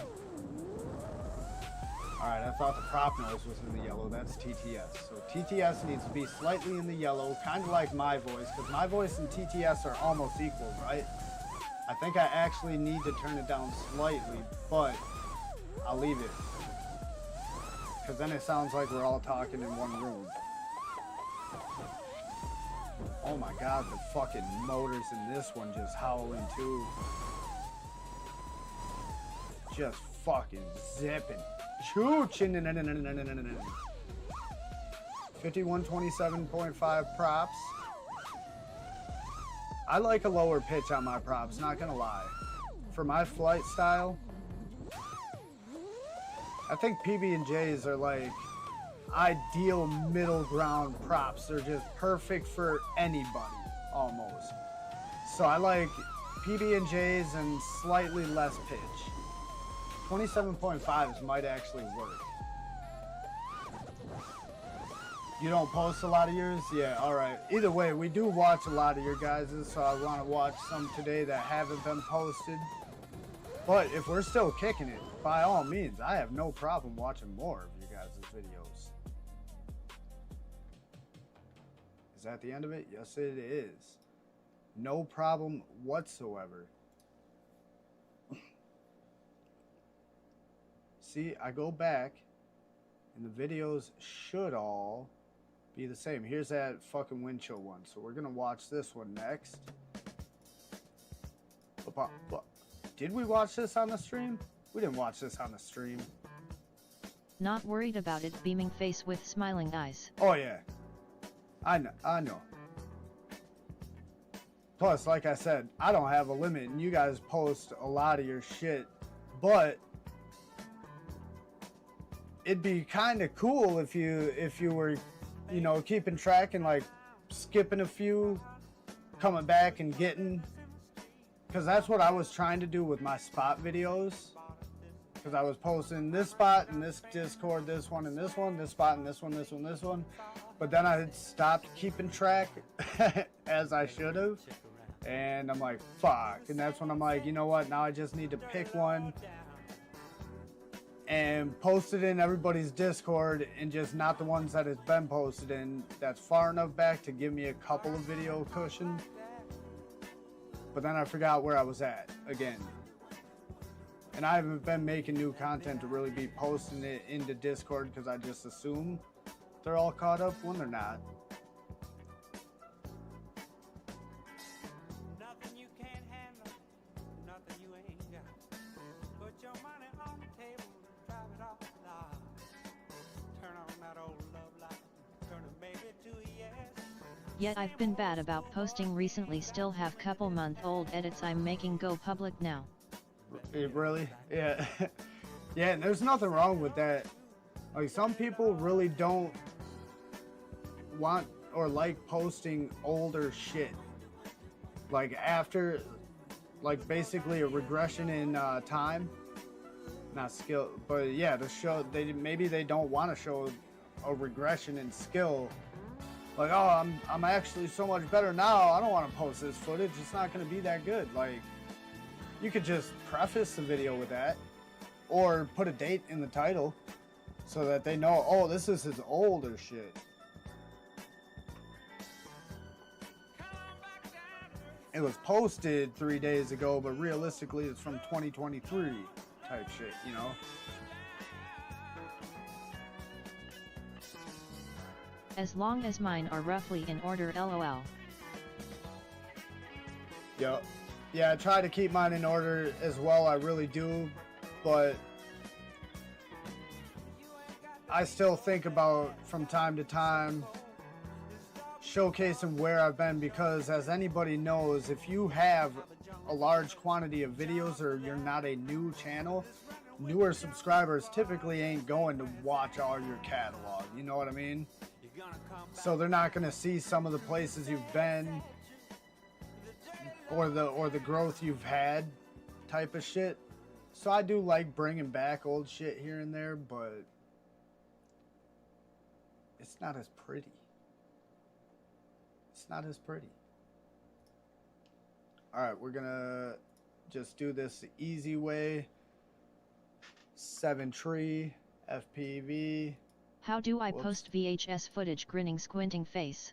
Alright, I thought the prop nose was in the yellow. That's TTS. So TTS needs to be slightly in the yellow, kind of like my voice, because my voice and TTS are almost equal, right? I think I actually need to turn it down slightly, but I'll leave it. Because then it sounds like we're all talking in one room. Oh my god, the fucking motors in this one just howling too. Just fucking zipping. Chooching. 5127.5 props. I like a lower pitch on my props, not gonna lie. For my flight style, I think PB&Js are like ideal middle ground props. They're just perfect for anybody, almost. So I like PB&Js and slightly less pitch. 27.5s might actually work. You don't post a lot of yours? Yeah, alright. Either way, we do watch a lot of your guys's, so I want to watch some today that haven't been posted. But if we're still kicking it, by all means, I have no problem watching more of you guys' videos. Is that the end of it? Yes, it is. No problem whatsoever. See, I go back, and the videos should all be the same. Here's that fucking wind chill one. So we're going to watch this one next. Did we watch this on the stream? We didn't watch this on the stream. Not worried about it. Beaming face with smiling eyes. Oh yeah. I know. Plus, like I said, I don't have a limit and you guys post a lot of your shit, but it'd be kind of cool if you were, you know, keeping track and like skipping a few, coming back and getting. Because that's what I was trying to do with my spot videos. Because I was posting this spot and this Discord, this one and this one, this spot and this one, this one, this one. But then I had stopped keeping track as I should have. And I'm like, fuck. And that's when I'm like, you know what? Now I just need to pick one and post it in everybody's Discord and just not the ones that it's been posted in. That's far enough back to give me a couple of video cushion. But then I forgot where I was at again. And I haven't been making new content to really be posting it into Discord because I just assume they're all caught up when they're not. Nothing you can't handle, nothing you ain't got. Put your money on the table and drive it off the lot. Turn on that old love light, turn a baby to a yes. Yet I've been bad about posting recently. Still have couple month-old edits I'm making go public now. Really? Yeah. Yeah, and there's nothing wrong with that. Like, some people really don't want or like posting older shit. Like, after, like, basically a regression in time. Not skill, but yeah, to show, maybe they don't want to show a regression in skill. Like, oh, I'm actually so much better now, I don't want to post this footage, it's not going to be that good. Like, you could just preface the video with that, or put a date in the title, so that they know, oh, this is his older shit. It was posted 3 days ago, but realistically it's from 2023 type shit, you know? As long as mine are roughly in order, lol. Yep. Yeah, I try to keep mine in order as well, I really do, but I still think about, from time to time, showcasing where I've been, because as anybody knows, if you have a large quantity of videos or you're not a new channel, newer subscribers typically ain't going to watch all your catalog, you know what I mean? So they're not going to see some of the places you've been, or the growth you've had type of shit. So I do like bringing back old shit here and there, but it's not as pretty. It's not as pretty. Alright, we're gonna just do this the easy way. 7 tree, FPV. How do I post VHS footage? Grinning squinting face.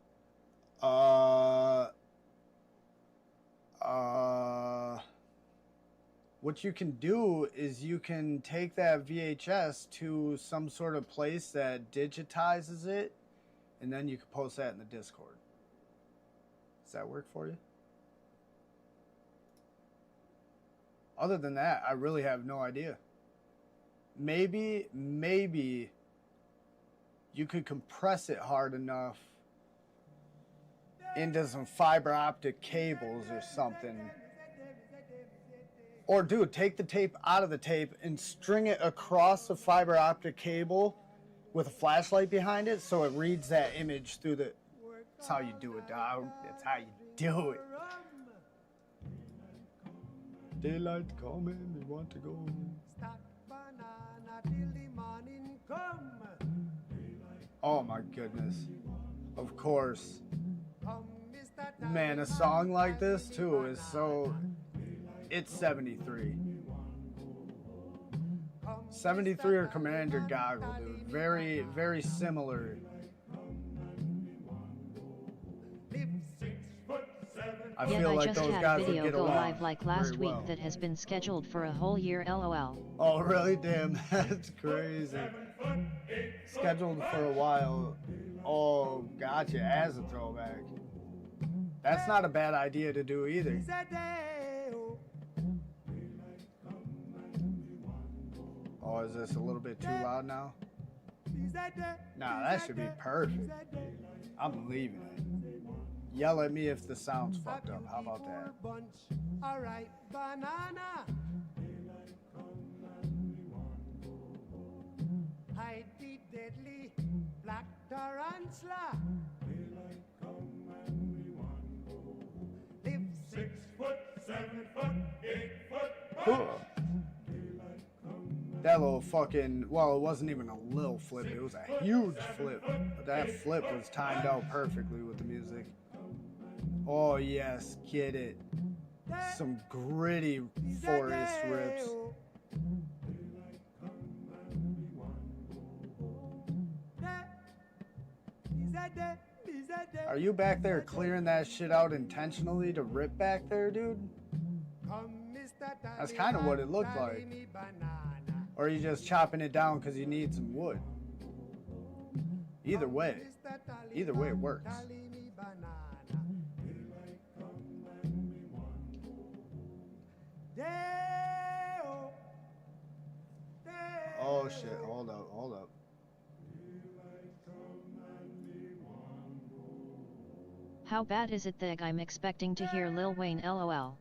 What you can do is you can take that VHS to some sort of place that digitizes it, and then you can post that in the Discord. Does that work for you? Other than that, I really have no idea. Maybe you could compress it hard enough into some fiber optic cables or something. Or dude, take the tape out of the tape and string it across the fiber optic cable with a flashlight behind it so it reads that image through the... That's how you do it, dog. That's how you do it. Daylight coming, we want to go. Oh my goodness. Of course. Man, a song like this too is so... It's 73. 73 or Commander Goggle, dude. Very, very similar. I Yet feel I like just those had guys a would video get go along live like last very week well. that has been scheduled for a whole year, lol. Oh, really? Damn, that's crazy. Scheduled for a while. Oh, gotcha, as a throwback. That's not a bad idea to do either. Oh, is this a little bit too loud now? Nah, that should be perfect. I'm leaving it. Yell at me if the sound's fucked up. How about that? Alright, banana. Hide the deadly black tarantula. Live 6 foot, 7 foot, 8 foot. That little fucking, well, it wasn't even a little flip, it was a huge flip. But that flip was timed out perfectly with the music. Oh yes, get it. Some gritty forest rips. Are you back there clearing that shit out intentionally to rip back there, dude? That's kind of what it looked like. Or are you just chopping it down because you need some wood? Either way it works. Oh shit, hold up. How bad is it that I'm expecting to hear Lil Wayne lol?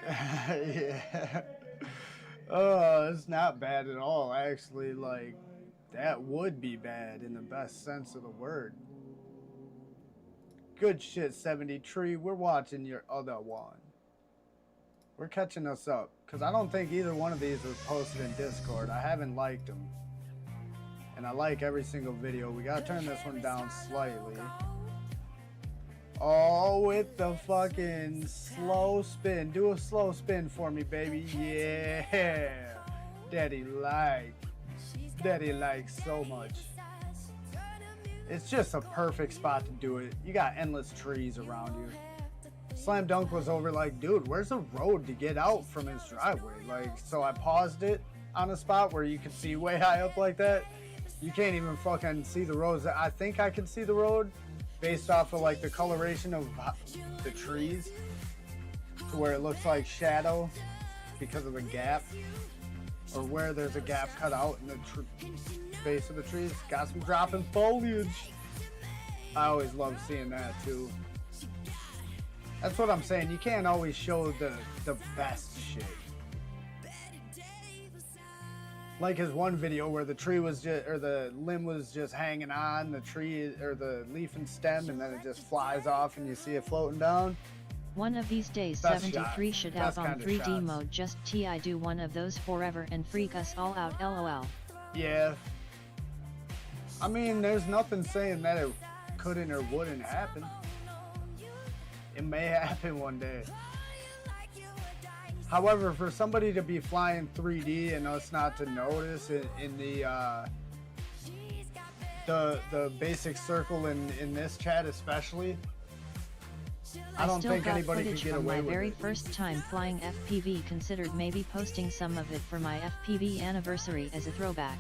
Yeah. Oh, it's not bad at all, actually. Like, that would be bad in the best sense of the word. Good shit, 73. We're watching your other one. We're catching us up. Because I don't think either one of these was posted in Discord. I haven't liked them. And I like every single video. We gotta turn this one down slightly. Oh, with the fucking slow spin. Do a slow spin for me, baby. Yeah. Daddy likes so much. It's just a perfect spot to do it. You got endless trees around you. Slam Dunk was over like, dude, where's the road to get out from his driveway? Like, so I paused it on a spot where you could see way high up like that. You can't even fucking see the roads. I think I can see the road based off of like the coloration of the trees to where it looks like shadow because of a gap, or where there's a gap cut out in the base of the trees. Got some dropping foliage. I always love seeing that too. That's what I'm saying. You can't always show the best shit. Like his one video where the tree was just, or the limb was just hanging on the tree, or the leaf and stem, and then it just flies off and you see it floating down. One of these days, Best 73 shot. should Best out on kind of 3D shots. mode. Just TI do one of those forever and freak us all out, lol. Yeah. I mean, there's nothing saying that it couldn't or wouldn't happen. It may happen one day. However, for somebody to be flying 3D and us not to notice in the basic circle in this chat especially, I don't think anybody can get away with it. My very first time flying FPV, considered maybe posting some of it for my FPV anniversary as a throwback.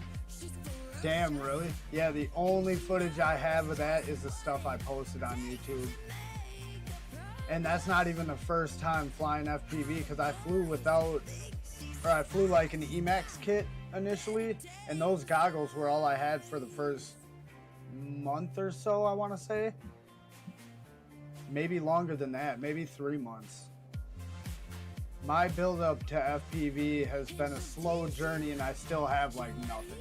Damn, really? Yeah, the only footage I have of that is the stuff I posted on YouTube. And that's not even the first time flying FPV, because I flew I flew like an Emax kit initially, and those goggles were all I had for the first month or so, I want to say. maybe longer than that, maybe 3 months. My build up to FPV has been a slow journey, and I still have like nothing.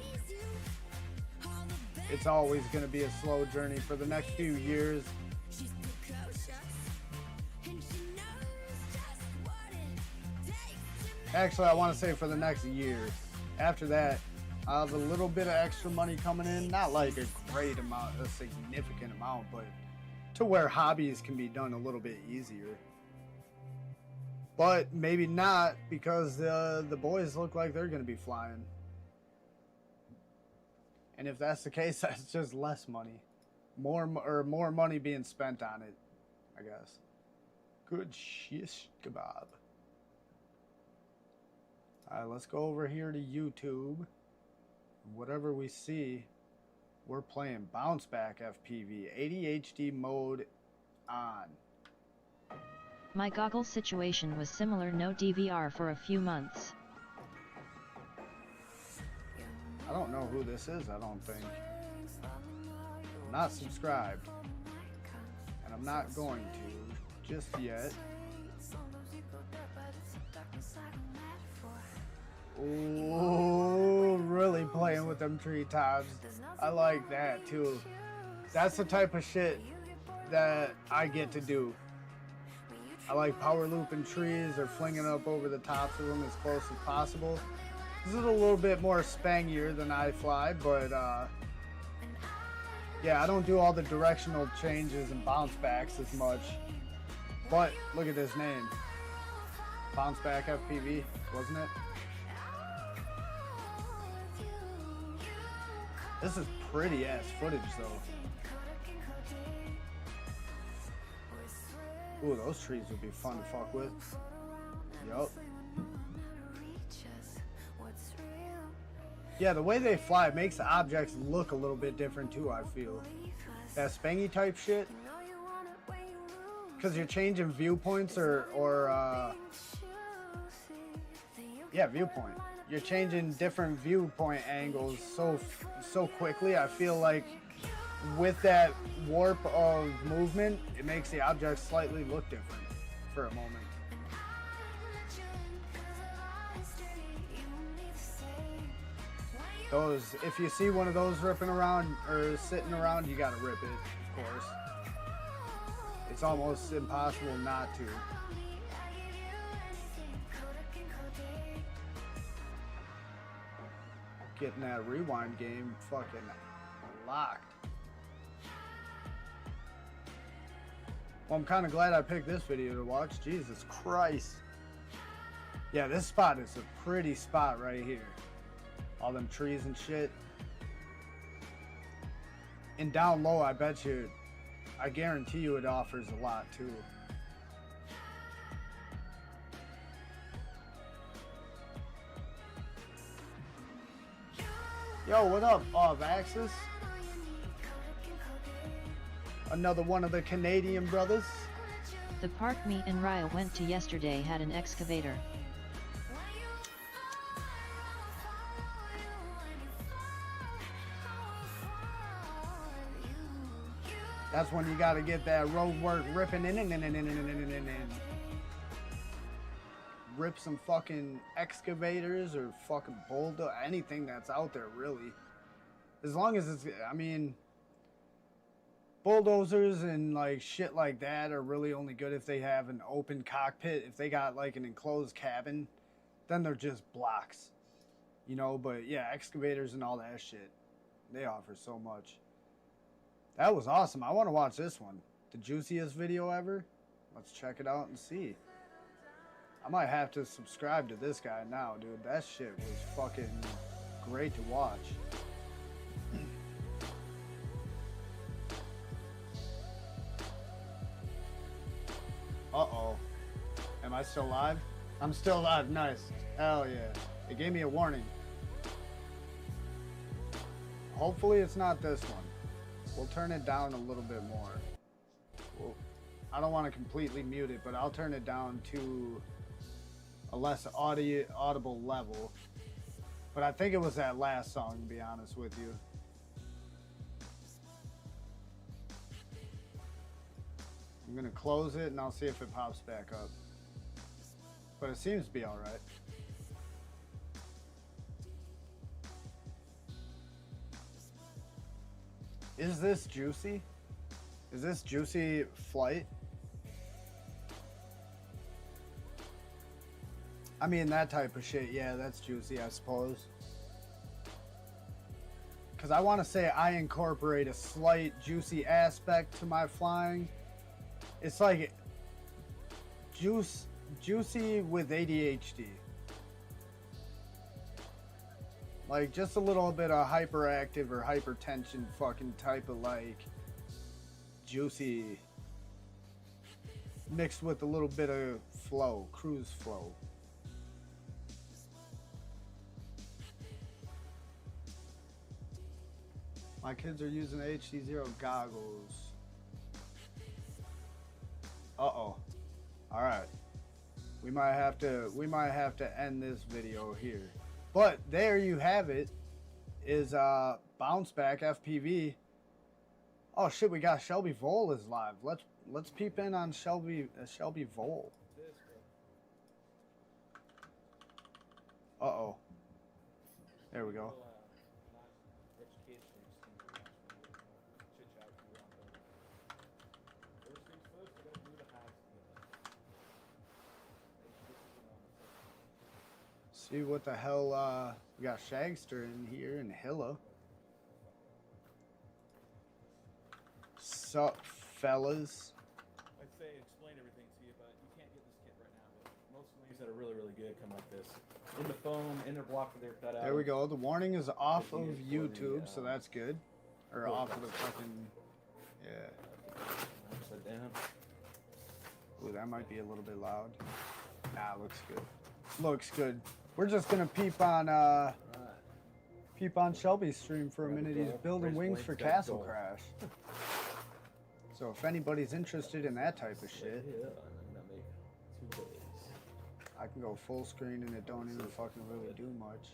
It's always going to be a slow journey for the next few years. Actually, I want to say for the next year. After that, I'll have a little bit of extra money coming in. Not like a great amount, a significant amount, but to where hobbies can be done a little bit easier. But maybe not, because the boys look like they're going to be flying. And if that's the case, that's just less money. More money being spent on it, I guess. Good shish kebab. Alright, let's go over here to YouTube. Whatever we see, we're playing Bounce Back FPV. ADHD mode on. My goggles situation was similar, no DVR for a few months. I don't know who this is, I don't think. I'm not subscribed. And I'm not going to just yet. Ooh, really playing with them treetops. I like that too. That's the type of shit that I get to do. I like power looping trees or flinging up over the tops of them as close as possible. This is a little bit more spangier than I fly, but yeah, I don't do all the directional changes and bounce backs as much. But look at this name. Bounce Back FPV, wasn't it? This is pretty ass footage though. Ooh, those trees would be fun to fuck with. Yup. Yeah, the way they fly makes the objects look a little bit different too, I feel. That spangy type shit. Because you're changing viewpoints yeah, viewpoint. You're changing different viewpoint angles so quickly. I feel like with that warp of movement, it makes the object slightly look different for a moment. Those, if you see one of those ripping around or sitting around, you gotta rip it, of course. It's almost impossible not to. Getting that rewind game fucking locked. Well, I'm kind of glad I picked this video to watch. Jesus Christ. Yeah, this spot is a pretty spot right here. All them trees and shit. And down low, I bet you, I guarantee you it offers a lot too. Yo, what up, Vaxis? Another one of the Canadian brothers. The park me and Raya went to yesterday had an excavator. That's when you gotta get that road work ripping in. Rip some fucking excavators or fucking bulldozer, anything that's out there really. As long as it's, I mean, bulldozers and like shit like that are really only good if they have an open cockpit. If they got like an enclosed cabin, then they're just blocks, you know. But yeah, excavators and all that shit, they offer so much. That was awesome. I want to watch this one. The juiciest video ever. Let's check it out and see. I might have to subscribe to this guy now, dude. That shit was fucking great to watch. Uh-oh. Am I still live? I'm still live. Nice. Hell yeah. It gave me a warning. Hopefully it's not this one. We'll turn it down a little bit more. I don't want to completely mute it, but I'll turn it down to a less audible level. But I think it was that last song, to be honest with you. I'm gonna close it and I'll see if it pops back up. But it seems to be alright. Is this juicy? Is this juicy flight? I mean, that type of shit, yeah, that's juicy, I suppose. Because I want to say I incorporate a slight juicy aspect to my flying. It's like juicy with ADHD. Like just a little bit of hyperactive or hypertension fucking type of like juicy mixed with a little bit of flow, cruise flow. My kids are using HD0 goggles. Uh-oh. Alright. We might have to end this video here. But there you have it. Is Bounce Back FPV. Oh shit, we got Shelby Vole is live. Let's peep in on Shelby Vole. Uh-oh. There we go. See what the hell, we got Shagster in here and Hilla. Sup, fellas? I'd say explain everything to you, but you can't get this kit right now. But most wings that are really, really good come like this. In the foam, inner block that they're cut out. There we go. The warning is off of YouTube, so that's good. Or off of the fucking, yeah. Upside down. Ooh, that might be a little bit loud. Nah, looks good. Looks good. We're just gonna peep on Shelby's stream for a minute. He's building wings for Castle Crash. So if anybody's interested in that type of shit, I can go full screen and it don't even fucking really do much.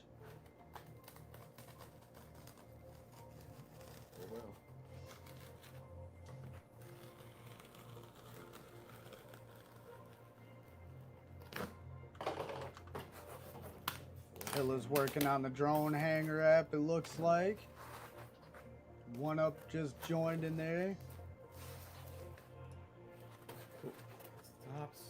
Hilla's working on the drone hanger app, it looks like. One Up just joined in there. Tops.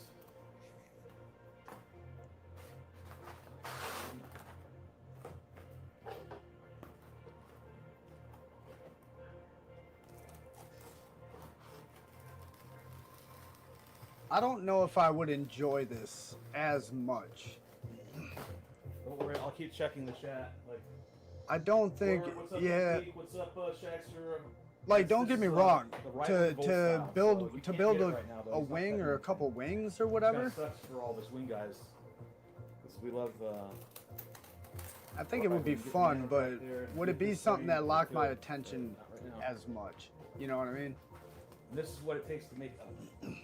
I don't know if I would enjoy this as much. Don't worry, I'll keep checking the chat. Like, I don't think, what's up, yeah. Pete? What's up, Shagster? Like, don't get me wrong. The To build can't get it right now, though. a It's not wing that or a easy. couple wings or It whatever. kinda sucks for all those wing guys, because we love. I think it would be fun, but would it be something that locked my attention as much? You know what I mean? And this is what it takes to make them.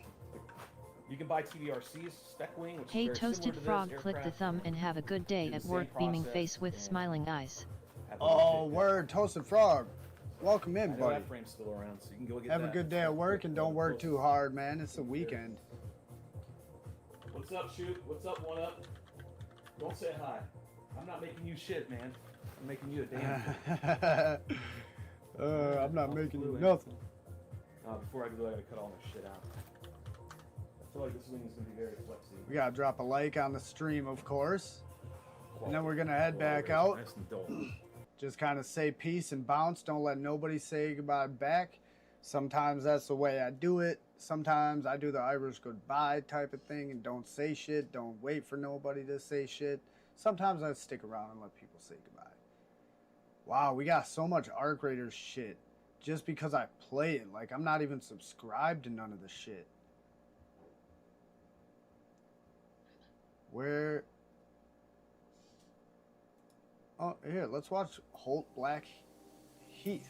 You can buy TVRC's spec wing, which Hey is very Toasted similar to Frog, this click the aircraft. thumb and have a good day Do the at same work, beaming process face with and smiling eyes. have a Oh, legit- word, Toasted Frog. Welcome I in, know buddy. that frame's still around, so you can go get Have a that. good day at work and don't work too hard, man. It's the weekend. What's up, Shoot? What's up, One Up? Don't say hi. I'm not making you shit, man. I'm making you a damn. I'm not making you nothing. Before I go, I gotta cut all my shit out. I feel like this wing is gonna be very flexy. We gotta drop a like on the stream, of course. And then we're gonna head back out. Nice and dull. Just kind of say peace and bounce. Don't let nobody say goodbye back. Sometimes that's the way I do it. Sometimes I do the Irish goodbye type of thing and don't say shit. Don't wait for nobody to say shit. Sometimes I stick around and let people say goodbye. Wow, we got so much Arc Raiders shit just because I play it. Like, I'm not even subscribed to none of the shit. Where... Oh, here, let's watch Holt Black Heath.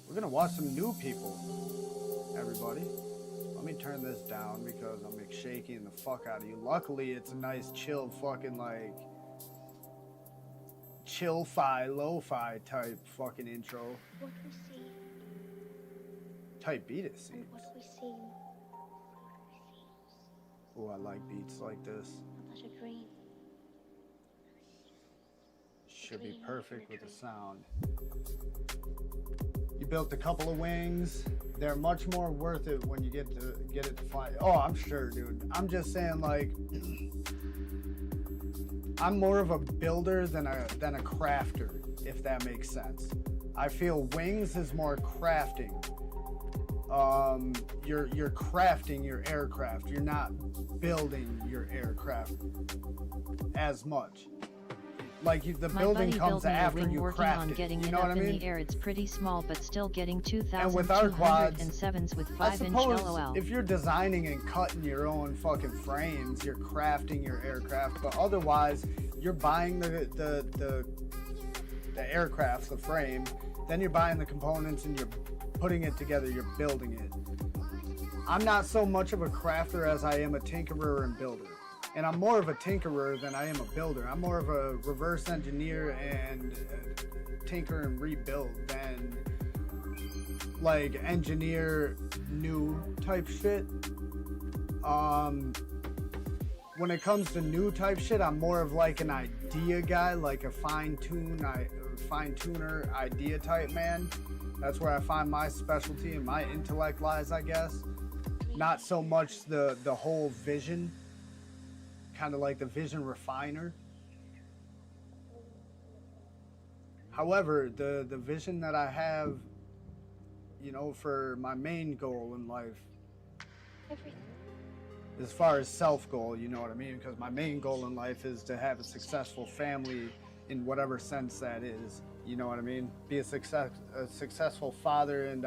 We're gonna watch some new people, everybody. Let me turn this down because I'm shaking the fuck out of you. Luckily, it's a nice chill fucking like chill-fi, lo-fi type fucking intro. What we see Type beat it seems. and what we seem Oh, I like beats like this. That's a dream. Should be perfect with the sound. You built a couple of wings. They're much more worth it when you get it to fly. Oh, I'm sure, dude. I'm just saying, like, I'm more of a builder than a crafter, if that makes sense. I feel wings is more crafting. You're crafting your aircraft. You're not building your aircraft as much. Like the building comes after you craft it. Getting you know it what up I mean? in the air. It's pretty small, but still getting 2,207s with I 5-inch suppose LOL. if you're designing and cutting your own fucking frames, you're crafting your aircraft. But otherwise, you're buying the aircraft, the frame. Then you're buying the components and you're putting it together. You're building it. I'm not so much of a crafter as I am a tinkerer and builder. And I'm more of a tinkerer than I am a builder. I'm more of a reverse engineer and tinker and rebuild than like engineer new type shit. When it comes to new type shit, I'm more of like an idea guy, like a fine-tuner idea type man. That's where I find my specialty and my intellect lies, I guess. Not so much the whole vision. Kind of like the vision refiner. However, the vision that I have, you know, for my main goal in life, as far as self goal, you know what I mean? Because my main goal in life is to have a successful family in whatever sense that is. You know what I mean? Be a successful father and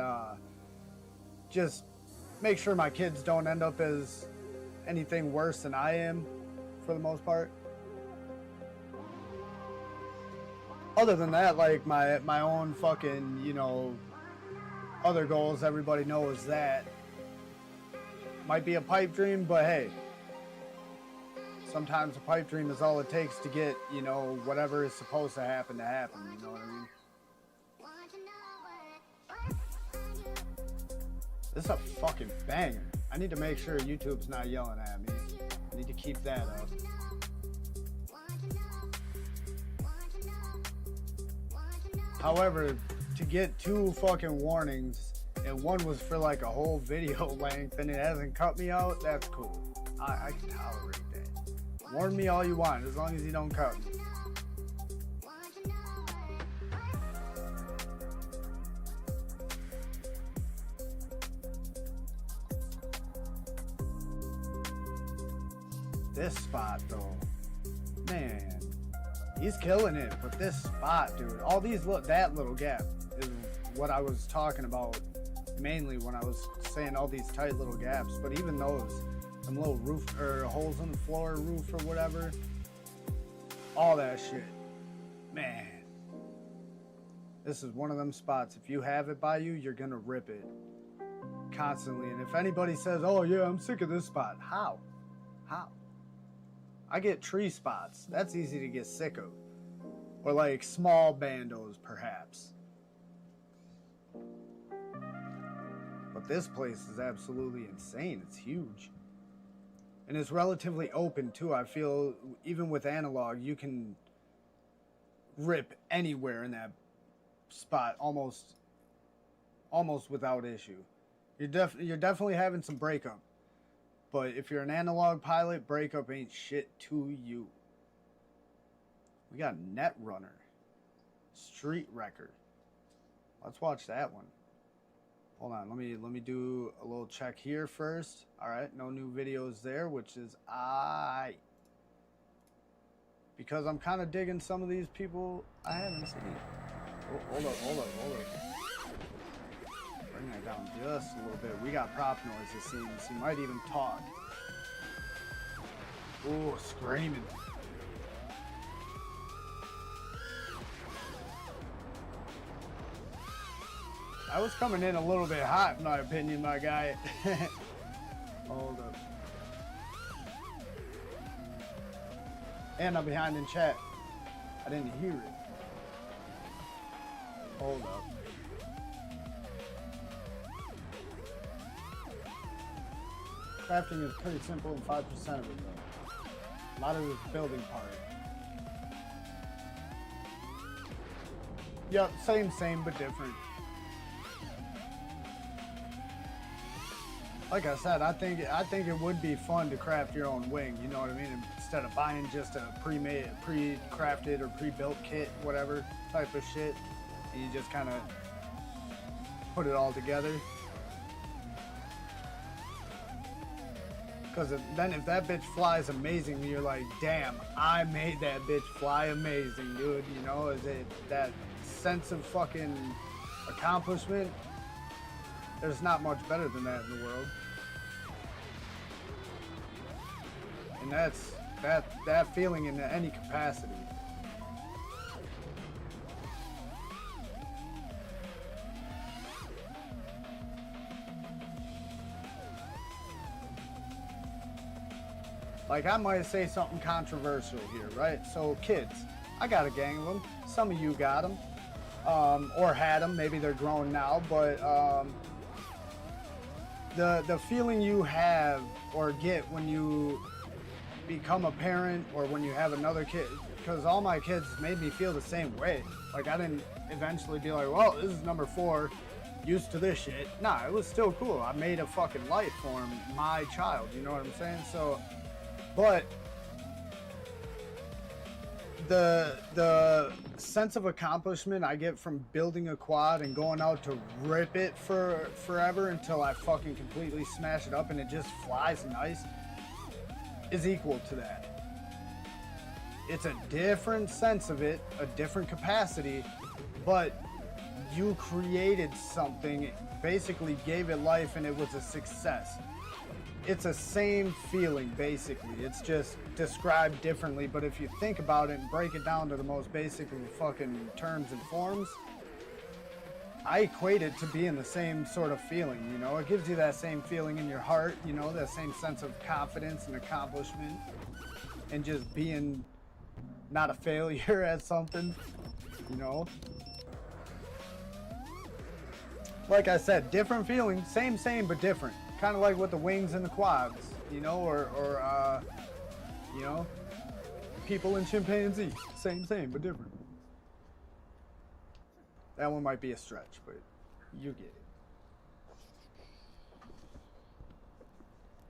just make sure my kids don't end up as anything worse than I am. For the most part. Other than that, like my own fucking, you know, other goals, everybody knows that. Might be a pipe dream, but hey, sometimes a pipe dream is all it takes to get, you know, whatever is supposed to happen, you know what I mean? This is a fucking banger. I need to make sure YouTube's not yelling at me. I need to keep that up. However, to get 2 fucking warnings, and one was for like a whole video length and it hasn't cut me out, that's cool. I can tolerate that. Warn me all you want, as long as you don't cut me. This spot though, man, he's killing it. But this spot, dude, all these that little gap is what I was talking about mainly when I was saying all these tight little gaps. But even those, them little roof or holes in the floor, roof or whatever, all that shit, man. This is one of them spots. If you have it by you, you're gonna rip it constantly. And if anybody says, "Oh yeah, I'm sick of this spot," how? I get tree spots. That's easy to get sick of. Or like small bandos, perhaps. But this place is absolutely insane. It's huge. And it's relatively open too. I feel even with analog, you can rip anywhere in that spot almost without issue. You're definitely having some breakup. But if you're an analog pilot, breakup ain't shit to you. We got Netrunner. Street Wrecker. Let's watch that one. Hold on, let me do a little check here first. Alright, no new videos there, which is aight. Because I'm kind of digging some of these people I haven't seen. Oh, hold up. Bring that down just a little bit. We got prop noise, it seems. He might even talk. Ooh, screaming. I was coming in a little bit hot, in my opinion, my guy. Hold up. And I'm behind in chat. I didn't hear it. Hold up. Crafting is pretty simple and 5% of it though. A lot of it is building part. Yep, same but different. Like I said, I think it would be fun to craft your own wing, you know what I mean? Instead of buying just a pre-made, pre-crafted or pre-built kit, whatever type of shit, and you just kind of put it all together. Because then if that bitch flies amazing, you're like, damn, I made that bitch fly amazing, dude. You know, is it that sense of fucking accomplishment? There's not much better than that in the world. And that's that feeling in any capacity. Like, I might say something controversial here, right? So, kids, I got a gang of them. Some of you got them, or had them. Maybe they're grown now, but the feeling you have or get when you become a parent or when you have another kid, because all my kids made me feel the same way. Like, I didn't eventually be like, well, this is number 4, used to this shit. Nah, it was still cool. I made a fucking life for him, my child, you know what I'm saying? So, but the sense of accomplishment I get from building a quad and going out to rip it for forever until I fucking completely smash it up and it just flies nice is equal to that. It's a different sense of it, a different capacity, but you created something, basically gave it life, and it was a success. It's the same feeling, basically. It's just described differently, but if you think about it and break it down to the most basic of fucking terms and forms, I equate it to being the same sort of feeling, you know? It gives you that same feeling in your heart, you know, that same sense of confidence and accomplishment, and just being not a failure at something, you know? Like I said, different feeling, same, but different. Kind of like with the wings and the quads, you know, or you know, people and chimpanzee, same, but different. That one might be a stretch, but you get it.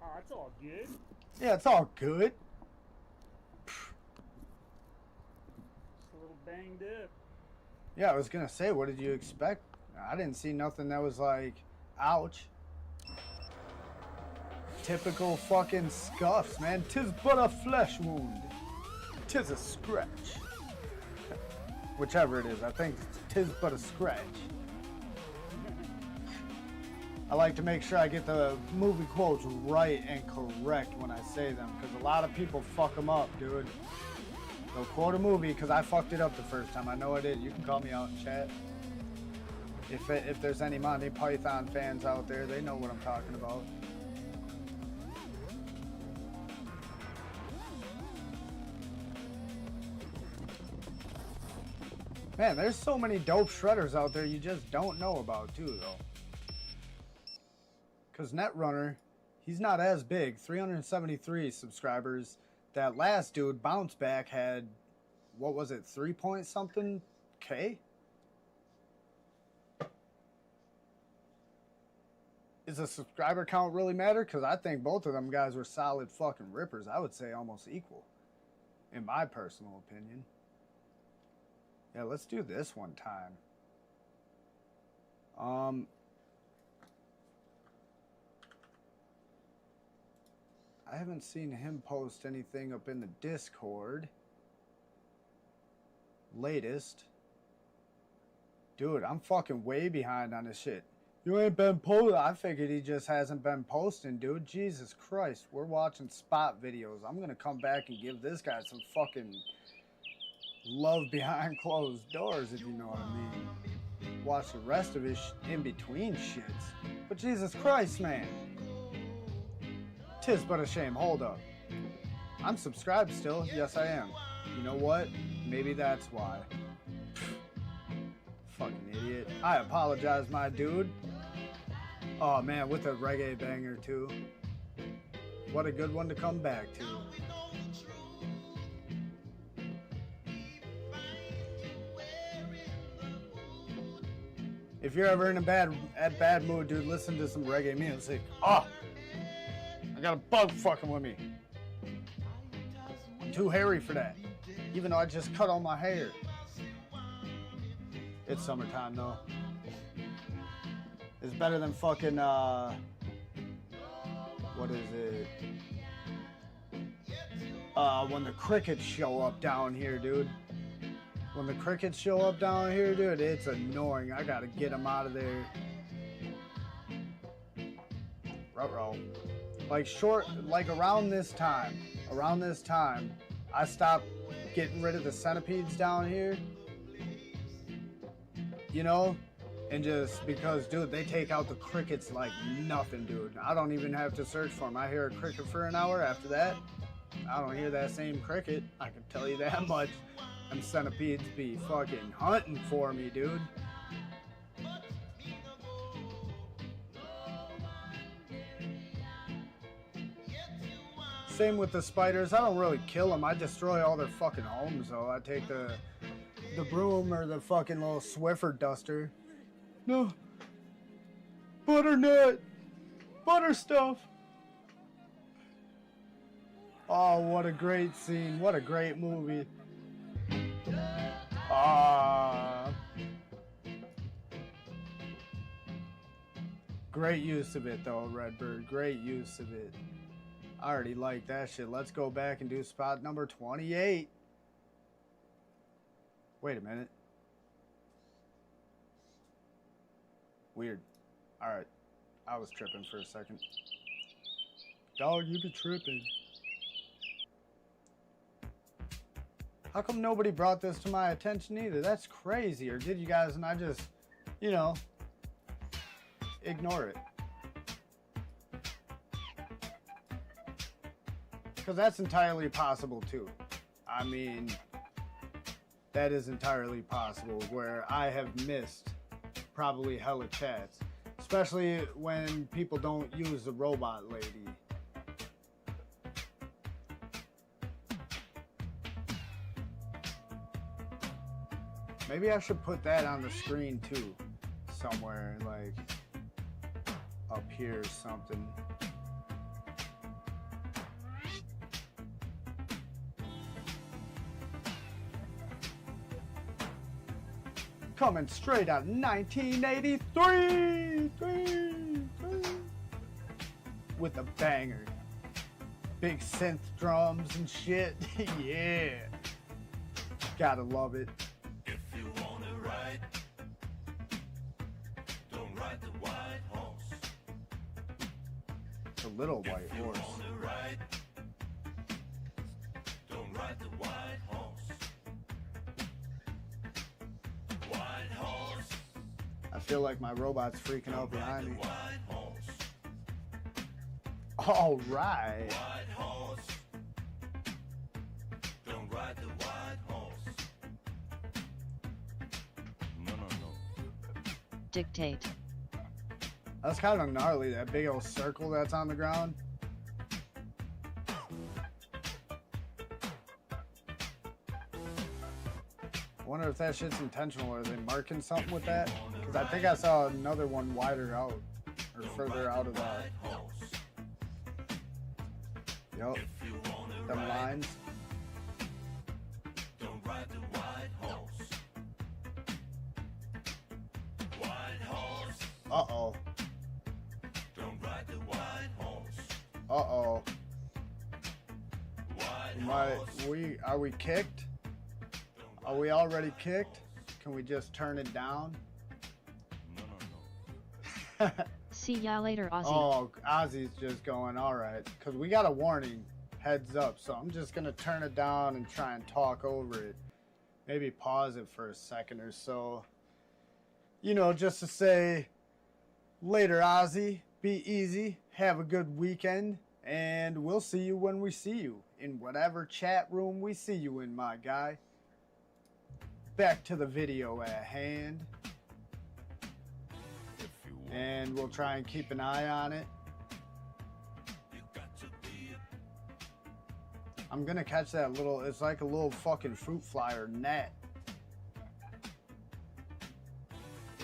Oh, it's all good. Yeah, it's all good. Just a little banged up. Yeah, I was gonna say, what did you expect? I didn't see nothing that was like, ouch. Typical fucking scuffs, man. 'Tis but a flesh wound. 'Tis a scratch. Whichever it is, I think 'tis but a scratch. I like to make sure I get the movie quotes right and correct when I say them, because a lot of people fuck them up, dude. They'll quote a movie because I fucked it up the first time. I know I did. You can call me out in chat. If there's any Monty Python fans out there, they know what I'm talking about. Man, there's so many dope shredders out there you just don't know about too, though. Because Netrunner, he's not as big. 373 subscribers. That last dude, Bounce Back, had, what was it, 3 point something K? Does the subscriber count really matter? Because I think both of them guys were solid fucking rippers. I would say almost equal, in my personal opinion. Yeah, let's do this one time. I haven't seen him post anything up in the Discord. Latest. Dude, I'm fucking way behind on this shit. You ain't been posting. I figured he just hasn't been posting, dude. Jesus Christ. We're watching spot videos. I'm gonna come back and give this guy some fucking love behind closed doors, if you know what I mean. Watch the rest of his in between shits. But Jesus Christ, man. 'Tis but a shame. Hold up. I'm subscribed still. Yes, I am. You know what? Maybe that's why. Fucking idiot. I apologize, my dude. Oh, man, with a reggae banger, too. What a good one to come back to. If you're ever in a bad mood, dude, listen to some reggae music. Oh, I got a bug fucking with me. I'm too hairy for that. Even though I just cut all my hair. It's summertime though. It's better than fucking what is it? When the crickets show up down here, dude. When the crickets show up down here, dude, it's annoying. I gotta get them out of there. Ruh-roh. Like around this time, I stopped getting rid of the centipedes down here. You know? And just because, dude, they take out the crickets like nothing, dude. I don't even have to search for them. I hear a cricket for an hour. After that, I don't hear that same cricket. I can tell you that much. Them centipedes be fucking hunting for me, dude. Same with the spiders. I don't really kill them. I destroy all their fucking homes, though. I take the broom or the fucking little Swiffer duster. No. Butternut. Butter stuff. Oh, what a great scene. What a great movie. Great use of it though, Redbird. Great use of it. I already like that shit. Let's go back and do spot number 28. Wait a minute. Weird. Alright. I was tripping for a second. Dog, you be tripping. How come nobody brought this to my attention either? That's crazy. Or did you guys and I just, you know, ignore it? Because that's entirely possible too. I mean, that is entirely possible where I have missed probably hella chats. Especially when people don't use the robot lady. Maybe I should put that on the screen too, somewhere, like up here or something. Coming straight out of 1983, with a banger. Big synth drums and shit, yeah. Gotta love it. The little white horse. Don't ride the white horse. White horse. I feel like my robot's freaking out behind me. All right. White horse. Don't ride the white horse. No. Dictate. That's kind of gnarly, that big old circle that's on the ground. I wonder if that shit's intentional. Are they marking something with that? Because I think I saw another one wider out, or further out of that. Yup, them lines. Don't ride the white horse. White horse. Uh-oh. Don't ride the white horse. Uh-oh. White horse. Are we kicked? Are we already kicked? Can we just turn it down? No. See ya later, Ozzy. Oh, Ozzy's just going, alright. Because we got a warning, heads up. So I'm just going to turn it down and try and talk over it. Maybe pause it for a second or so. You know, just to say, later, Ozzy. Be easy. Have a good weekend. And we'll see you when we see you. In whatever chat room we see you in, my guy. Back to the video at hand. And we'll try and keep an eye on it. I'm gonna catch that little, it's like a little fucking fruit fly or net.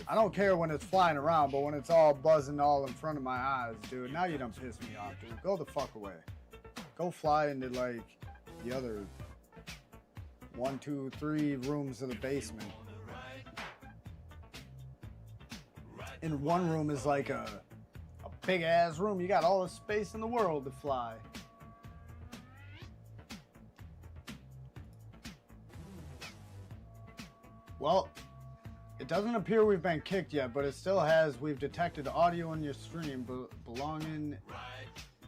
I don't care when it's flying around, but when it's all buzzing all in front of my eyes, dude, now you done piss me off, dude. Go the fuck away. Go fly into, like, the other 1, 2, 3 rooms of the basement. And one room is like a big ass room. You got all the space in the world to fly. Well, it doesn't appear we've been kicked yet, but it still has. We've detected audio in your stream belonging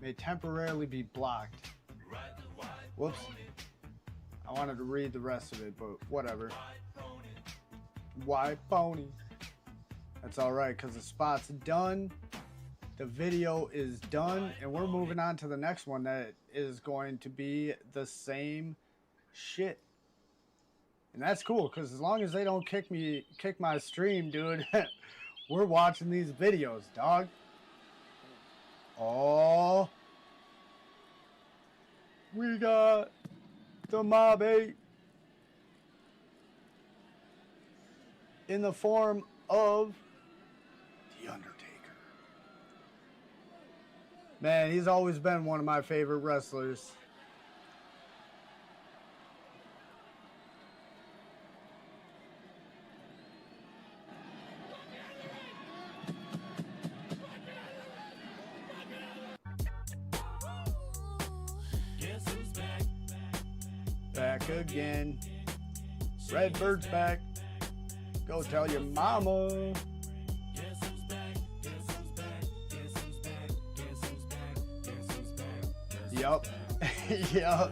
may temporarily be blocked. Whoops. I wanted to read the rest of it, but whatever. White pony. That's alright, because the spot's done. The video is done, and we're moving on to the next one that is going to be the same shit. And that's cool, because as long as they don't kick my stream, dude, we're watching these videos, dog. Oh. We got the Mob 8 in the form of The Undertaker. Man, he's always been one of my favorite wrestlers. Back again. Redbird's back. Go tell your mama. Yup. Yup.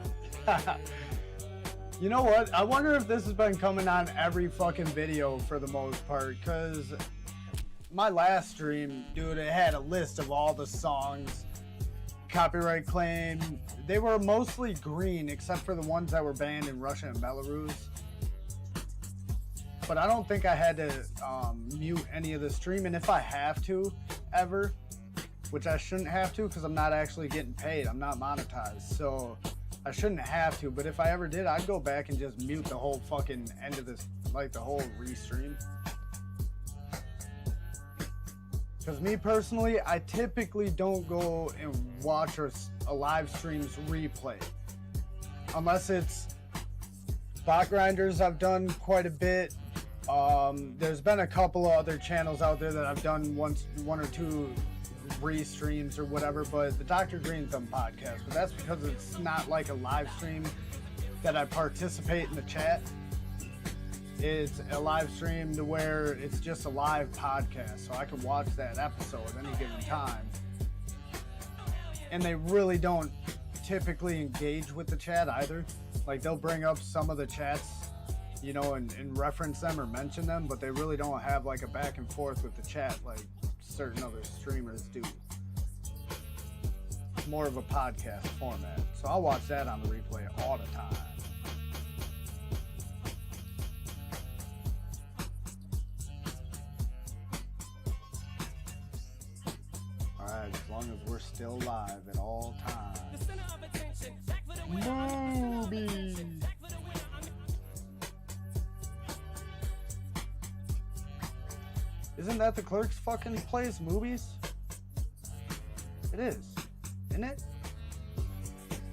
You know what? I wonder if this has been coming on every fucking video for the most part, because my last stream, dude, it had a list of all the songs, copyright claim. They were mostly green, except for the ones that were banned in Russia and Belarus. But I don't think I had to mute any of the stream, and if I have to, ever, which I shouldn't have to because I'm not actually getting paid, I'm not monetized, so I shouldn't have to, but if I ever did, I'd go back and just mute the whole fucking end of this, like the whole restream. Because me personally, I typically don't go and watch a live stream's replay. Unless it's bot grinders, I've done quite a bit. There's been a couple of other channels out there that I've done one or two restreams or whatever, but the Dr. Green Thumb podcast, but that's because it's not like a live stream that I participate in the chat. It's a live stream to where it's just a live podcast, so I can watch that episode at any given time. And they really don't typically engage with the chat either. Like, they'll bring up some of the chats, you know, and reference them or mention them, but they really don't have like a back and forth with the chat like certain other streamers do. It's more of a podcast format, so I'll watch that on the replay all the time. Alright, as long as we're still live at all times. Movies! Isn't that the Clerks fucking plays movies? It is, isn't it?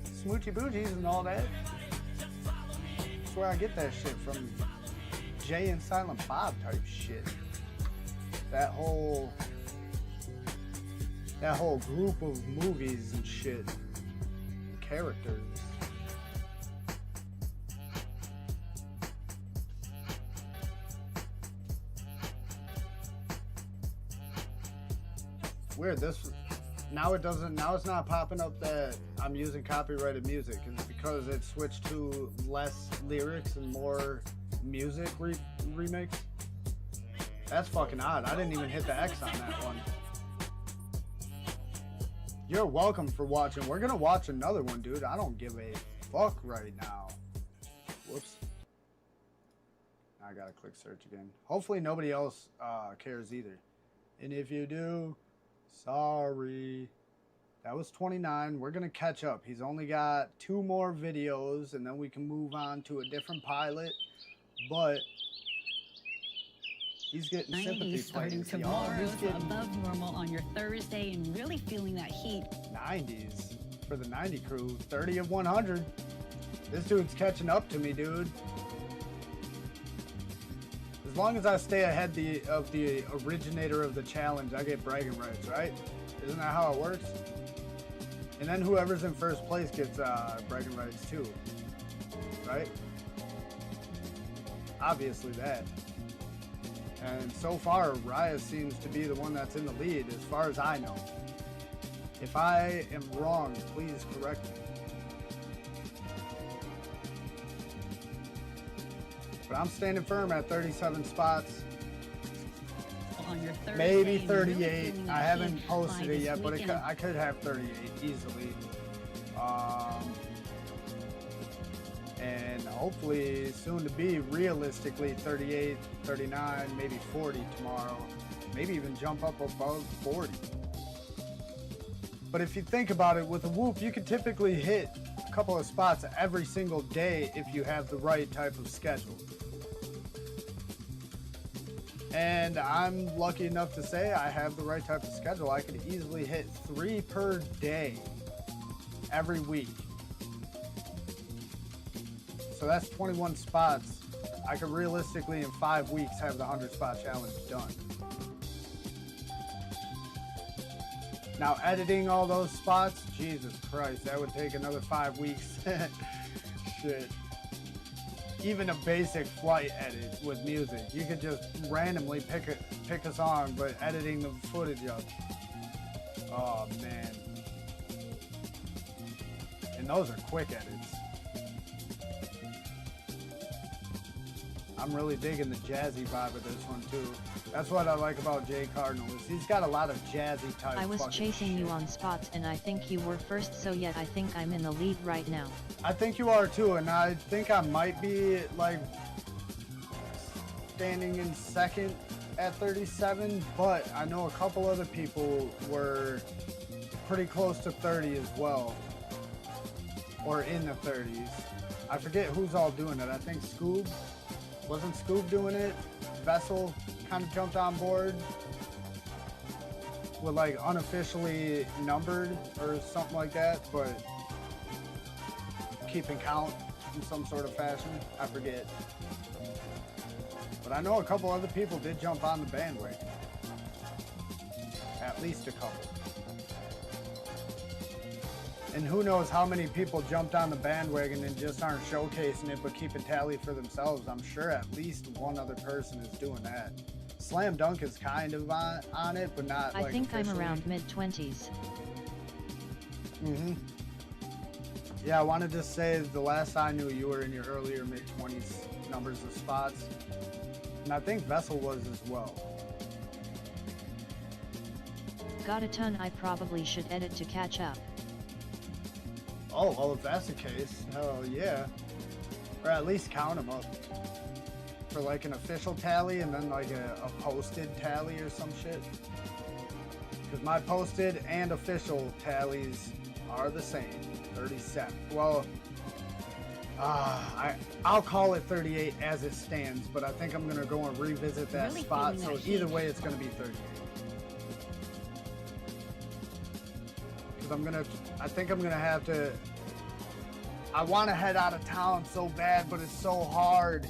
Smoochy Boogies and all that. That's where I get that shit from. Jay and Silent Bob type shit. That whole group of movies and shit. Characters. Weird, now it's not popping up that I'm using copyrighted music. It's because it switched to less lyrics and more music remix. That's fucking odd. I didn't even hit the X on that one. You're welcome for watching. We're gonna watch another one, dude. I don't give a fuck right now. Whoops. I gotta click search again. Hopefully nobody else cares either. And if you do, sorry. That was 29. We're going to catch up. He's only got 2 more videos, and then we can move on to a different pilot. But he's getting sympathy starting plays, y'all. tomorrow, He's so getting above normal on your Thursday and really feeling that heat. 90s for the 90 crew. 30 of 100. This dude's catching up to me, dude. As long as I stay ahead of the originator of the challenge, I get bragging rights, right? Isn't that how it works? And then whoever's in first place gets bragging rights too, right? Obviously that. And so far, Raya seems to be the one that's in the lead, as far as I know. If I am wrong, please correct me. But I'm standing firm at 37 spots. On your Thursday, Maybe and really 38. feeling I that haven't heat posted by it this yet, but weekend. I could have 38 easily. And hopefully soon to be, realistically, 38, 39, maybe 40 tomorrow. Maybe even jump up above 40. But if you think about it, with a whoop, you can typically hit a couple of spots every single day if you have the right type of schedule. And I'm lucky enough to say I have the right type of schedule. I could easily hit 3 per day every week. So that's 21 spots. I could realistically in 5 weeks have the 100 spot challenge done. Now editing all those spots, Jesus Christ, that would take another 5 weeks. Shit. Even a basic flight edit with music, you could just randomly pick a song, but editing the footage up. Oh man. And those are quick edits. I'm really digging the jazzy vibe of this one too. That's what I like about Jay Cardinal, is he's got a lot of jazzy type. I was chasing you on spots and I think you were first, so yet I think I'm in the lead right now. I think you are too, and I think I might be like standing in second at 37, but I know a couple other people were pretty close to 30 as well, or in the 30s. I forget who's all doing it. I think Scoob, wasn't Scoob doing it? Vessel kind of jumped on board with like unofficially numbered or something like that, but keeping count in some sort of fashion. I forget. But I know a couple other people did jump on the bandwagon. At least a couple. And who knows how many people jumped on the bandwagon and just aren't showcasing it but keep a tally for themselves. I'm sure at least one other person is doing that. Slam Dunk is kind of on it, but not like I think officially. I'm around mid-20s. Mm-hmm. Yeah, I wanted to say the last I knew you were in your earlier mid-20s numbers of spots. And I think Vessel was as well. Got a ton I probably should edit to catch up. Oh, well, if that's the case, hell yeah. Or at least count them up. For like an official tally and then like a posted tally or some shit. Because my posted and official tallies are the same. 37. Well, I'll call it 38 as it stands, but I think I'm going to go and revisit that Really spot. feeling So that either heat. way, it's going to be 38. Because I think I'm going to have to, I want to head out of town so bad, but it's so hard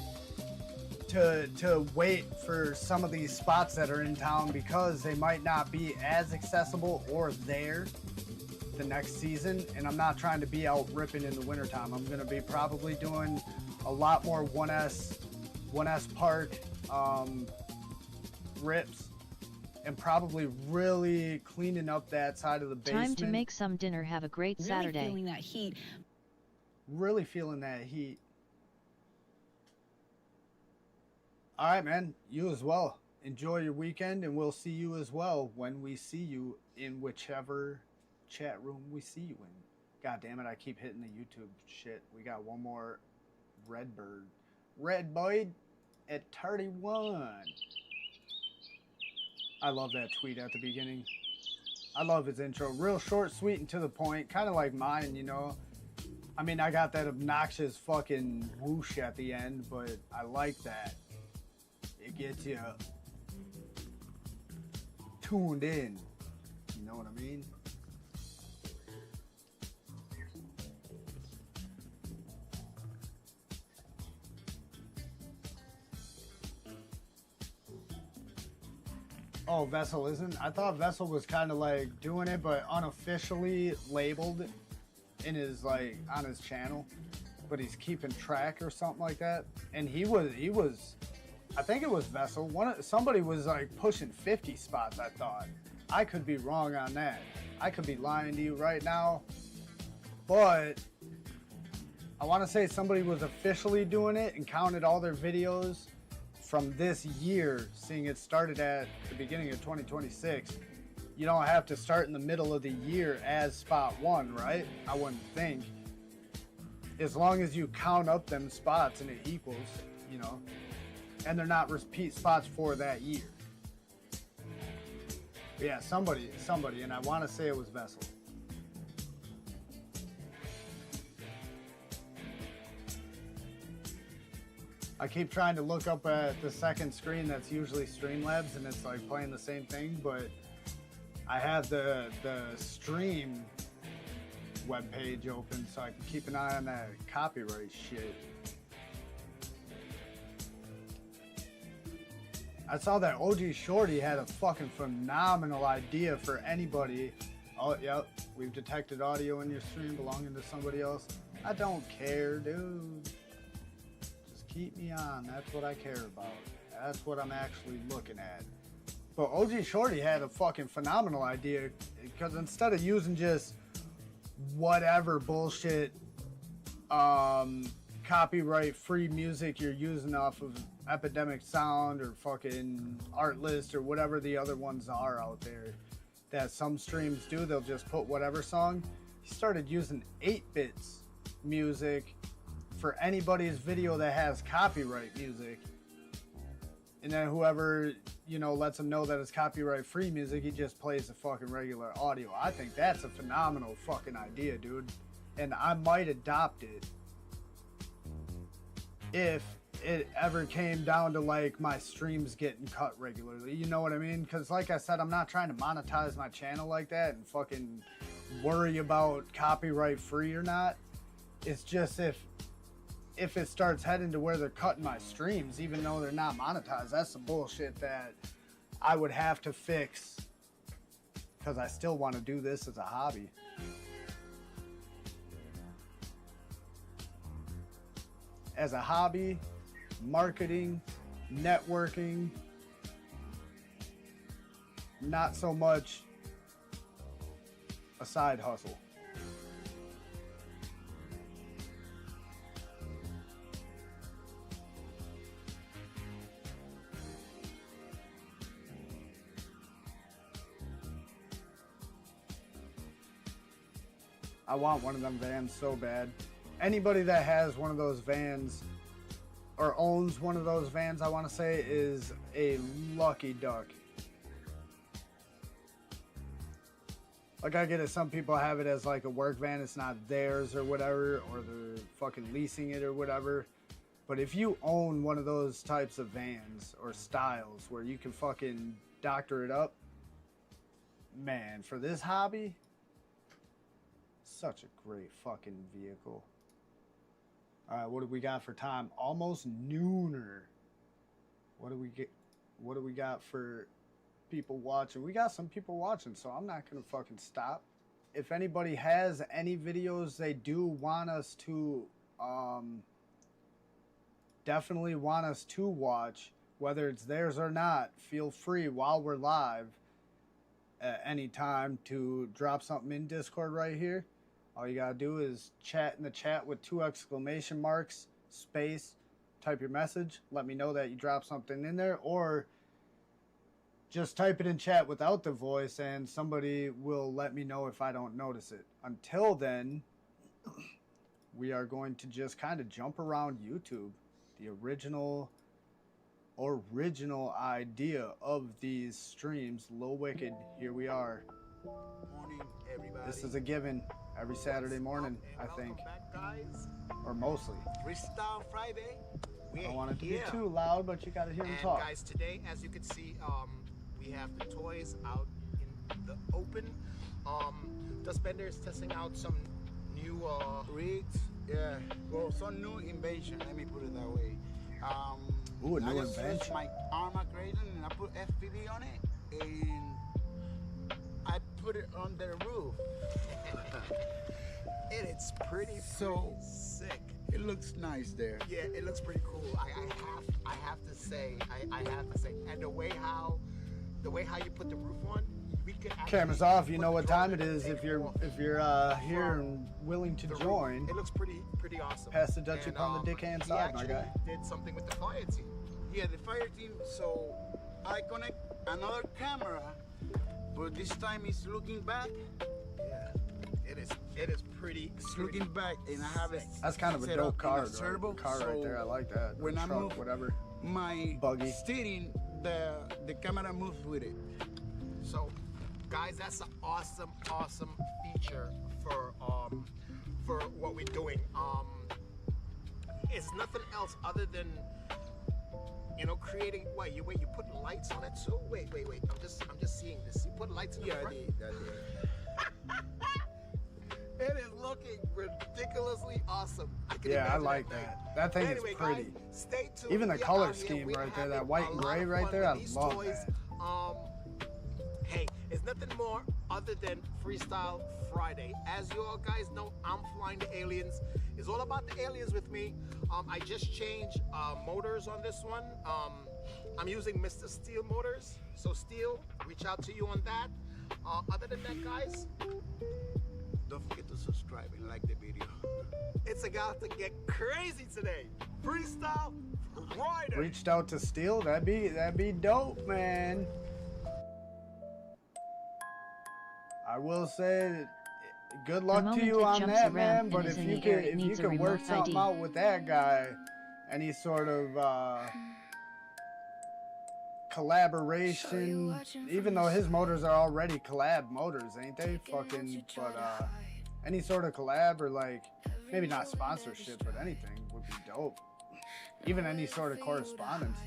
to wait for some of these spots that are in town because they might not be as accessible or there the next season, and I'm not trying to be out ripping in the wintertime. I'm going to be probably doing a lot more 1S Park rips and probably really cleaning up that side of the basement. Time to make some dinner. Have a great Really Saturday. feeling that heat. Really feeling that heat. All right, man. You as well. Enjoy your weekend, and we'll see you as well when we see you in whichever chat room we see you in. God damn it, I keep hitting the YouTube shit. We got one more Redbird. Redbird at 31. I love that tweet at the beginning. I love his intro. Real short, sweet, and to the point. Kind of like mine, you know. I mean, I got that obnoxious fucking whoosh at the end, but I like that. It gets you tuned in. You know what I mean? Oh, Vessel isn't? I thought Vessel was kind of like doing it, but unofficially labeled in his, like, on his channel. But he's keeping track or something like that. And he was, I think it was Vessel. Somebody was like pushing 50 spots, I thought. I could be wrong on that. I could be lying to you right now. But I want to say somebody was officially doing it and counted all their videos from this year, seeing it started at the beginning of 2026. You don't have to start in the middle of the year as spot one, right? I wouldn't think. As long as you count up them spots and it equals, you know, and they're not repeat spots for that year. But yeah, somebody, and I want to say it was Vessel. I keep trying to look up at the second screen that's usually Streamlabs, and it's like playing the same thing, but I have the stream webpage open so I can keep an eye on that copyright shit. I saw that OG Shorty had a fucking phenomenal idea for anybody. Oh, yep, we've detected audio in your stream belonging to somebody else. I don't care, dude. Keep me on. That's what I care about. That's what I'm actually looking at. But OG Shorty had a fucking phenomenal idea, because instead of using just whatever bullshit copyright free music you're using off of Epidemic Sound or fucking Artlist or whatever the other ones are out there that some streams do, they'll just put whatever song. He started using 8-bits music for anybody's video that has copyright music, and then whoever, you know, lets him know that it's copyright free music, he just plays the fucking regular audio. I think that's a phenomenal fucking idea, dude, and I might adopt it if it ever came down to like my streams getting cut regularly, you know what I mean? Because like I said, I'm not trying to monetize my channel like that and fucking worry about copyright free or not. It's just if it starts heading to where they're cutting my streams, even though they're not monetized, that's some bullshit that I would have to fix, because I still want to do this as a hobby. As a hobby, marketing, networking, not so much a side hustle. I want one of them vans so bad. Anybody that has one of those vans or owns one of those vans, I want to say, is a lucky duck. Like, I get it, some people have it as like a work van, it's not theirs or whatever, or they're fucking leasing it or whatever. But if you own one of those types of vans or styles where you can fucking doctor it up, man, for this hobby, such a great fucking vehicle. All right, what do we got for time? Almost nooner. What do we got for people watching? We got some people watching, so I'm not gonna fucking stop. If anybody has any videos they do want us to definitely want us to watch, whether it's theirs or not, feel free while we're live at any time to drop something in Discord right here. All you gotta do is chat in the chat with 2 exclamation marks, space, type your message, let me know that you dropped something in there, or just type it in chat without the voice and somebody will let me know if I don't notice it. Until then, we are going to just kind of jump around YouTube. The original idea of these streams, Lil Wicked, here we are. Morning, everybody. This is a given every Saturday morning, I think. Back, guys. Or mostly. Freestyle Friday. I don't want it to be too loud, but you gotta hear him And talk. guys, today, as you can see, we have the toys out in the open. Dust Bender is testing out some new rigs. Yeah, well, some new invention. Let me put it that way. Ooh, a I new just invention. switched my armor grading and I put FPV on it, and I put it on the roof. And it's pretty sick. It looks nice there. Yeah, it looks pretty cool. I have to say, and the way how you put the roof on, we could actually Camera's off. You know what time it is if you're here and willing to join. It looks pretty awesome. Pass the Dutchie on the dickhand side, my guy. Did something with the fire team. Yeah, the fire team. So I connect another camera, but this time it's looking back. Yeah, it is pretty. It's looking back, and I have it. That's kind of a set dope up in car, a servo, car right there. I like that. When I truck, move whatever. My buggy steering, the camera moves with it. So, guys, that's an awesome feature for what we're doing. It's nothing else other than creating. Wait, you put lights on it too? Wait. I'm just seeing this. You put lights in the front? Yeah, I did. It is looking ridiculously awesome. I like that. That thing is pretty. Guys, stay tuned. Even the We are color out here. scheme We're right there, having that white a and lot gray of right fun there, with I these love toys. that. Hey, it's nothing more other than Freestyle Friday. As you all guys know, I'm flying the aliens. It's all about the aliens with me. I just changed motors on this one. I'm using Mr. Steel motors. So Steel, reach out to you on that. Other than that, guys, don't forget to subscribe and like the video. It's about to get crazy today. Freestyle Friday. Reached out to Steel. That'd be dope, man. I will say, good luck to you on that, man. But if you could work something out with that guy, any sort of collaboration, even though his motors are already collab motors, ain't they? Fucking, but any sort of collab or like maybe not sponsorship, but anything would be dope. Even any sort of correspondence.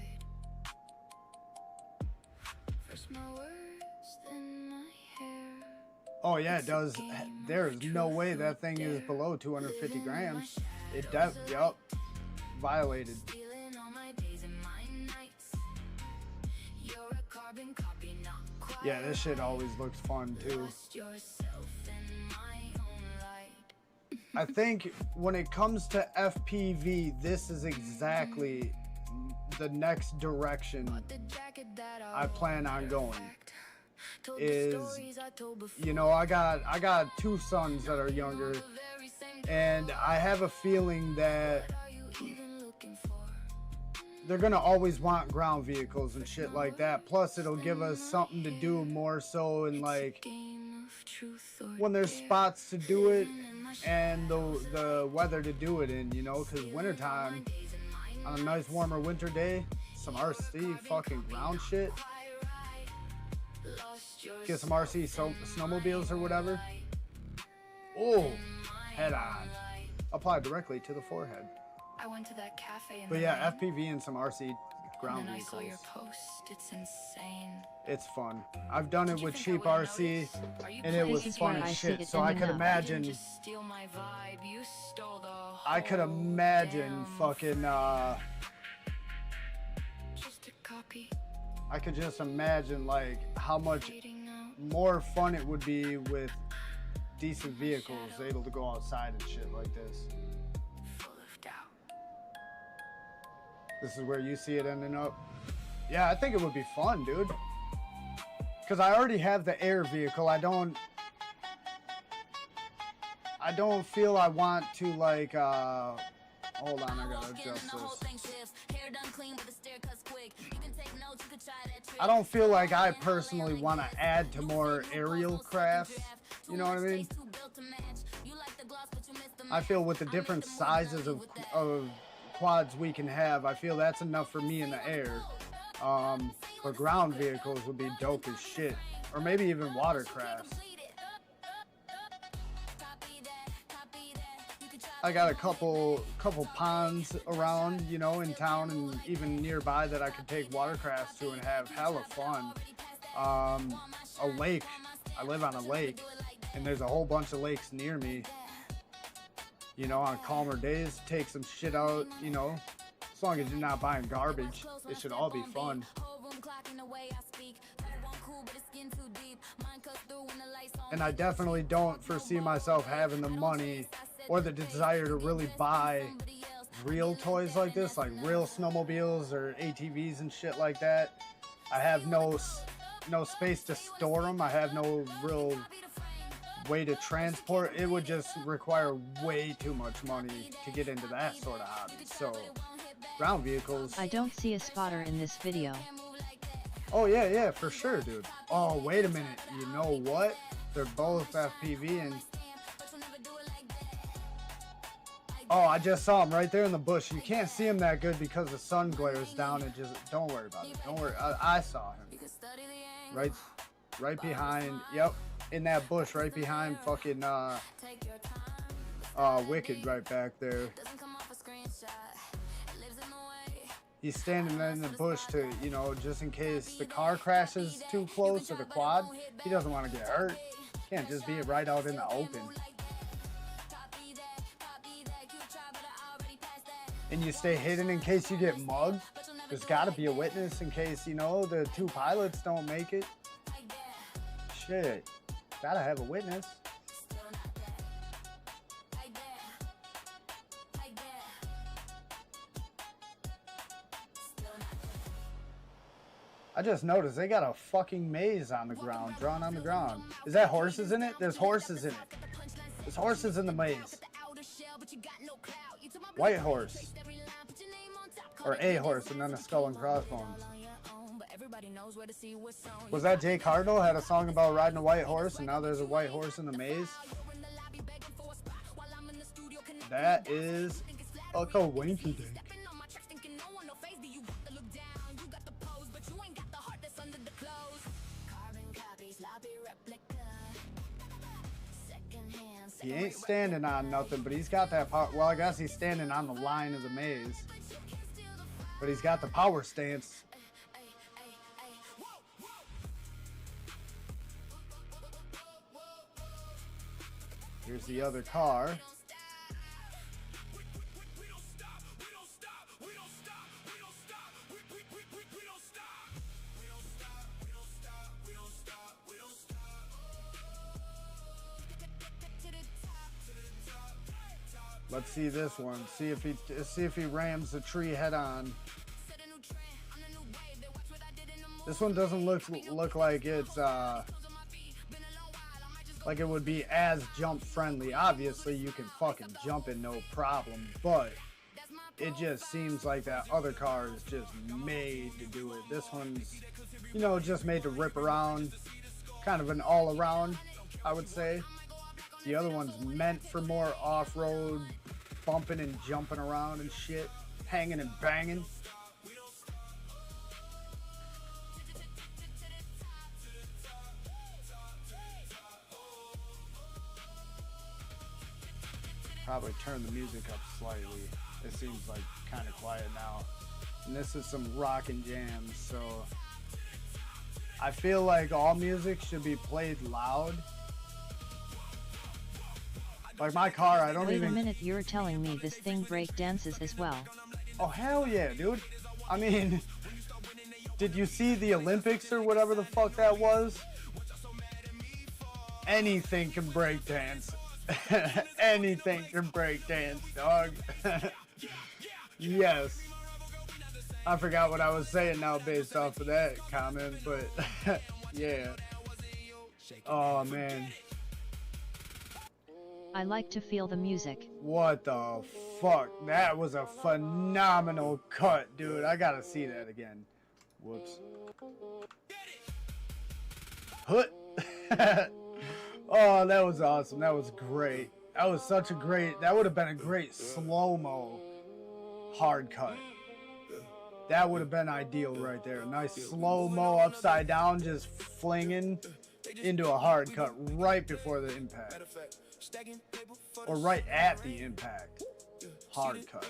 Oh yeah, it does. There is no way that thing is below 250 grams. Yup. Violated. Yeah, this shit always looks fun too. I think when it comes to FPV, this is exactly the next direction I plan on going. Is, I got two sons that are younger, and I have a feeling that they're gonna always want ground vehicles and shit like that. Plus, it'll give us something to do more so in like when there's spots to do it and the weather to do it in, because wintertime, on a nice warmer winter day, some RC fucking ground shit. Get some RC snowmobiles or whatever. Oh, head on. Apply directly to the forehead. I went to that cafe But yeah, FPV and some RC ground and then vehicles. I saw your post. It's insane. It's fun. I've done it with cheap RC, and it was fun as shit. So I could imagine. I could imagine fucking. I could just imagine like how much more fun it would be with decent vehicles able to go outside and shit like this. This is where you see it ending up. Yeah, I think it would be fun, dude. Because I already have the air vehicle. I don't feel I want to like hold on, I gotta adjust this. I don't feel like I personally want to add to more aerial crafts. You know what I mean? I feel with the different sizes of quads we can have, I feel that's enough for me in the air. But ground vehicles would be dope as shit. Or maybe even watercrafts. I got a couple ponds around, you know, in town and even nearby that I could take watercrafts to and have hella fun. A lake. I live on a lake, and there's a whole bunch of lakes near me. You know, on calmer days, take some shit out, you know. As long as you're not buying garbage, it should all be fun. And I definitely don't foresee myself having the money or the desire to really buy real toys like this, like real snowmobiles or ATVs and shit like that. I have no space to store them. I have no real way to transport. It would just require way too much money to get into that sort of hobby. So ground vehicles. I don't see a spotter in this video. Oh yeah, for sure, dude. Oh, wait a minute. You know what? They're both FPV and... Oh, I just saw him right there in the bush. You can't see him that good because the sun glares down and just... Don't worry about it. Don't worry. I saw him. Right behind... Yep. In that bush right behind fucking... Wicked right back there. He's standing in the bush to, you know, just in case the car crashes too close or the quad. He doesn't want to get hurt. Can't just be right out in the open. And you stay hidden in case you get mugged. There's got to be a witness in case, you know, the two pilots don't make it. Shit. Gotta have a witness. I just noticed they got a fucking maze on the ground, drawn on the ground. Is that horses in it? There's horses in it. There's horses in the maze. White horse. Or a horse and then a skull and crossbones. Was that Jay Cardinal had a song about riding a white horse and now there's a white horse in the maze? That is a winky dink. He ain't standing on nothing, but he's got that power. Well, I guess he's standing on the line of the maze. But he's got the power stance. Here's the other car. Let's see this one. See if he rams the tree head on. This one doesn't look like it's like it would be as jump friendly. Obviously you can fucking jump it no problem, but it just seems like that other car is just made to do it. This one's, you know, just made to rip around, kind of an all around, I would say. The other one's meant for more off-road bumping and jumping around and shit, hanging and banging. Probably turn the music up slightly. It seems like kind of quiet now. And this is some rockin' jams, so I feel like all music should be played loud. Like my car, I don't Wait even... a minute, you're telling me this thing break dances as well? Oh, hell yeah, dude. I mean, did you see the Olympics or whatever the fuck that was? Anything can break dance. Anything can break dance, dog. Yes. I forgot what I was saying now based off of that comment, but yeah. Oh, man. I like to feel the music. What the fuck? That was a phenomenal cut, dude. I gotta see that again. Whoops. Hut. Oh, that was awesome. That was great. That was such a great... That would have been a great slow-mo hard cut. That would have been ideal right there. Nice slow-mo upside down, just flinging into a hard cut right before the impact. Or right at the impact. Hard cut.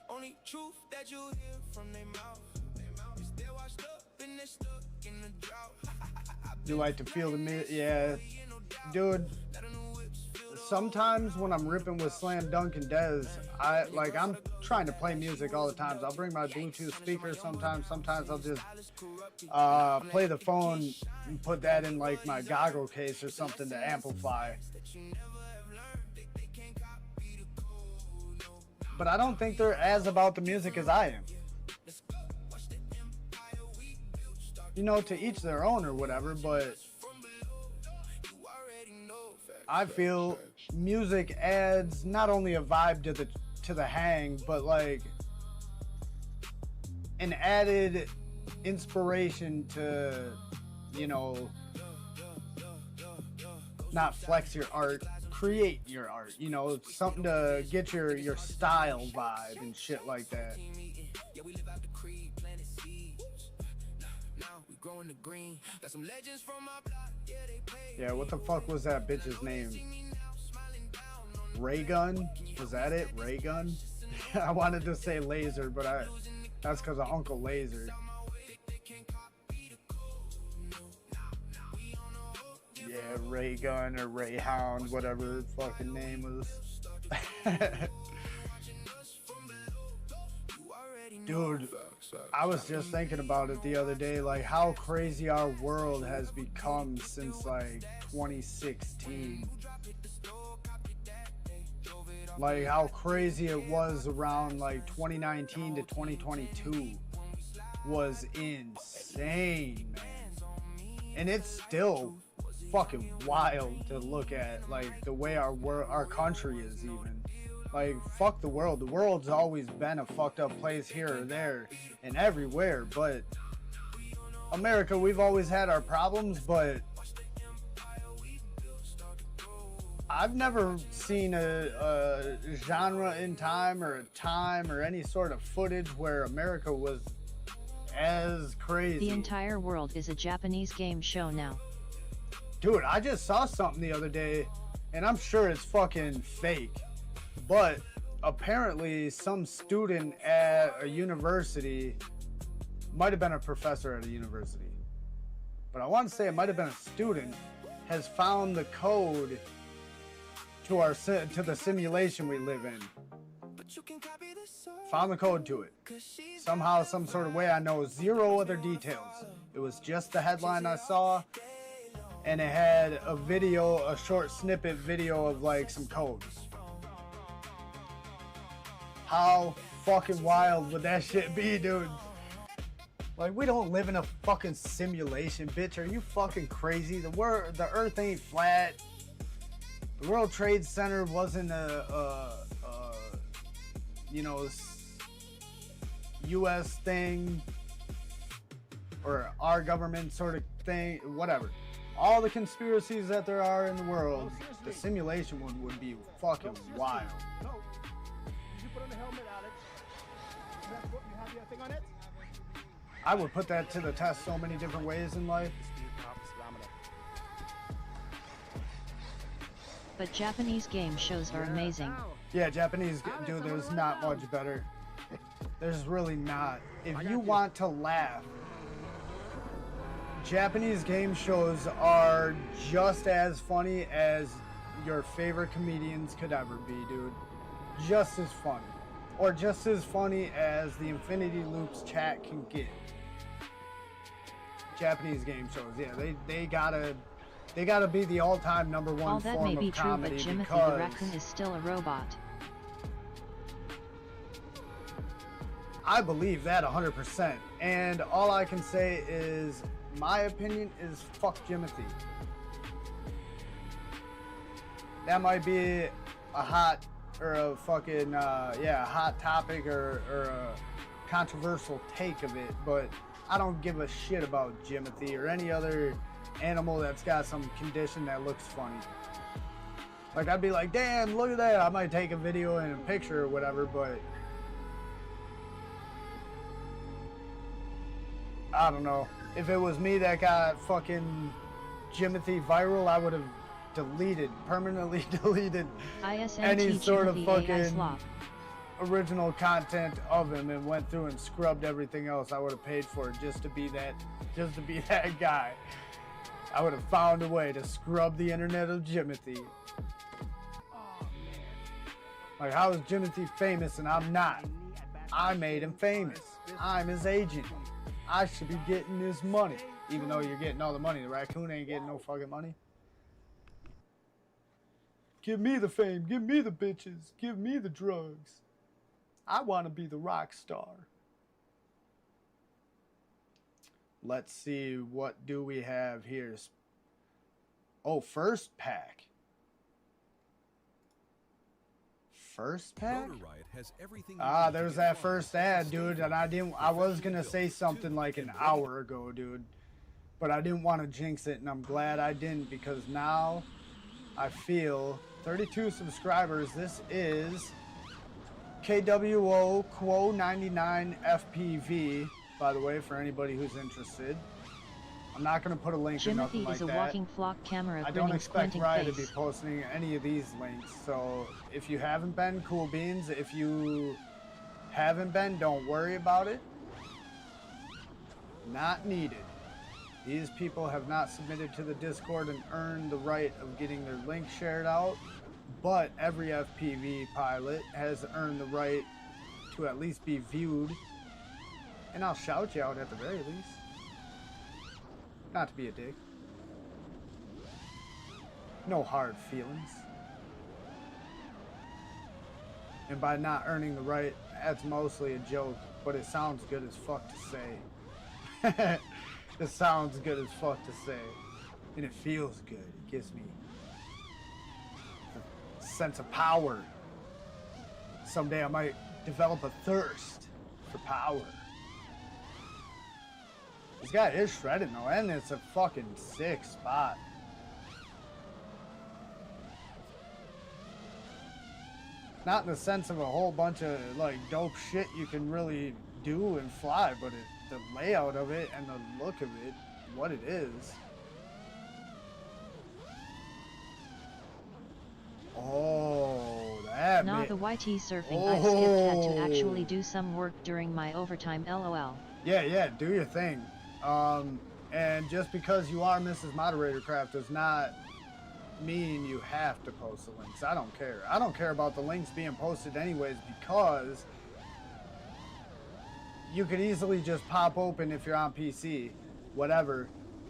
Only truth that you hear from their mouth. They washed up and they stuck in the drought. You like to feel the music? Yeah. Dude, sometimes when I'm ripping with Slam Dunk and Dez, I'm trying to play music all the time. So I'll bring my Bluetooth speaker sometimes. Sometimes I'll just play the phone and put that in like my goggle case or something to amplify. But I don't think they're as about the music as I am. You know, to each their own or whatever, but I feel music adds not only a vibe to the hang, but like an added inspiration to, you know, not flex your art, create your art, you know, something to get your style vibe and shit like that. Yeah, what the fuck was that bitch's name? Raygun? Was that it? Raygun? I wanted to say Laser, but that's because of Uncle Laser. Yeah, Raygun or Rayhound, whatever his fucking name was. Dude, I was just thinking about it the other day, like how crazy our world has become since like 2016. Like how crazy it was around like 2019 to 2022 was insane, man. And it's still fucking wild to look at, like the way our country is even. Like, fuck the world. The world's always been a fucked up place here or there and everywhere, but America, we've always had our problems, but I've never seen a genre in time or a time or any sort of footage where America was as crazy. The entire world is a Japanese game show now. Dude, I just saw something the other day, and I'm sure it's fucking fake. But apparently some student at a university, might have been a professor at a university, but I want to say it might have been a student, has found the code to the simulation we live in. Found the code to it. Somehow, some sort of way. I know zero other details. It was just the headline I saw, and it had a video, a short snippet video of like some codes. How fucking wild would that shit be, dude? Like, we don't live in a fucking simulation, bitch. Are you fucking crazy? The earth ain't flat. The World Trade Center wasn't you know, U.S. thing or our government sort of thing, whatever. All the conspiracies that there are in the world, the simulation one would be fucking wild. On the helmet, Alex. You have your thing on it? I would put that to the test so many different ways in life. But Japanese game shows are amazing. Yeah, Japanese, dude, there's not much better. There's really not. If you want to laugh, Japanese game shows are just as funny as your favorite comedians could ever be, dude. Just as funny, or just as funny as the Infinity Loops chat can get. Japanese game shows, yeah, they gotta be the all-time #1 form of comedy. All that may be true, but Jimothy the raccoon is still a robot. I believe that 100%, and all I can say is my opinion is fuck Jimothy. That might be a hot or a fucking hot topic or a controversial take of it, but I don't give a shit about Jimothy or any other animal that's got some condition that looks funny. Like, I'd be like, damn, look at that. I might take a video and a picture or whatever, but I don't know. If it was me that got fucking Jimothy viral, I would have permanently deleted any sort of fucking original content of him and went through and scrubbed everything else. I would have paid for it just to be that guy. I would have found a way to scrub the internet of Jimothy. Like, how is Jimothy famous and I'm not? I made him famous. I'm his agent. I should be getting his money. Even though you're getting all the money. The raccoon ain't getting no fucking money. Give me the fame. Give me the bitches. Give me the drugs. I want to be the rock star. Let's see. What do we have here? Oh, first pack. First pack? Ah, there's that first ad, dude, and I was gonna say something like an hour ago, dude, but I didn't want to jinx it, and I'm glad I didn't, because now I feel 32 subscribers. This is KWO Quo 99 FPV, by the way, for anybody who's interested. I'm not going to put a link or nothing like that. Jimothy is a walking flock camera. I don't expect Rye to be posting any of these links. So if you haven't been, cool beans. If you haven't been, don't worry about it. Not needed. These people have not submitted to the Discord and earned the right of getting their link shared out. But every FPV pilot has earned the right to at least be viewed. And I'll shout you out at the very least. Not to be a dick. No hard feelings. And by not earning the right, that's mostly a joke, but it sounds good as fuck to say. It sounds good as fuck to say. And it feels good. It gives me a sense of power. Someday I might develop a thirst for power. This guy is shredded though, and it's a fucking sick spot. Not in the sense of a whole bunch of like dope shit you can really do and fly, but the layout of it and the look of it, what it is. Oh, that Nah, the YT surfing. I skipped had to actually do some work during my overtime, lol. Yeah, do your thing. And just because you are Mrs. Moderator Craft does not mean you have to post the links. I don't care. I don't care about the links being posted anyways, because you could easily just pop open if you're on PC, whatever,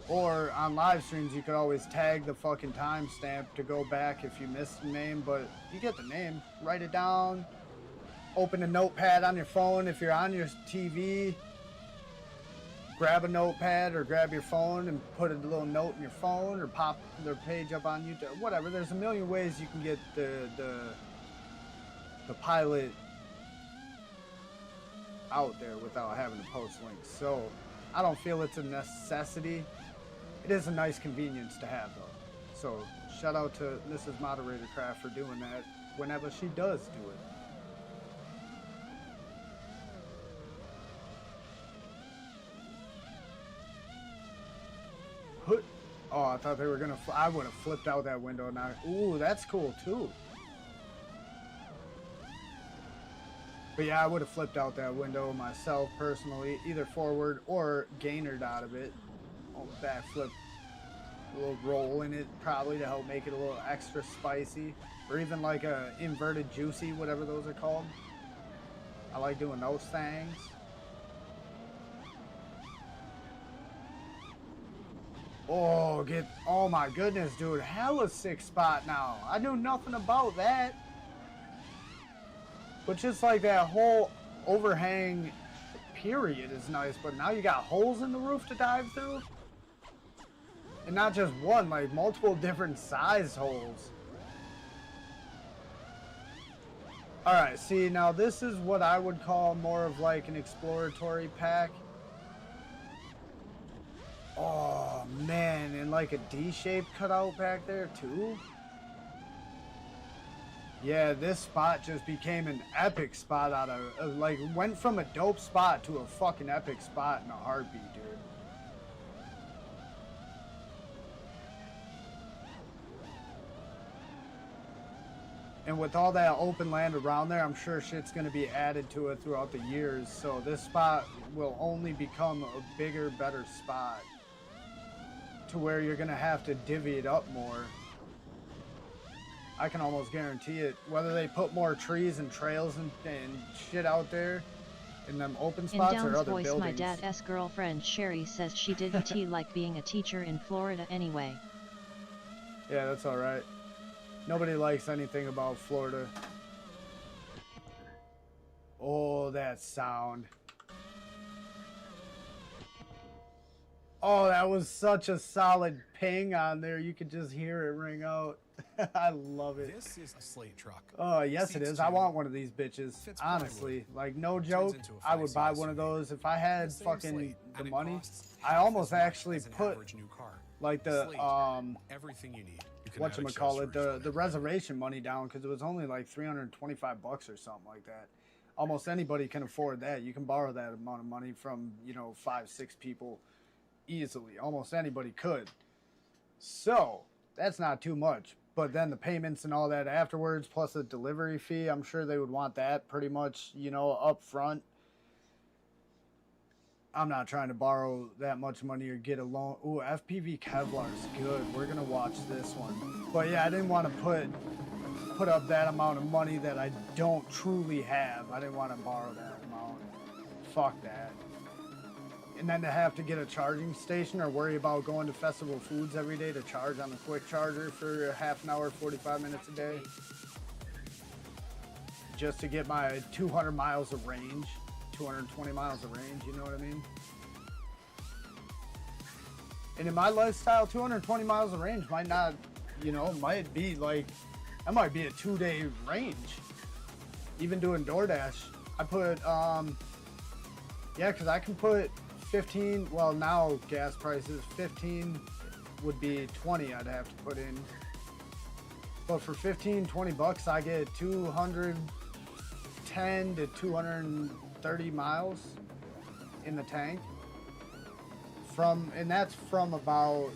or on live streams you could always tag the fucking timestamp to go back if you missed the name, but you get the name, write it down, open a notepad on your phone if you're on your TV. Grab a notepad or grab your phone and put a little note in your phone, or pop their page up on YouTube, whatever. There's a million ways you can get the pilot out there without having to post links. So I don't feel it's a necessity. It is a nice convenience to have though. So shout out to Mrs. Moderator Craft for doing that whenever she does do it. Oh, I thought they were gonna. I would have flipped out that window now. Ooh, that's cool too. But yeah, I would have flipped out that window myself personally, either forward or gainered out of it. Oh, backflip, a little roll in it probably to help make it a little extra spicy, or even like a inverted juicy, whatever those are called. I like doing those things. Oh my goodness, dude, hella sick spot now. I knew nothing about that. But just like that whole overhang period is nice, but now you got holes in the roof to dive through. And not just one, like multiple different size holes. Alright, see, now this is what I would call more of like an exploratory pack. Oh man, and like a D-shaped cutout back there too. Yeah, this spot just became an epic spot out of like went from a dope spot to a fucking epic spot in a heartbeat, dude. And with all that open land around there, I'm sure shit's going to be added to it throughout the years. So this spot will only become a bigger, better spot to where you're going to have to divvy it up more. I can almost guarantee it. Whether they put more trees and trails and shit out there in them open In spots or Down's other voice, buildings. my dad's girlfriend Sherry says she didn't like being a teacher in Florida anyway. Yeah, that's all right. Nobody likes anything about Florida. Oh, that sound. Oh, that was such a solid ping on there. You could just hear it ring out. I love it. This is a Slate truck. Oh, yes it is. I want one of these bitches. Honestly, like no joke, I would buy one of those if I had fucking the money. I almost actually put like the everything you need. whatchamacallit, the reservation money down because it was only like $325 or something like that. Almost anybody can afford that. You can borrow that amount of money from, you know, 5-6 people easily. Almost anybody could. So that's not too much. But then the payments and all that afterwards, plus the delivery fee, I'm sure they would want that pretty much, you know, up front. I'm not trying to borrow that much money or get a loan. Ooh, FPV Kevlar's good. We're going to watch this one. But yeah, I didn't want to put up that amount of money that I don't truly have. I didn't want to borrow that amount. Fuck that. And then to have to get a charging station or worry about going to Festival Foods every day to charge on the quick charger for a half an hour, 45 minutes a day. Just to get my 200 miles of range, 220 miles of range, you know what I mean? And in my lifestyle, 220 miles of range might not, you know, might be like, that might be a 2-day range. Even doing DoorDash. I put, yeah, because I can put 15, well now gas prices, 15 would be 20 I'd have to put in. But for 15, 20 bucks, I get 210 to 230 miles in the tank. And that's from about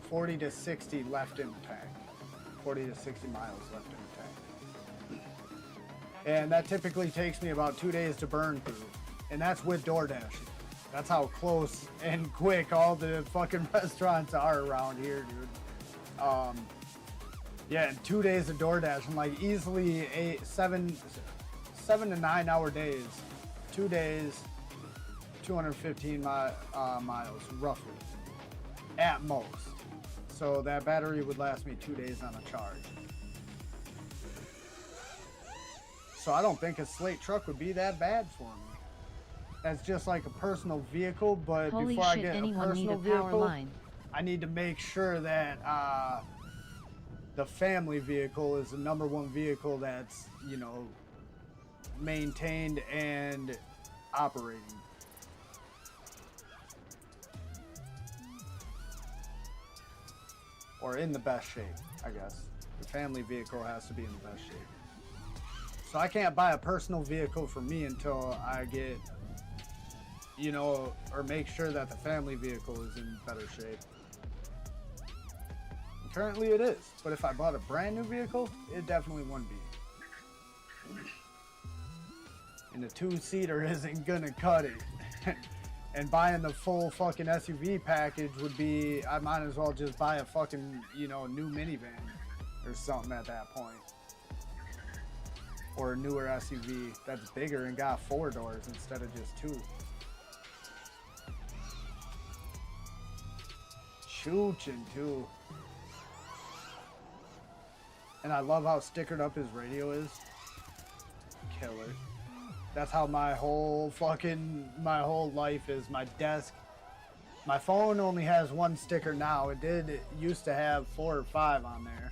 40 to 60 left in the tank. 40 to 60 miles left in the tank. And that typically takes me about 2 days to burn through. And that's with DoorDash. That's how close and quick all the fucking restaurants are around here, dude. Yeah, in 2 days of DoorDash, I'm like easily 7 to 9 hour days. 2 days, 215 miles, roughly, at most. So that battery would last me 2 days on a charge. So I don't think a Slate truck would be that bad for me. That's just like a personal vehicle, but Holy before shit, I get a anyone personal need a power vehicle, line? I need to make sure that the family vehicle is the #1 vehicle that's, you know, maintained and operating. Or in the best shape, I guess. The family vehicle has to be in the best shape. So I can't buy a personal vehicle for me until I get, you know, or make sure that the family vehicle is in better shape. And currently it is, but if I bought a brand new vehicle, it definitely wouldn't be. And the 2-seater isn't gonna cut it. And buying the full fucking SUV package would be, I might as well just buy a fucking, you know, new minivan or something at that point. Or a newer SUV that's bigger and got 4 doors instead of just 2. Chooching too. And I love how stickered up his radio is. Killer. That's how my whole life is. My desk. My phone only has 1 sticker now. It used to have 4 or 5 on there.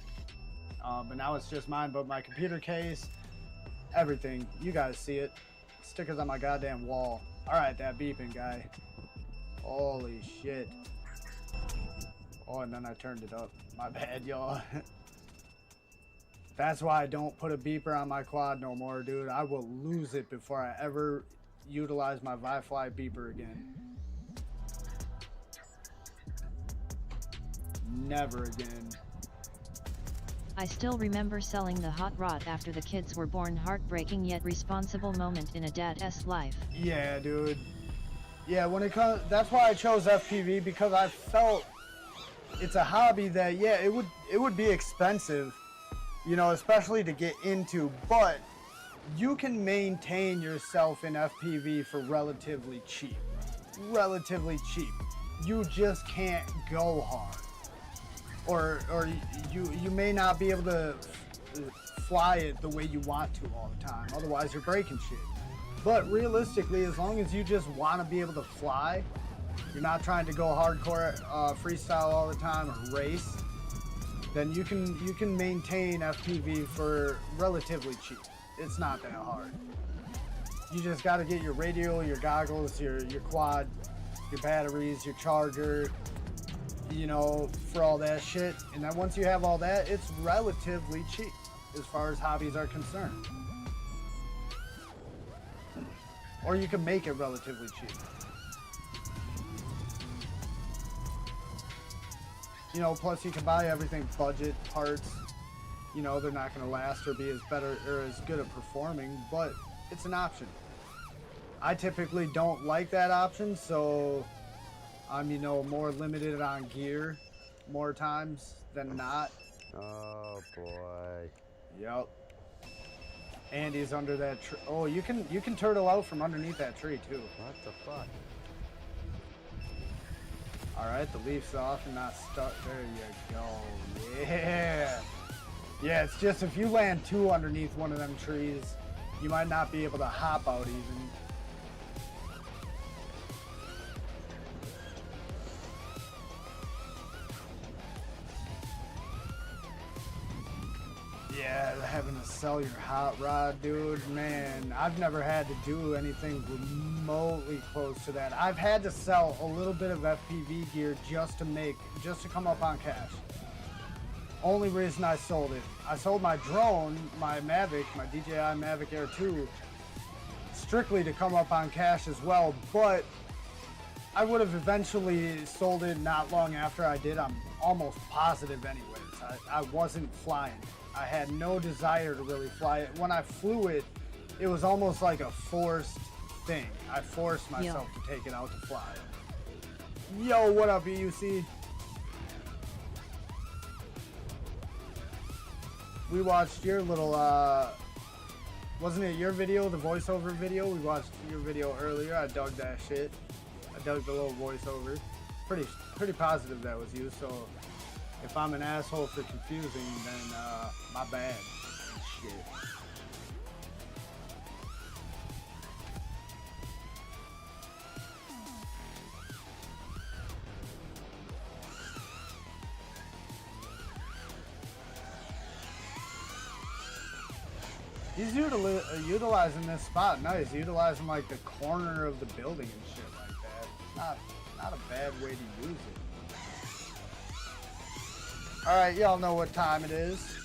But now it's just mine. But my computer case, everything. You guys see it. Stickers on my goddamn wall. Alright, that beeping guy. Holy shit. Oh, and then I turned it up. My bad, y'all. That's why I don't put a beeper on my quad no more, dude. I will lose it before I ever utilize my Wi-Fi beeper again. Never again. I still remember selling the hot rod after the kids were born. Heartbreaking yet responsible moment in a dad's life. Yeah, dude. Yeah, when it comes, that's why I chose FPV, because I felt it's a hobby that, yeah, it would be expensive, you know, especially to get into, but you can maintain yourself in FPV for relatively cheap. Relatively cheap. You just can't go hard. Or you may not be able to fly it the way you want to all the time. Otherwise, you're breaking shit. But realistically, as long as you just want to be able to fly, you're not trying to go hardcore freestyle all the time or race, then you can maintain FPV for relatively cheap. It's not that hard. You just got to get your radio, your goggles, your quad, your batteries, your charger, you know, for all that shit. And then once you have all that, it's relatively cheap as far as hobbies are concerned. Or you can make it relatively cheap. You know, plus you can buy everything budget parts. You know, they're not going to last or be as better or as good at performing, but it's an option. I typically don't like that option, so I'm, you know, more limited on gear more times than not. Oh boy. Yep. Andy's under that tree. Oh, you can turtle out from underneath that tree too. What the fuck? All right, the leaf's off and not stuck. There you go. Yeah. Yeah, it's just if you land two underneath one of them trees, you might not be able to hop out even. Yeah, having to sell your hot rod, dude, man, I've never had to do anything remotely close to that. I've had to sell a little bit of FPV gear just to come up on cash. Only reason I sold it. I sold my drone, my Mavic, my DJI Mavic Air 2, strictly to come up on cash as well, but I would have eventually sold it not long after I did. I'm almost positive anyways. I wasn't flying. I had no desire to really fly it. When I flew it, it was almost like a forced thing. I forced myself to take it out to fly it. Yo, what up, EUC? We watched your little, wasn't it your video, the voiceover video? We watched your video earlier. I dug that shit. I dug the little voiceover. Pretty positive that was you, so if I'm an asshole for confusing, then my bad. Shit. He's utilizing this spot nice. Utilizing like the corner of the building and shit like that. Not a bad way to use it. All right, y'all know what time it is.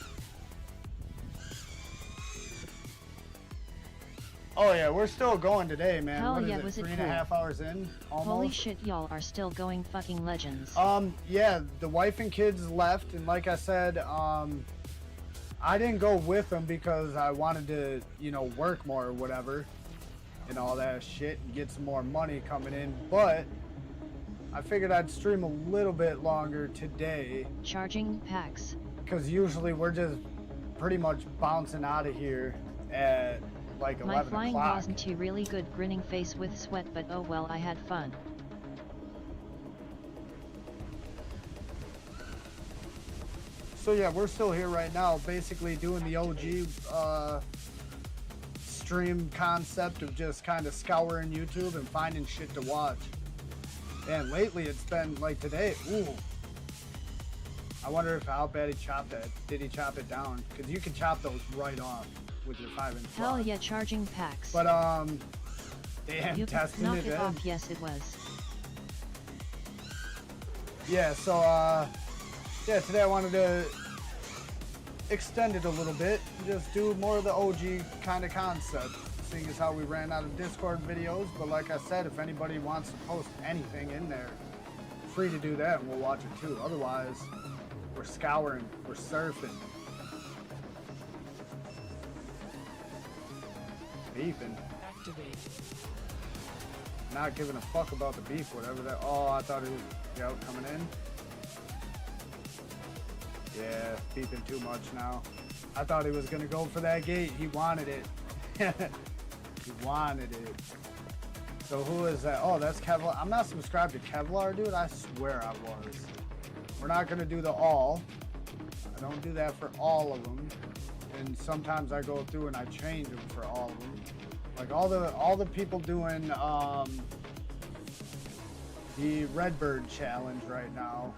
Oh yeah, we're still going today, man. Hell what is yeah, it, was it 3.5 hours in? Almost? Holy shit, y'all are still going fucking legends. Yeah, the wife and kids left, and like I said, I didn't go with them because I wanted to, you know, work more or whatever, and all that shit, and get some more money coming in, but I figured I'd stream a little bit longer today. Charging packs. Because usually we're just pretty much bouncing out of here at like 11 o'clock. My flying wasn't too really good, grinning face with sweat, but oh well, I had fun. So yeah, we're still here right now, basically doing the OG stream concept of just kind of scouring YouTube and finding shit to watch. And lately it's been like today, ooh. I wonder how bad he chopped that. Did he chop it down? Because you can chop those right off with your 5-inch Hell rod. yeah, charging packs. But damn, you testing knock it it in. off, yes it was. Yeah, so yeah, today I wanted to extend it a little bit, just do more of the OG kind of concept, seeing as how we ran out of Discord videos. But like I said, if anybody wants to post anything in there, free to do that and we'll watch it too. Otherwise, we're scouring, we're surfing. beeping. Activate. Not giving a fuck about the beep, whatever that. Oh, I thought he was coming in. Yeah, beeping too much now. I thought he was gonna go for that gate. He wanted it. He wanted it. So who is that? Oh, that's Kevlar. I'm not subscribed to Kevlar, dude. I swear I was. We're not gonna do the all. I don't do that for all of them. And sometimes I go through and I change them for all of them. Like all the people doing the Redbird challenge right now.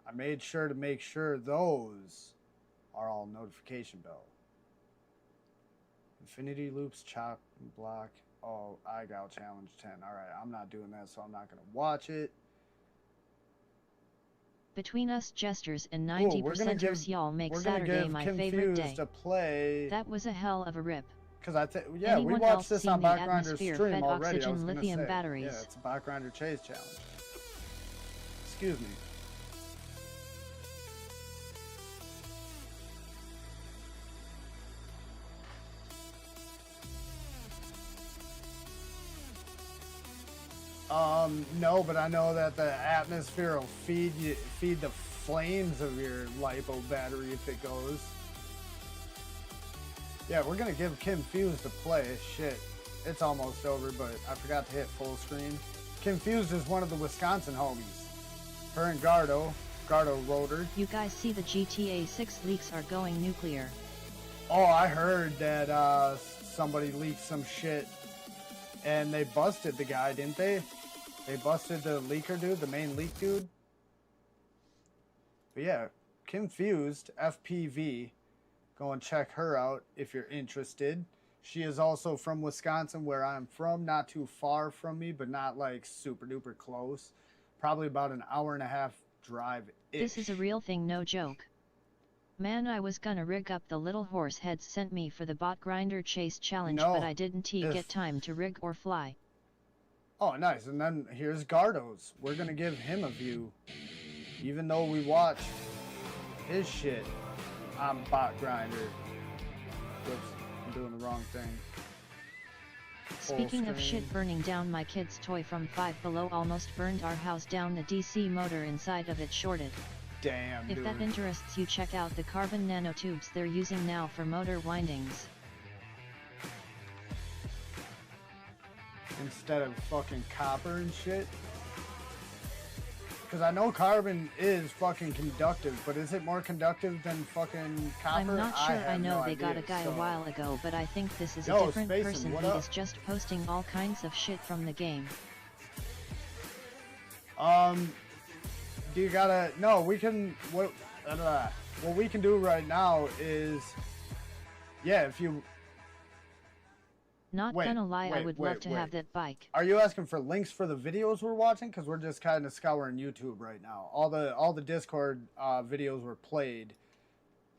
I made sure to make sure those are all notification bell. Infinity loops, chop, and block. Oh, I got challenge 10. All right, I'm not doing that, so I'm not gonna watch it. Between us jesters and 90%ers, y'all make Saturday my King favorite Fuse day. to play. That was a hell of a rip. Because we Anyone watched else this seen on the Backgrinder's atmosphere stream fed already. I oxygen was gonna lithium say. batteries? Yeah, it's a Backgrinder Chase challenge. Excuse me. No, but I know that the atmosphere will feed the flames of your LiPo battery if it goes. Yeah, we're gonna give Kim Fuse to play. Shit, it's almost over, but I forgot to hit full screen. Kim Fuse is one of the Wisconsin homies. Her and Gardo Rotor. You guys see the GTA 6 leaks are going nuclear. Oh, I heard that somebody leaked some shit, and they busted the guy, didn't they? They busted the leaker dude, the main leak dude. But yeah, Kim Fused, FPV. Go and check her out if you're interested. She is also from Wisconsin, where I'm from. Not too far from me, but not like super duper close. Probably about an hour and a half drive-ish. This is a real thing, no joke. Man, I was gonna rig up the little horse heads sent me for the bot grinder chase challenge, but I didn't get time to rig or fly. Oh, nice. And then here's Gardo's. We're going to give him a view. Even though we watch his shit on Bot Grinder. Whoops, I'm doing the wrong thing. Speaking of shit, burning down, my kid's toy from Five Below almost burned our house down. The DC motor inside of it shorted. Damn, If dude. that interests you, check out the carbon nanotubes they're using now for motor windings. Instead of fucking copper and shit. Because I know carbon is fucking conductive, but is it more conductive than fucking copper? I'm not sure. I know no they idea, got a guy so. a while ago, but I think this is a Yo, different Spacin', person. what He up? is just posting all kinds of shit from the game. Do you gotta, no, we can, what we can do right now is, yeah, if you, Not gonna lie, I would love to have that bike. Are you asking for links for the videos we're watching? Because we're just kind of scouring YouTube right now. All the Discord videos were played.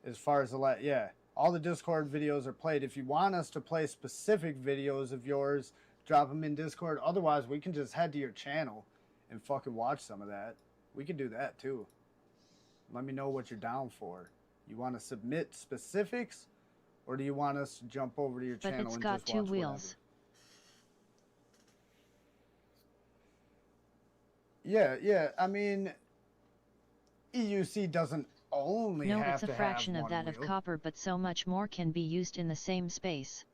As far as all the Discord videos are played. If you want us to play specific videos of yours, drop them in Discord. Otherwise, we can just head to your channel and fucking watch some of that. We can do that too. Let me know what you're down for. You want to submit specifics? Or do you want us to jump over to your channel and just watch But it's got two wheels. Yeah, I mean, EUC doesn't only No, have it's a to fraction have of that one of wheel. copper, but so much more can be used in the same space.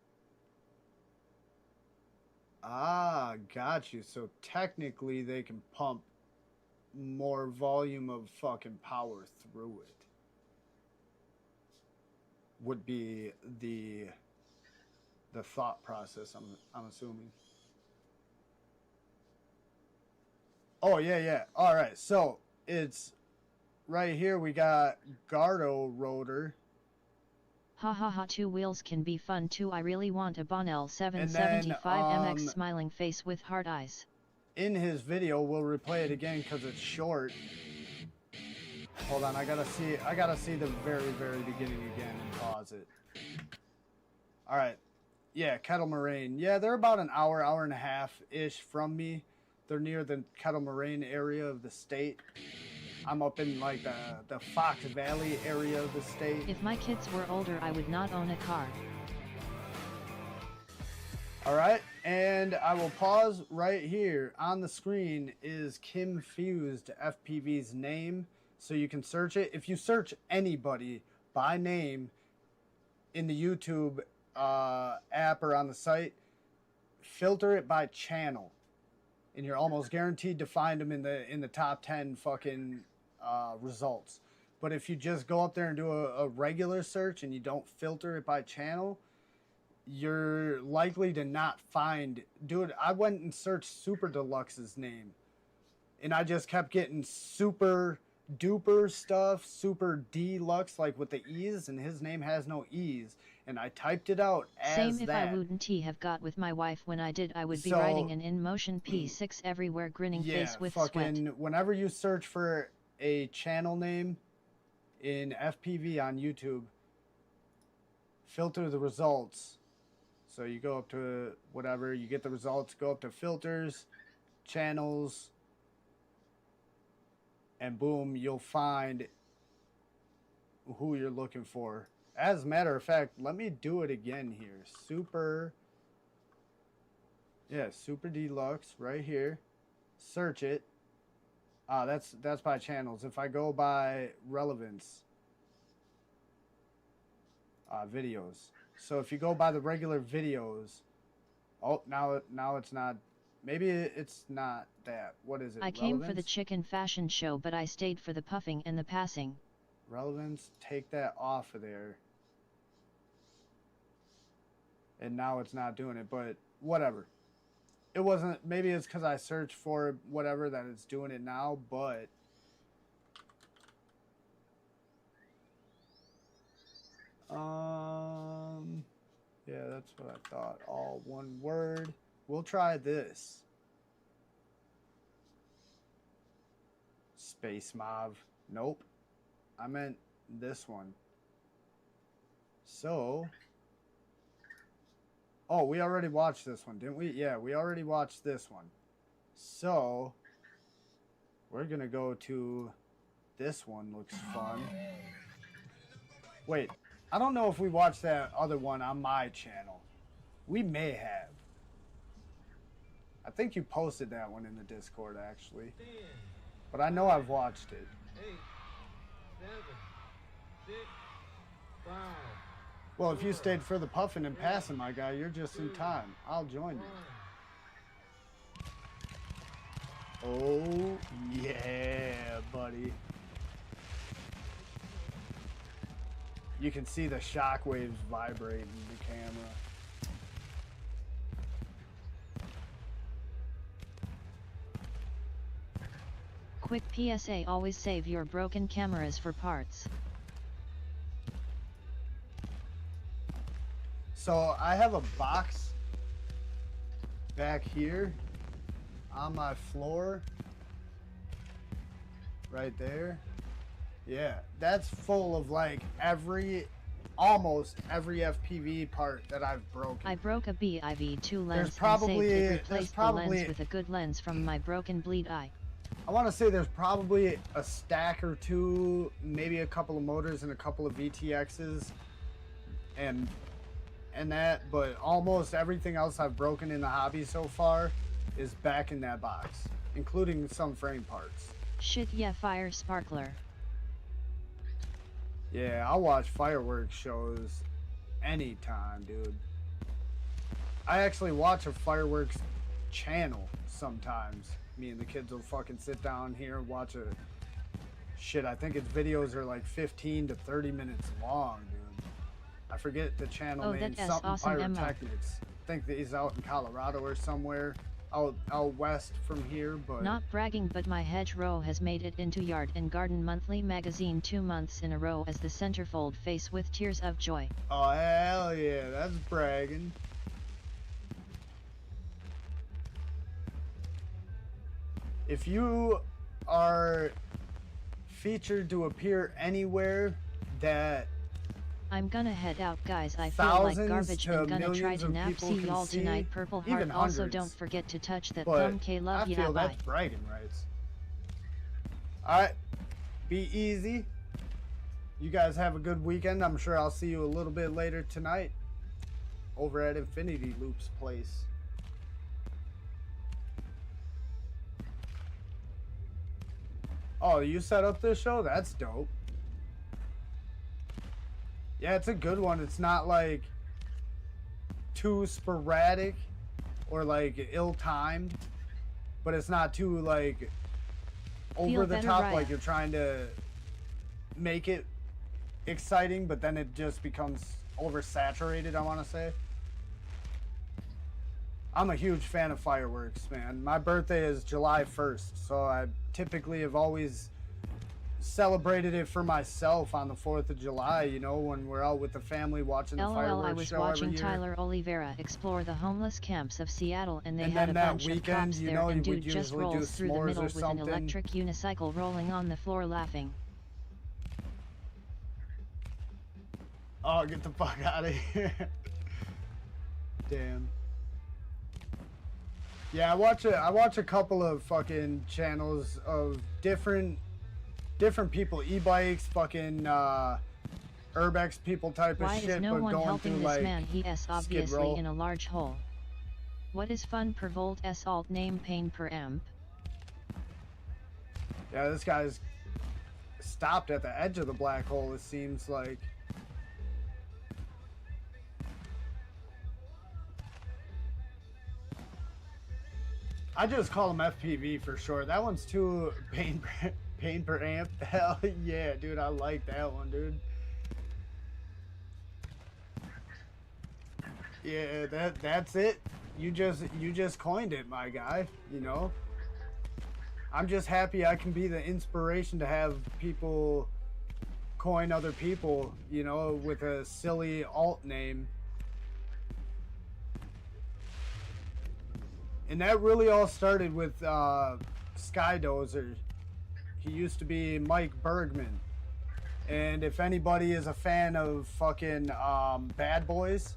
Ah, got you. So technically they can pump more volume of fucking power through it. Would be the thought process, I'm assuming. Oh yeah. All right. So it's right here. We got Gardo Rotor. Ha ha ha, two wheels can be fun too. I really want a Bonnell 775 MX smiling face with hard eyes. In his video, we'll replay it again because it's short. Hold on, I gotta see the very, very beginning again and pause it. Alright. Yeah, Kettle Moraine. Yeah, they're about an hour and a half-ish from me. They're near the Kettle Moraine area of the state. I'm up in like the Fox Valley area of the state. If my kids were older, I would not own a car. Alright, and I will pause right here. On the screen is King.Kieck-The FPV's name, so you can search it. If you search anybody by name in the YouTube app or on the site, filter it by channel, and you're almost guaranteed to find them in the top 10 fucking results. But if you just go up there and do a regular search and you don't filter it by channel, you're likely to not find. Dude, I went and searched Super Deluxe's name, and I just kept getting super duper stuff, Super Deluxe, like with the E's, and his name has no E's, and I typed it out as Same if that. I wouldn't have got with my wife when I did, I would be So, writing an in-motion P6 everywhere, grinning face with fucking sweat. Whenever you search for a channel name in FPV on YouTube, filter the results. So you go up to whatever, you get the results, go up to filters, channels, and boom, you'll find who you're looking for. As a matter of fact, let me do it again here. Super Deluxe right here. Search it. That's by channels. If I go by relevance, videos. So if you go by the regular videos, oh, now it's not. Maybe it's not that. What is it? I came for the chicken fashion show, but I stayed for the puffing and the passing. Relevance, take that off of there. And now it's not doing it, but whatever. It wasn't, maybe it's because I searched for whatever that it's doing it now, but yeah, that's what I thought. All one word. We'll try this. Space Mauve. Nope. I meant this one. So, oh, we already watched this one, didn't we? Yeah, we already watched this one. So, we're going to go to this one. Looks fun. Wait, I don't know if we watched that other one on my channel. We may have. I think you posted that one in the Discord, actually. But I know I've watched it. 8, 7, 6, 5. Well, if you stayed for the puffing and passing, my guy, you're just in time. I'll join you. Oh, yeah, buddy. You can see the shockwaves vibrating the camera. Quick PSA, always save your broken cameras for parts. So I have a box back here on my floor, right there. Yeah, that's full of like almost every FPV part that I've broken. I broke a BIV2 lens There's probably, and saved it, replaced the lens with a good lens from my broken bleed eye. I want to say there's probably a stack or two, maybe a couple of motors and a couple of VTXs and that, but almost everything else I've broken in the hobby so far is back in that box, including some frame parts. Shit, yeah, fire sparkler. Yeah, I'll watch fireworks shows anytime, dude. I actually watch a fireworks channel sometimes. Me and the kids will fucking sit down here and watch a... Shit, I think its videos are like 15 to 30 minutes long, dude. I forget the channel name, something awesome Pyrotechnics. I think that he's out in Colorado or somewhere. Out west from here, but... Not bragging, but my hedgerow has made it into Yard and Garden Monthly magazine 2 months in a row as the centerfold face with tears of joy. Oh, hell yeah, that's bragging. If you are featured to appear anywhere that... I'm gonna head out, guys. I feel like garbage and gonna try to nap. See y'all tonight. Purple heart. Also, don't forget to touch that thumb. K, love ya. I feel that's bragging rights. Alright. Be easy. You guys have a good weekend. I'm sure I'll see you a little bit later tonight. over at Infinity Loop's place. Oh, you set up this show? That's dope. Yeah, it's a good one. It's not like too sporadic or like ill-timed, but it's not too like over the top, like you're trying to make it exciting, but then it just becomes oversaturated, I want to say. I'm a huge fan of fireworks, man. My birthday is July 1st, so I typically have always celebrated it for myself on the 4th of July, you know, when we're out with the family watching the fireworks I was show watching every year. Tyler Oliveira explore the homeless camps of Seattle, and they And had then a that bunch weekend, of cops you there, know, and you dude would just usually do rolls through the s'mores middle or with an something. electric unicycle rolling on the floor laughing. Oh, get the fuck out of here. Damn. Yeah, I watch a couple of fucking channels of different people, e-bikes, fucking urbex people type Why of shit, is no but one going helping through this like man? He is Skid obviously Row. in a large hole. What is fun per volt s alt name pain per amp? Yeah, this guy's stopped at the edge of the black hole, it seems like. I just call him FPV for short. That one's too pain per amp. Hell yeah, dude. I like that one, dude. Yeah, that's it. You just coined it, my guy, you know? I'm just happy I can be the inspiration to have people coin other people, you know, with a silly alt name. And that really all started with Skydozer. He used to be Mike Bergman. And if anybody is a fan of fucking Bad Boys,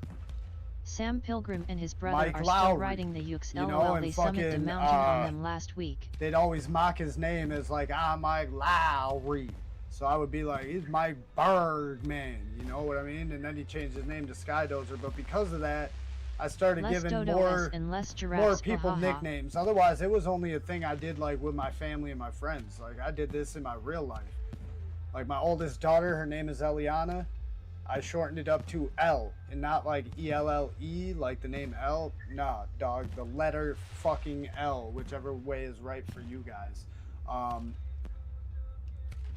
Sam Pilgrim and his brother Mike are Lowry, still riding the Ukes. you know, LOL, and they summited the fucking, mountain on them last week. they'd always mock his name as like, Mike Lowry. So I would be like, he's Mike Bergman, you know what I mean? And then he changed his name to Skydozer. But because of that, I started Less giving Dodo and less more giraffes, people ha, ha. nicknames. Otherwise, it was only a thing I did like with my family and my friends. Like I did this in my real life. Like my oldest daughter, her name is Eliana. I shortened it up to L and not like E-L-L-E, like the name L. Nah, dog, the letter fucking L, whichever way is right for you guys.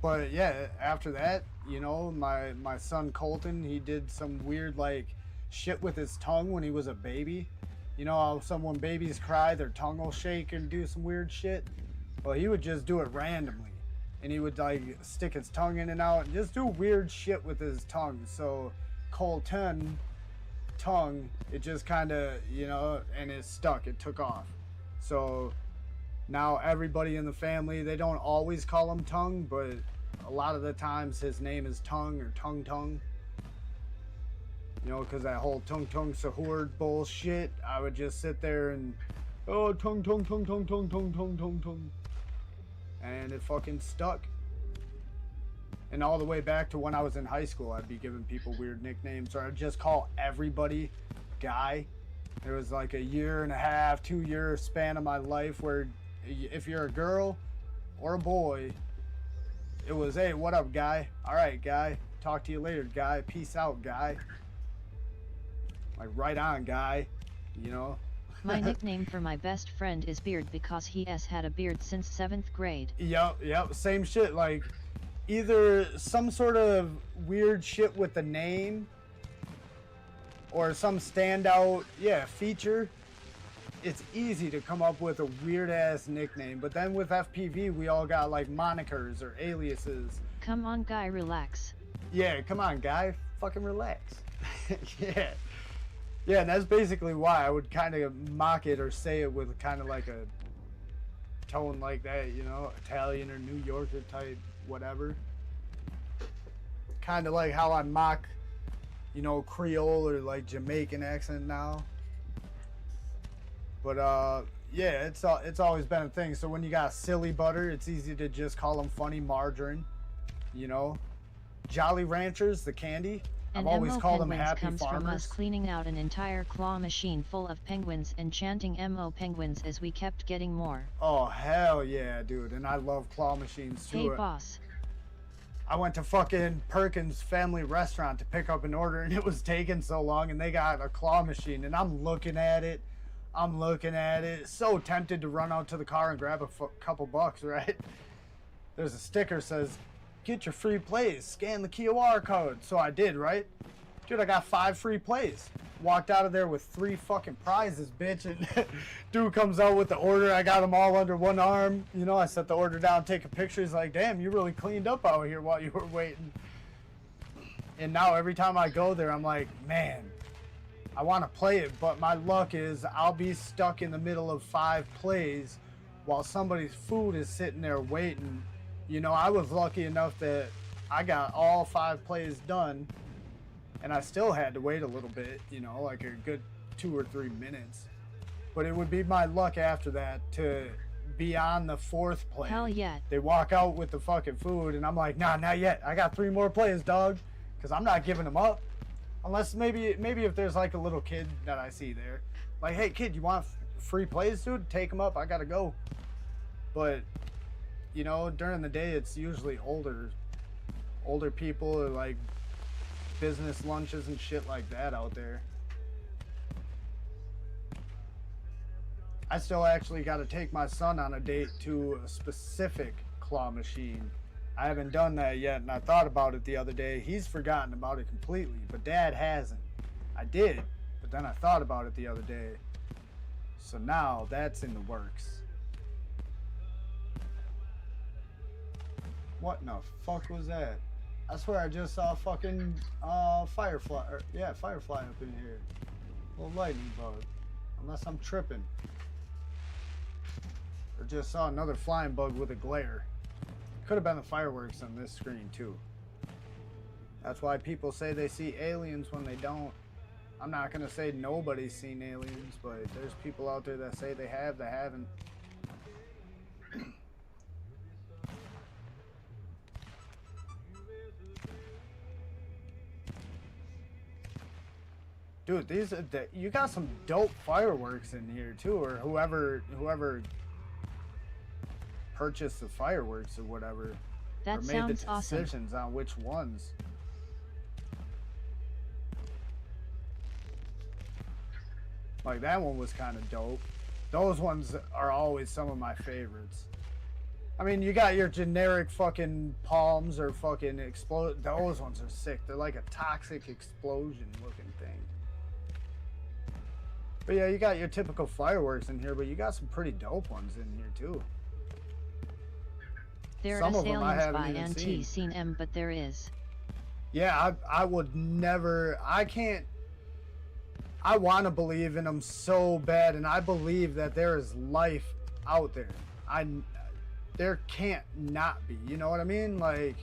But yeah, after that, you know, my son Colton, he did some weird like shit with his tongue when he was a baby. You know how when babies cry, their tongue will shake and do some weird shit? Well, he would just do it randomly. And he would like stick his tongue in and out and just do weird shit with his tongue. So Colton, tongue, it just kind of, you know, and it stuck, it took off. So now everybody in the family, they don't always call him Tongue, but a lot of the times his name is Tongue or Tongue. You know, because that whole Tung Sahur bullshit, I would just sit there and, oh, Tongue. And it fucking stuck. And all the way back to when I was in high school, I'd be giving people weird nicknames, or I'd just call everybody Guy. There was like a 1.5 2 year span of my life where if you're a girl or a boy, it was, hey, what up, Guy? All right, Guy. Talk to you later, Guy. Peace out, Guy. Like, right on, Guy. You know? My nickname for my best friend is Beard because he has had a beard since 7th grade. Yep, same shit. Like, either some sort of weird shit with the name or some standout, feature. It's easy to come up with a weird-ass nickname. But then with FPV, we all got, like, monikers or aliases. Come on, Guy, relax. Yeah, come on, Guy. Fucking relax. Yeah. Yeah, and that's basically why I would kind of mock it or say it with kind of like a tone like that, you know, Italian or New Yorker type, whatever. Kind of like how I mock, you know, Creole or like Jamaican accent now. But yeah, it's always been a thing. So when you got Silly Butter, it's easy to just call them Funny Margarine, you know. Jolly Ranchers, the candy. I've And always MO called them penguins happy comes from us farmers. cleaning out an entire claw machine full of penguins and chanting MO penguins as we kept getting more. Oh, hell yeah, dude. And I love claw machines too. Hey boss. I went to fucking Perkins Family Restaurant to pick up an order, and it was taking so long, and they got a claw machine, and I'm looking at it. So tempted to run out to the car and grab a couple bucks, right? There's a sticker says, get your free plays, scan the QR code. So I did, right? Dude, I got 5 free plays. Walked out of there with 3 fucking prizes, bitch. And dude comes out with the order. I got them all under one arm. You know, I set the order down, take a picture. He's like, damn, you really cleaned up out here while you were waiting. And now every time I go there, I'm like, man, I want to play it. But my luck is I'll be stuck in the middle of 5 plays while somebody's food is sitting there waiting. You know, I was lucky enough that I got all 5 plays done. And I still had to wait a little bit, you know, like a good 2 or 3 minutes. But it would be my luck after that to be on the 4th play. Hell yeah. They walk out with the fucking food, and I'm like, nah, not yet. I got 3 more plays, dog. Because I'm not giving them up. Unless maybe if there's like a little kid that I see there. Like, hey, kid, you want free plays, dude? Take them up. I got to go. But, you know, during the day, it's usually older people or like business lunches and shit like that out there. I still actually got to take my son on a date to a specific claw machine. I haven't done that yet, and I thought about it the other day. He's forgotten about it completely, but Dad hasn't. I did, but then I thought about it the other day. So now that's in the works. What in the fuck was that? I swear I just saw a fucking firefly up in here. Little lightning bug. Unless I'm tripping. Or just saw another flying bug with a glare. Could have been the fireworks on this screen too. That's why people say they see aliens when they don't. I'm not gonna say nobody's seen aliens, but there's people out there that say they have, they haven't. Dude, you got some dope fireworks in here too, or whoever purchased the fireworks or whatever, That or made sounds the awesome. decisions on which ones. Like that one was kind of dope. Those ones are always some of my favorites. I mean, you got your generic fucking palms or fucking explode. Those ones are sick. They're like a toxic explosion looking thing. But yeah, you got your typical fireworks in here, but you got some pretty dope ones in here too. There Some is of them I aliens haven't by even NT seen M, but there is. Yeah, I would never. I can't. I want to believe in them so bad, and I believe that there is life out there. There can't not be. You know what I mean? Like,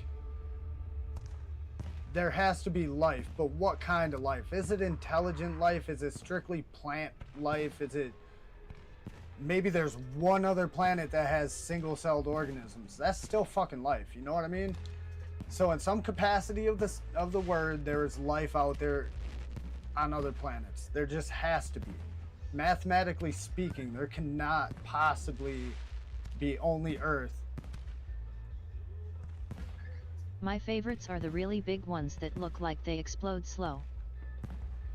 there has to be life, but what kind of life? Is it intelligent life? Is it strictly plant life? Is it... Maybe there's one other planet that has single-celled organisms. That's still fucking life, you know what I mean? So in some capacity of the word, there is life out there on other planets. There just has to be. Mathematically speaking, there cannot possibly be only Earth. My favorites are the really big ones that look like they explode slow.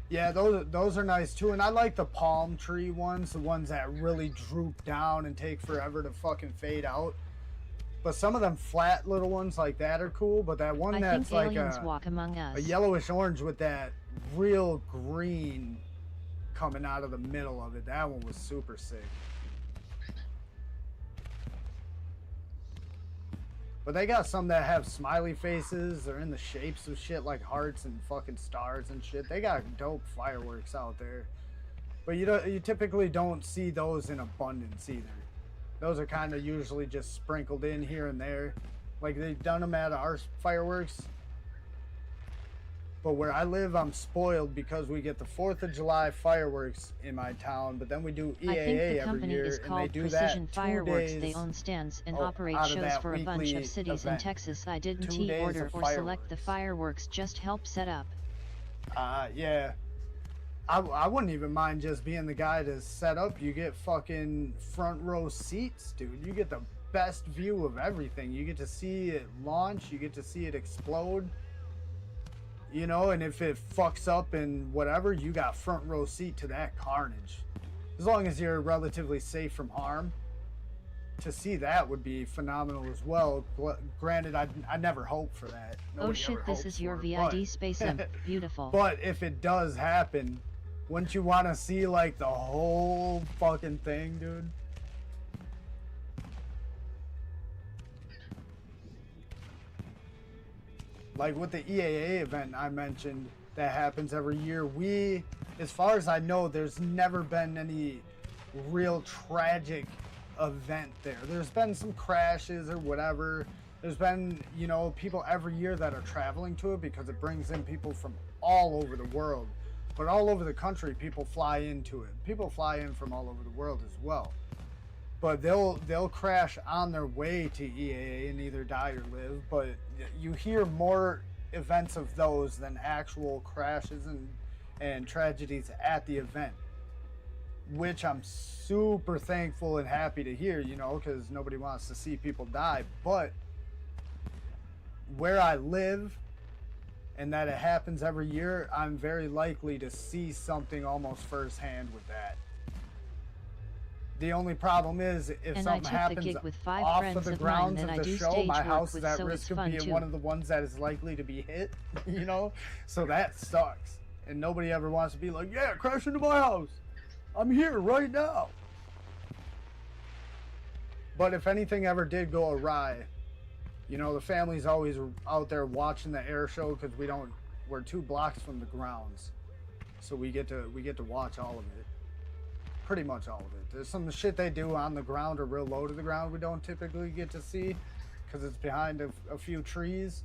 Yeah, those are nice too, and I like the palm tree ones, the ones that really droop down and take forever to fucking fade out. But some of them flat little ones like that are cool, but that one that's like aliens walk among us. a yellowish orange with that real green coming out of the middle of it, that one was super sick. But they got some that have smiley faces. They're in the shapes of shit like hearts and fucking stars and shit. They got dope fireworks out there. But you typically don't see those in abundance either. Those are kind of usually just sprinkled in here and there. Like they've done them at our fireworks. But where I live, I'm spoiled because we get the 4th of July fireworks in my town, but then we do EAA I think the every company year, is and they called do Precision that 2 Fireworks. days They own stands and out operate of shows that for a bunch weekly of cities in event. Texas. I didn't 2 days order of or select the fireworks, just help set up. Yeah. I wouldn't even mind just being the guy to set up. You get fucking front row seats, dude. You get the best view of everything. You get to see it launch. You get to see it explode. You know, and if it fucks up and whatever, you got front row seat to that carnage. As long as you're relatively safe from harm. To see that would be phenomenal as well. Granted, I never hope for that. Oh shit, this is your VID space imp. Beautiful. But if it does happen, wouldn't you want to see like the whole fucking thing, dude? Like with the EAA event I mentioned that happens every year, as far as I know, there's never been any real tragic event there. There's been some crashes or whatever. There's been, you know, people every year that are traveling to it because it brings in people from all over the world. But all over the country, people fly into it. People fly in from all over the world as well. But they'll crash on their way to EAA and either die or live. But you hear more events of those than actual crashes and tragedies at the event. Which I'm super thankful and happy to hear, you know, because nobody wants to see people die. But where I live and that it happens every year, I'm very likely to see something almost firsthand with that. The only problem is if something happens off of the grounds of the show, my house is at risk of being one of the ones that is likely to be hit, you know? So that sucks. And nobody ever wants to be like, yeah, crash into my house. I'm here right now. But if anything ever did go awry, you know, the family's always out there watching the air show because we're 2 blocks from the grounds. So we get to watch all of it. Pretty much all of it. There's some shit they do on the ground or real low to the ground we don't typically get to see because it's behind a few trees.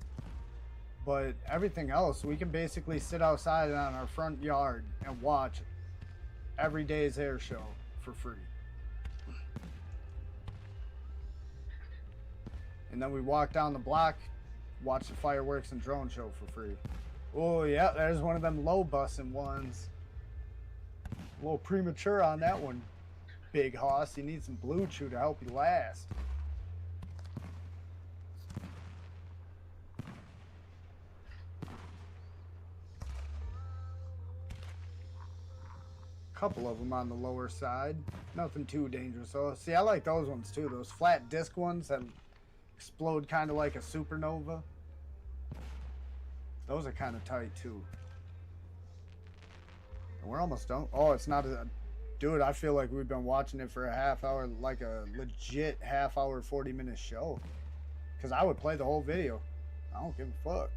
But everything else, we can basically sit outside on our front yard and watch every day's air show for free. And then we walk down the block, watch the fireworks and drone show for free. Oh yeah, there's one of them low bussing ones. A little premature on that one, Big Hoss. You need some Blue Chew to help you last. Couple of them on the lower side. Nothing too dangerous. So, see, I like those ones too. Those flat disc ones that explode kind of like a supernova. Those are kind of tight too. And we're almost done. Oh, it's not a... Dude, I feel like we've been watching it for a half hour, like a legit half hour, 40-minute show. Because I would play the whole video. I don't give a fuck.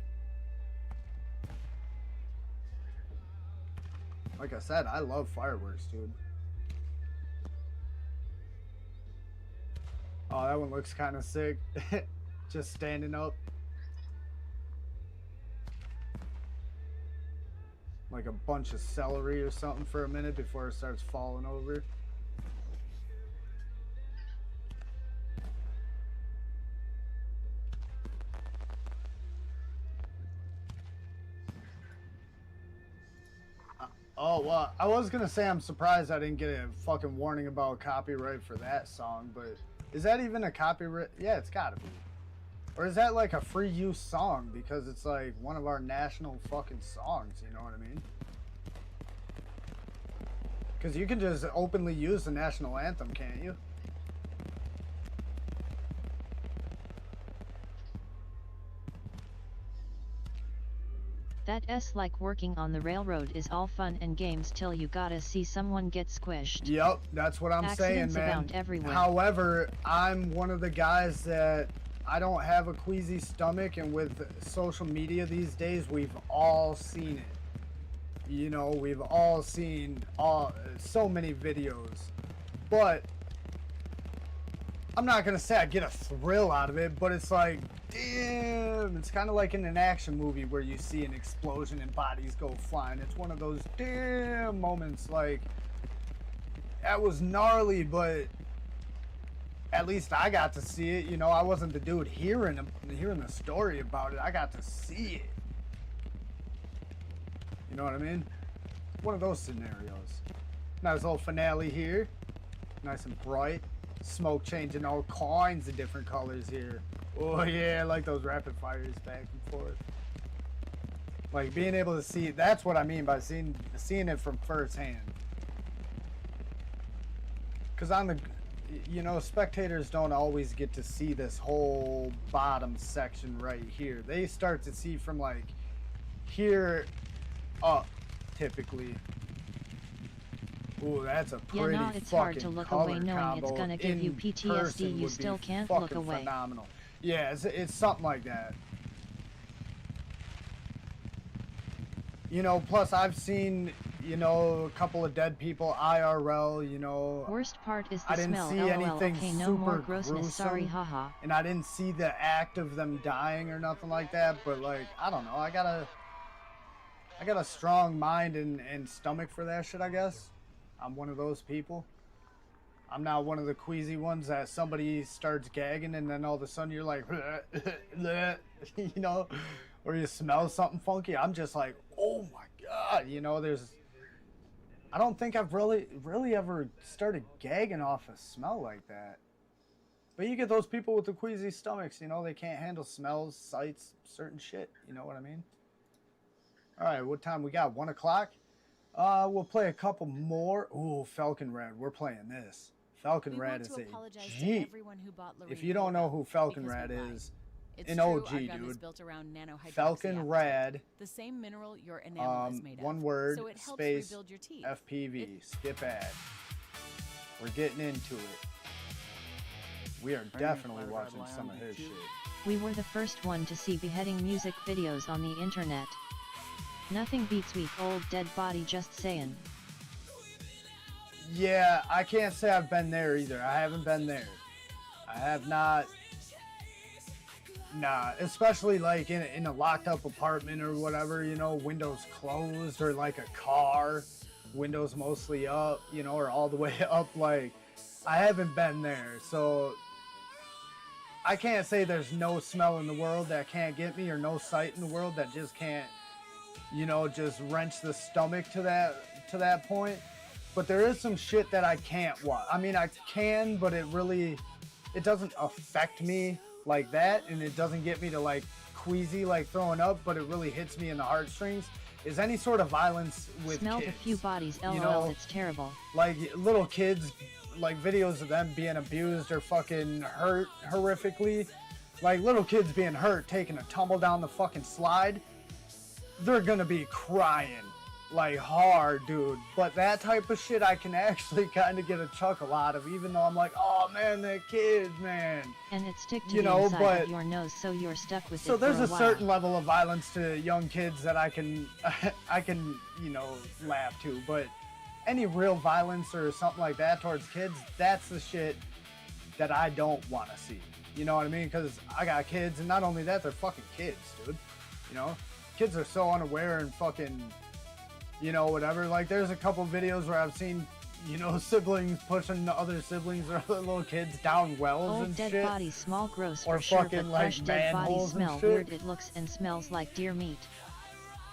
Like I said, I love fireworks, dude. Oh, that one looks kind of sick. Just standing up. Like a bunch of celery or something for a minute before it starts falling over. Oh, well, I was gonna say I'm surprised I didn't get a fucking warning about copyright for that song, but is that even a copyright? Yeah, it's gotta be. Or is that like a free use song because it's like one of our national fucking songs, you know what I mean? Because you can just openly use the national anthem, can't you? That like working on the railroad is all fun and games till you gotta see someone get squished. Yep, that's what I'm saying, man. Abound everywhere. However, I'm one of the guys that I don't have a queasy stomach, and with social media these days, we've all seen it. You know, we've all seen so many videos. But I'm not gonna say I get a thrill out of it, but it's like, damn, it's kind of like in an action movie where you see an explosion and bodies go flying. It's one of those damn moments, like, that was gnarly, but at least I got to see it. You know, I wasn't the dude hearing the story about it. I got to see it. You know what I mean? One of those scenarios. Nice little finale here. Nice and bright. Smoke changing all kinds of different colors here. Oh yeah, I like those rapid fires back and forth. Like being able to see, that's what I mean by seeing it from first hand. Cause on the, you know, spectators don't always get to see this whole bottom section right here. They start to see from like here up, typically. Ooh, that's a pretty yeah, no, it's fucking hard to look away knowing combo. it's gonna give you In PTSD. person You would still be can't fucking look away. Phenomenal. Yeah, it's something like that. You know, plus I've seen, you know, a couple of dead people IRL, you know. Worst part is the I didn't smell. see LOL. anything Okay, super no more grossness. gruesome, Sorry, haha. and I didn't see the act of them dying or nothing like that, but like, I don't know, I got a strong mind and stomach for that shit, I guess. I'm one of those people. I'm not one of the queasy ones that somebody starts gagging and then all of a sudden you're like, you know, or you smell something funky. I'm just like, oh my God, you know, I don't think I've really ever started gagging off a smell like that. But you get those people with the queasy stomachs, you know, they can't handle smells, sights, certain shit, you know what I mean? All right, what time we got? 1 o'clock? We'll play a couple more. Ooh, Falcon Red, we're playing this. Falcon Red is a G. If you don't know who Falcon Red is, an OG, dude. Falcon Red, the same mineral your enamel is made of. one word, so it helps space, rebuild your teeth. FPV, skip ad. We're getting into it. We are definitely watching some of his shit. We were the first one to see beheading music videos on the internet. Nothing beats weak old dead body, just saying. Yeah, I can't say I've been there either. I haven't been there. I have not. Nah, especially like in a locked up apartment or whatever, you know, windows closed, or like a car, windows mostly up, you know, or all the way up. Like, I haven't been there, so I can't say there's no smell in the world that can't get me, or no sight in the world that just can't, you know, just wrench the stomach to that point. But there is some shit that I can't watch. I mean, I can, but it doesn't affect me like that, and it doesn't get me to like queasy, like throwing up, but it really hits me in the heartstrings. Is any sort of violence with Smelled kids. a few bodies, LOL, you know, it's terrible. Like little kids, like videos of them being abused or fucking hurt horrifically. Like little kids being hurt, taking a tumble down the fucking slide. They're gonna be crying like hard, dude. But that type of shit I can actually kind of get a chuckle out of, even though I'm like, oh man, that kid, man. And it stick to you the know, inside but of your nose, so you're stuck with so it there's for a a while. certain level of violence to young kids that I can you know, laugh to, but any real violence or something like that towards kids, that's the shit that I don't want to see. You know what I mean? Because I got kids, and not only that, they're fucking kids, dude. You know, kids are so unaware and fucking, you know, whatever. Like, there's a couple videos where I've seen, you know, siblings pushing the other siblings or other little kids down wells Old and dead shit. body, small, gross Or for sure, fucking, but like, fresh dead bodies manholes and smell shit. weird. It looks and smells like deer meat.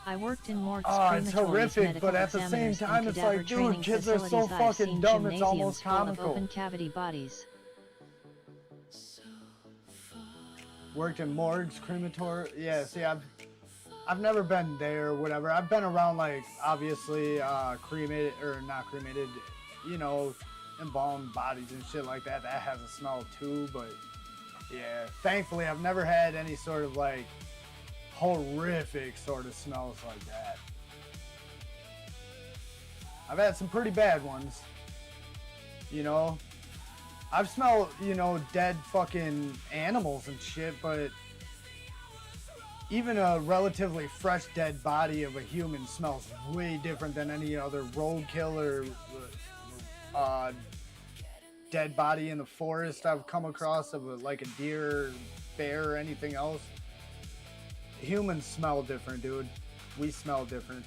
I worked in morgues, Oh, it's crematories, horrific, medical but at the same examiners, time, and it's cadaver like, dude, training kids are so facilities. I've fucking seen dumb, it's gymnasiums almost full of comical. open cavity bodies. Worked in morgues, crematory. Yeah, see, I've never been there, whatever. I've been around, like, obviously, cremated, or not cremated, you know, embalmed bodies and shit like that. That has a smell too, but yeah, thankfully, I've never had any sort of, like, horrific sort of smells like that. I've had some pretty bad ones, you know. I've smelled, you know, dead fucking animals and shit, but even a relatively fresh dead body of a human smells way different than any other roadkill or dead body in the forest I've come across of like a deer, bear, or anything else. Humans smell different, dude. We smell different.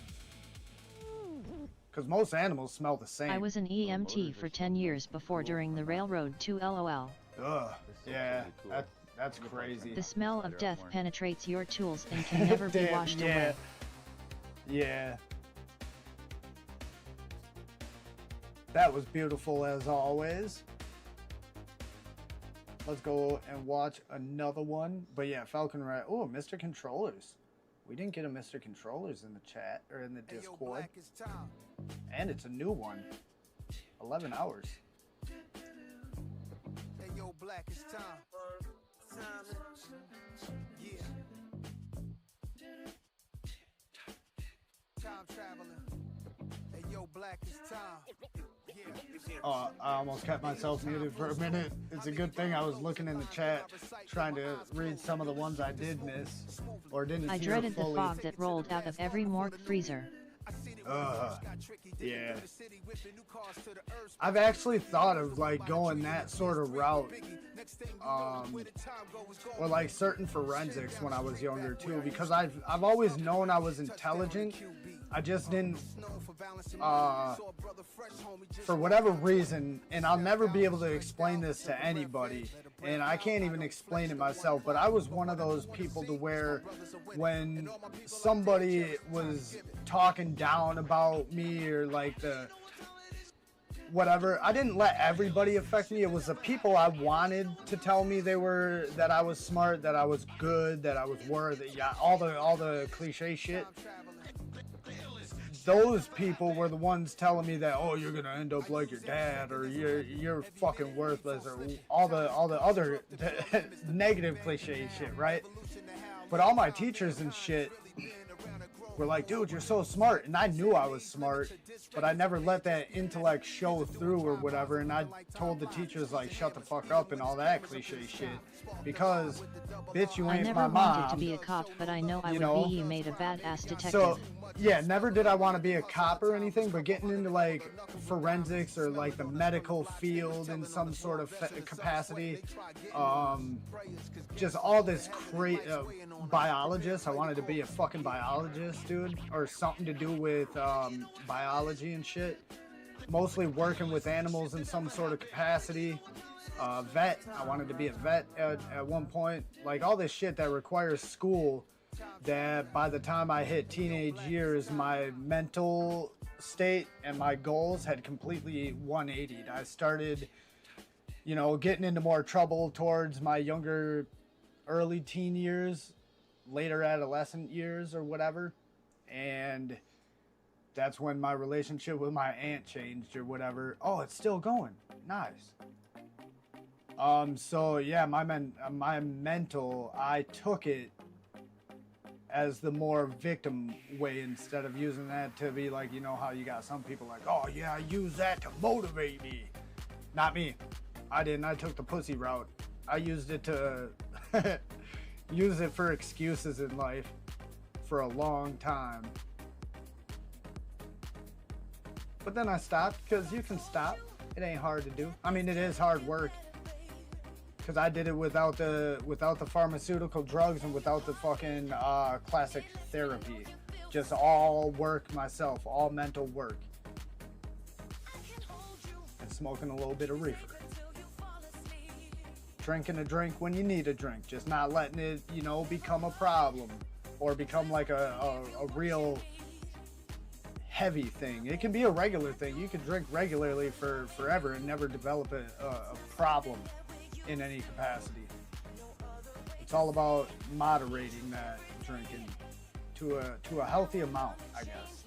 Because most animals smell the same. I was an EMT for 10 years before during the railroad too, LOL. Ugh, yeah, that's crazy. The smell of death penetrates your tools and can never be Damn, washed yeah. away. Yeah, That was beautiful as always. Let's go and watch another one. But yeah, Falcon Red. Oh, Mr. Controllers. We didn't get a Mr. Controllers in the chat or in the Discord. And it's a new one. 11 hours. Hey, yo, Black, it's time. Yeah. Time traveling. Hey, yo, Black, it's time. Oh, I almost kept myself muted for a minute. It's a good thing I was looking in the chat, trying to read some of the ones I did miss or didn't I hear dreaded fully. the fog that rolled out of every morgue freezer. Yeah. I've actually thought of like going that sort of route, or like certain forensics when I was younger too, because I've always known I was intelligent. I just didn't, for whatever reason, and I'll never be able to explain this to anybody, and I can't even explain it myself, but I was one of those people to where when somebody was talking down about me or like the whatever, I didn't let everybody affect me. It was the people I wanted to tell me that I was smart, that I was good, that I was worthy, yeah, all the cliche shit. Those people were the ones telling me that, oh, you're gonna end up like your dad, or you're fucking worthless, or all the other negative cliche shit, right? But all my teachers and shit were like, dude, you're so smart, and I knew I was smart, but I never let that intellect show through or whatever, and I told the teachers like, shut the fuck up and all that cliche shit, because bitch, you ain't my mom. I never wanted to be a cop, but I know I would be. You made a badass detective. So yeah, never did I want to be a cop or anything, but getting into like forensics or like the medical field in some sort of capacity, just all this biologist. I wanted to be a fucking biologist, dude, or something to do with biology and shit. Mostly working with animals in some sort of capacity. Vet. I wanted to be a vet at one point. Like all this shit that requires school, that by the time I hit teenage years, my mental state and my goals had completely 180'd. I started, getting into more trouble towards my younger, early teen years, later adolescent years or whatever. And that's when my relationship with my aunt changed or whatever. Oh, it's still going. Nice. So yeah, my mental, I took it as the more victim way instead of using that to be like, how you got some people like, oh yeah, I use that to motivate me. Not me. I didn't. I took the pussy route. I used it to use it for excuses in life for a long time. But then I stopped, because you can stop. It ain't hard to do. I mean, it is hard work, because I did it without the pharmaceutical drugs and without the fucking classic therapy. Just all work myself, all mental work. And smoking a little bit of reefer. Drinking a drink when you need a drink. Just not letting it, become a problem. Or become like a real heavy thing. It can be a regular thing. You can drink regularly for forever and never develop a problem in any capacity. It's all about moderating that drinking to a healthy amount, I guess.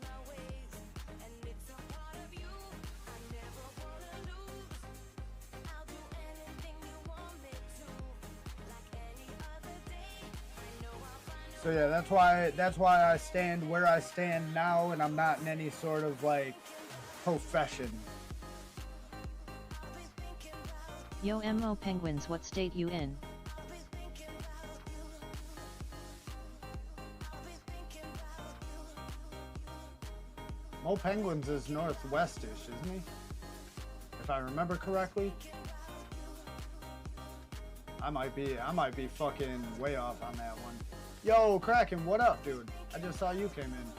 So yeah, that's why I stand where I stand now, and I'm not in any sort of like profession. Yo MO Penguins, what state you in? Mo Penguins is northwestish, isn't he? If I remember correctly. I might be fucking way off on that one. Yo, Kraken, what up, dude? I just saw you came in.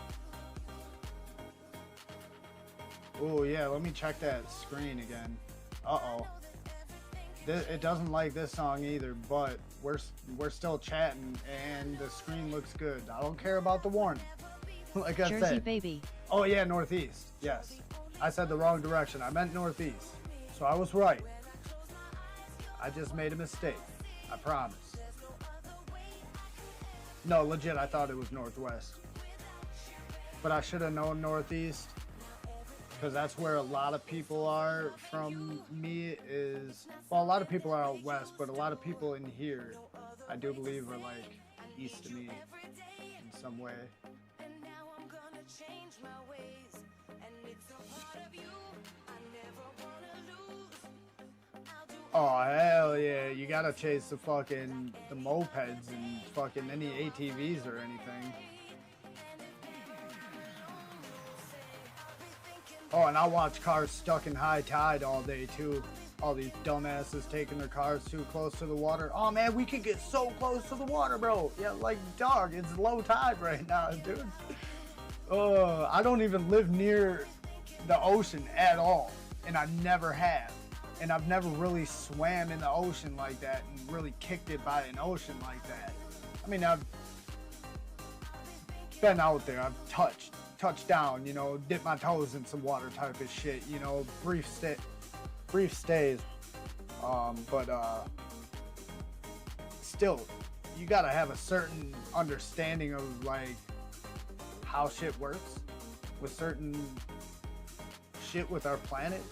Oh yeah, let me check that screen again. Uh-oh. It doesn't like this song either, but we're still chatting and the screen looks good. I don't care about the warning. Like I Jersey said. baby. Oh yeah, northeast. Yes. I said the wrong direction. I meant northeast. So I was right. I just made a mistake. I promise. No, legit, I thought it was northwest. But I should have known northeast. Because that's where a lot of people are from me is... Well, a lot of people are out west, but a lot of people in here, I do believe, are like east of me in some way. Oh, hell yeah. You gotta chase the fucking... the mopeds and fucking any ATVs or anything. Oh, and I watch cars stuck in high tide all day, too. All these dumbasses taking their cars too close to the water. Oh, man, we could get so close to the water, bro. Yeah, like, dog, it's low tide right now, dude. I don't even live near the ocean at all. And I never have. And I've never really swam in the ocean like that and really kicked it by an ocean like that. I mean, I've been out there. I've touched down, you know, dip my toes in some water type of shit, you know, brief stays. But still, you gotta have a certain understanding of like how shit works with certain shit with our planet.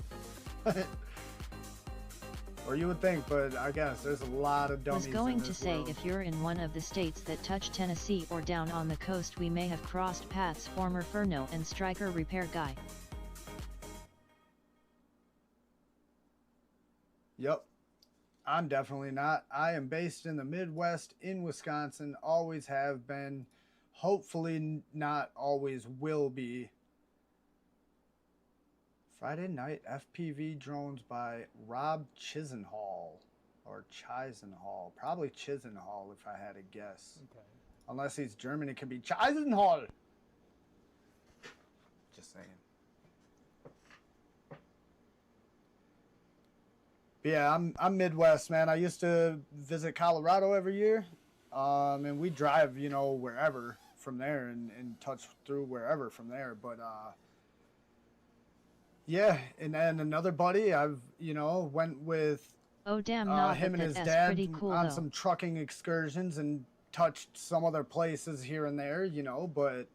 Or you would think, but I guess there's a lot of dummies. Was going in to this say world. if you're in one of the states that touch Tennessee or down on the coast, we may have crossed paths. Former Furno and Striker repair guy. Yep. I'm definitely not. I am based in the Midwest in Wisconsin, always have been, hopefully not always will be. Friday Night FPV Drones by Rob Chisenhall, or Chisenhall, probably Chisenhall if I had to guess. Okay. Unless he's German, it could be Chisenhall. Just saying. But yeah, I'm Midwest, man. I used to visit Colorado every year, and we drive, you know, wherever from there and touch through wherever from there. But yeah, and then another buddy, I've, you know, went with Oh damn, nah, him and but his that's dad pretty cool, on though. some trucking excursions and touched some other places here and there, you know, but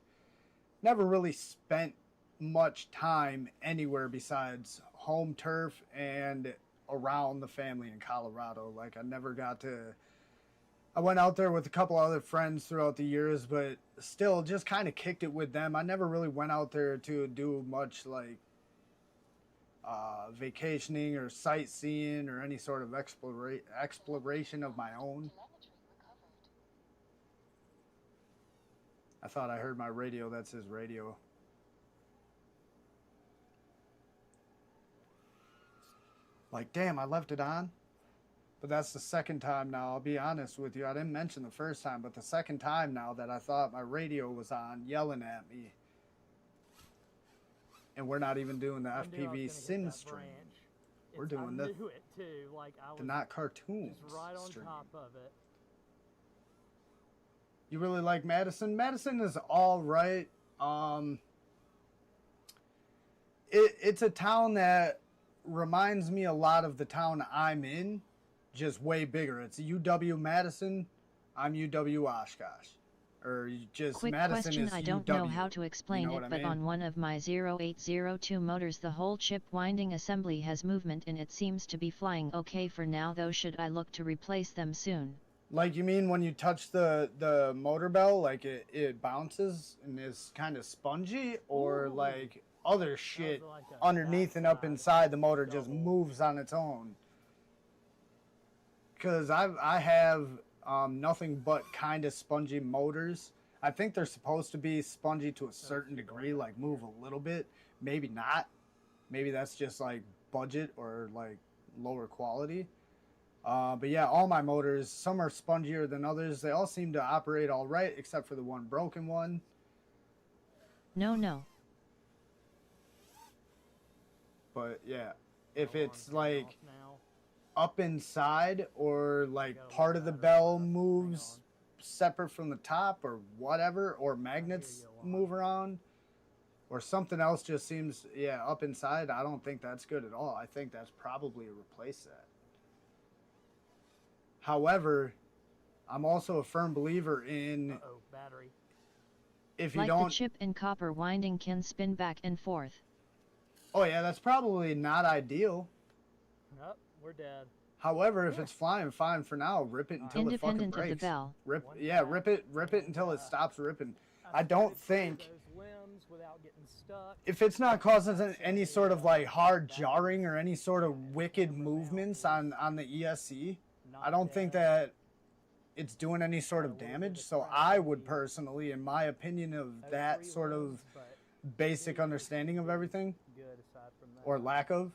never really spent much time anywhere besides home turf and around the family in Colorado. Like, I never got to... I went out there with a couple other friends throughout the years, but still just kind of kicked it with them. I never really went out there to do much, like, vacationing or sightseeing or any sort of exploration of my own. I thought I heard my radio. That's his radio. Like, damn, I left it on. But that's the second time now. I'll be honest with you. I didn't mention the first time, but the second time now that I thought my radio was on, yelling at me. And we're not even doing the FPV sim stream. We're doing the not cartoons right on stream. top of it. You really like Madison? Madison is all right. It's a town that reminds me a lot of the town I'm in, just way bigger. It's UW Madison. I'm UW Oshkosh. Or just Quick Madison question, is I don't UW, know how to explain you know it, what I but mean? on one of my 0802 motors the whole chip winding assembly has movement and it seems to be flying okay for now, though should I look to replace them soon? Like, you mean when you touch the motor bell, like it bounces and is kind of spongy, or like other shit like a underneath and up inside the motor just moves on its own? Because I have nothing but kind of spongy motors. I think they're supposed to be spongy to a certain degree, like move a little bit, maybe not. Maybe that's just like budget or like lower quality. But yeah, all my motors, some are spongier than others. They all seem to operate all right, except for the one broken one. No. But yeah, if it's like up inside or like part of the bell moves separate from the top or whatever, or magnets move around, or something else just seems, yeah, up inside, I don't think that's good at all. I think that's probably a replace that. However, I'm also a firm believer in battery. If you like don't, the chip and copper winding can spin back and forth. Oh yeah, that's probably not ideal. Nope, we're dead. However, if it's flying fine for now, rip it until it fucking Independent breaks. of the bell. Rip it until it stops ripping. I don't think Those limbs without getting stuck. if it's not causing any sort of like hard jarring or any sort of wicked movements on the ESC, I don't think that it's doing any sort of damage. So I would personally, in my opinion of that sort of basic understanding of everything, or lack of,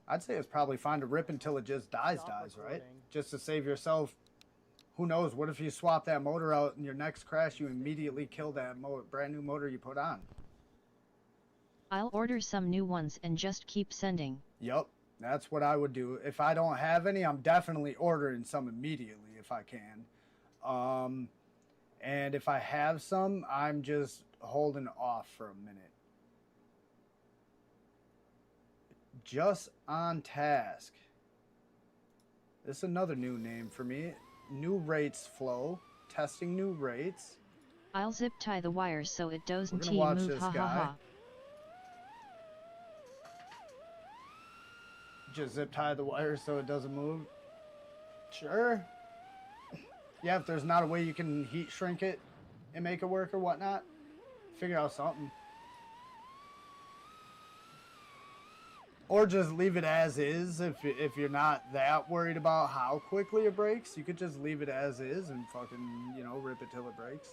I'd say it's probably fine to rip until it just dies, right? Just to save yourself. Who knows? What if you swap that motor out and your next crash, you immediately kill that brand new motor you put on? I'll order some new ones and just keep sending. Yup, that's what I would do. If I don't have any, I'm definitely ordering some immediately if I can. And if I have some, I'm just holding off for a minute. Just on task. This is another new name for me. New rates flow. Testing new rates. I'll zip tie the wires so it doesn't watch move. this Ha guy. ha ha. Just zip tie the wire so it doesn't move. Sure. Yeah, if there's not a way you can heat shrink it and make it work or whatnot, figure out something. Or just leave it as is. If you're not that worried about how quickly it breaks, you could just leave it as is and fucking, you know, rip it till it breaks.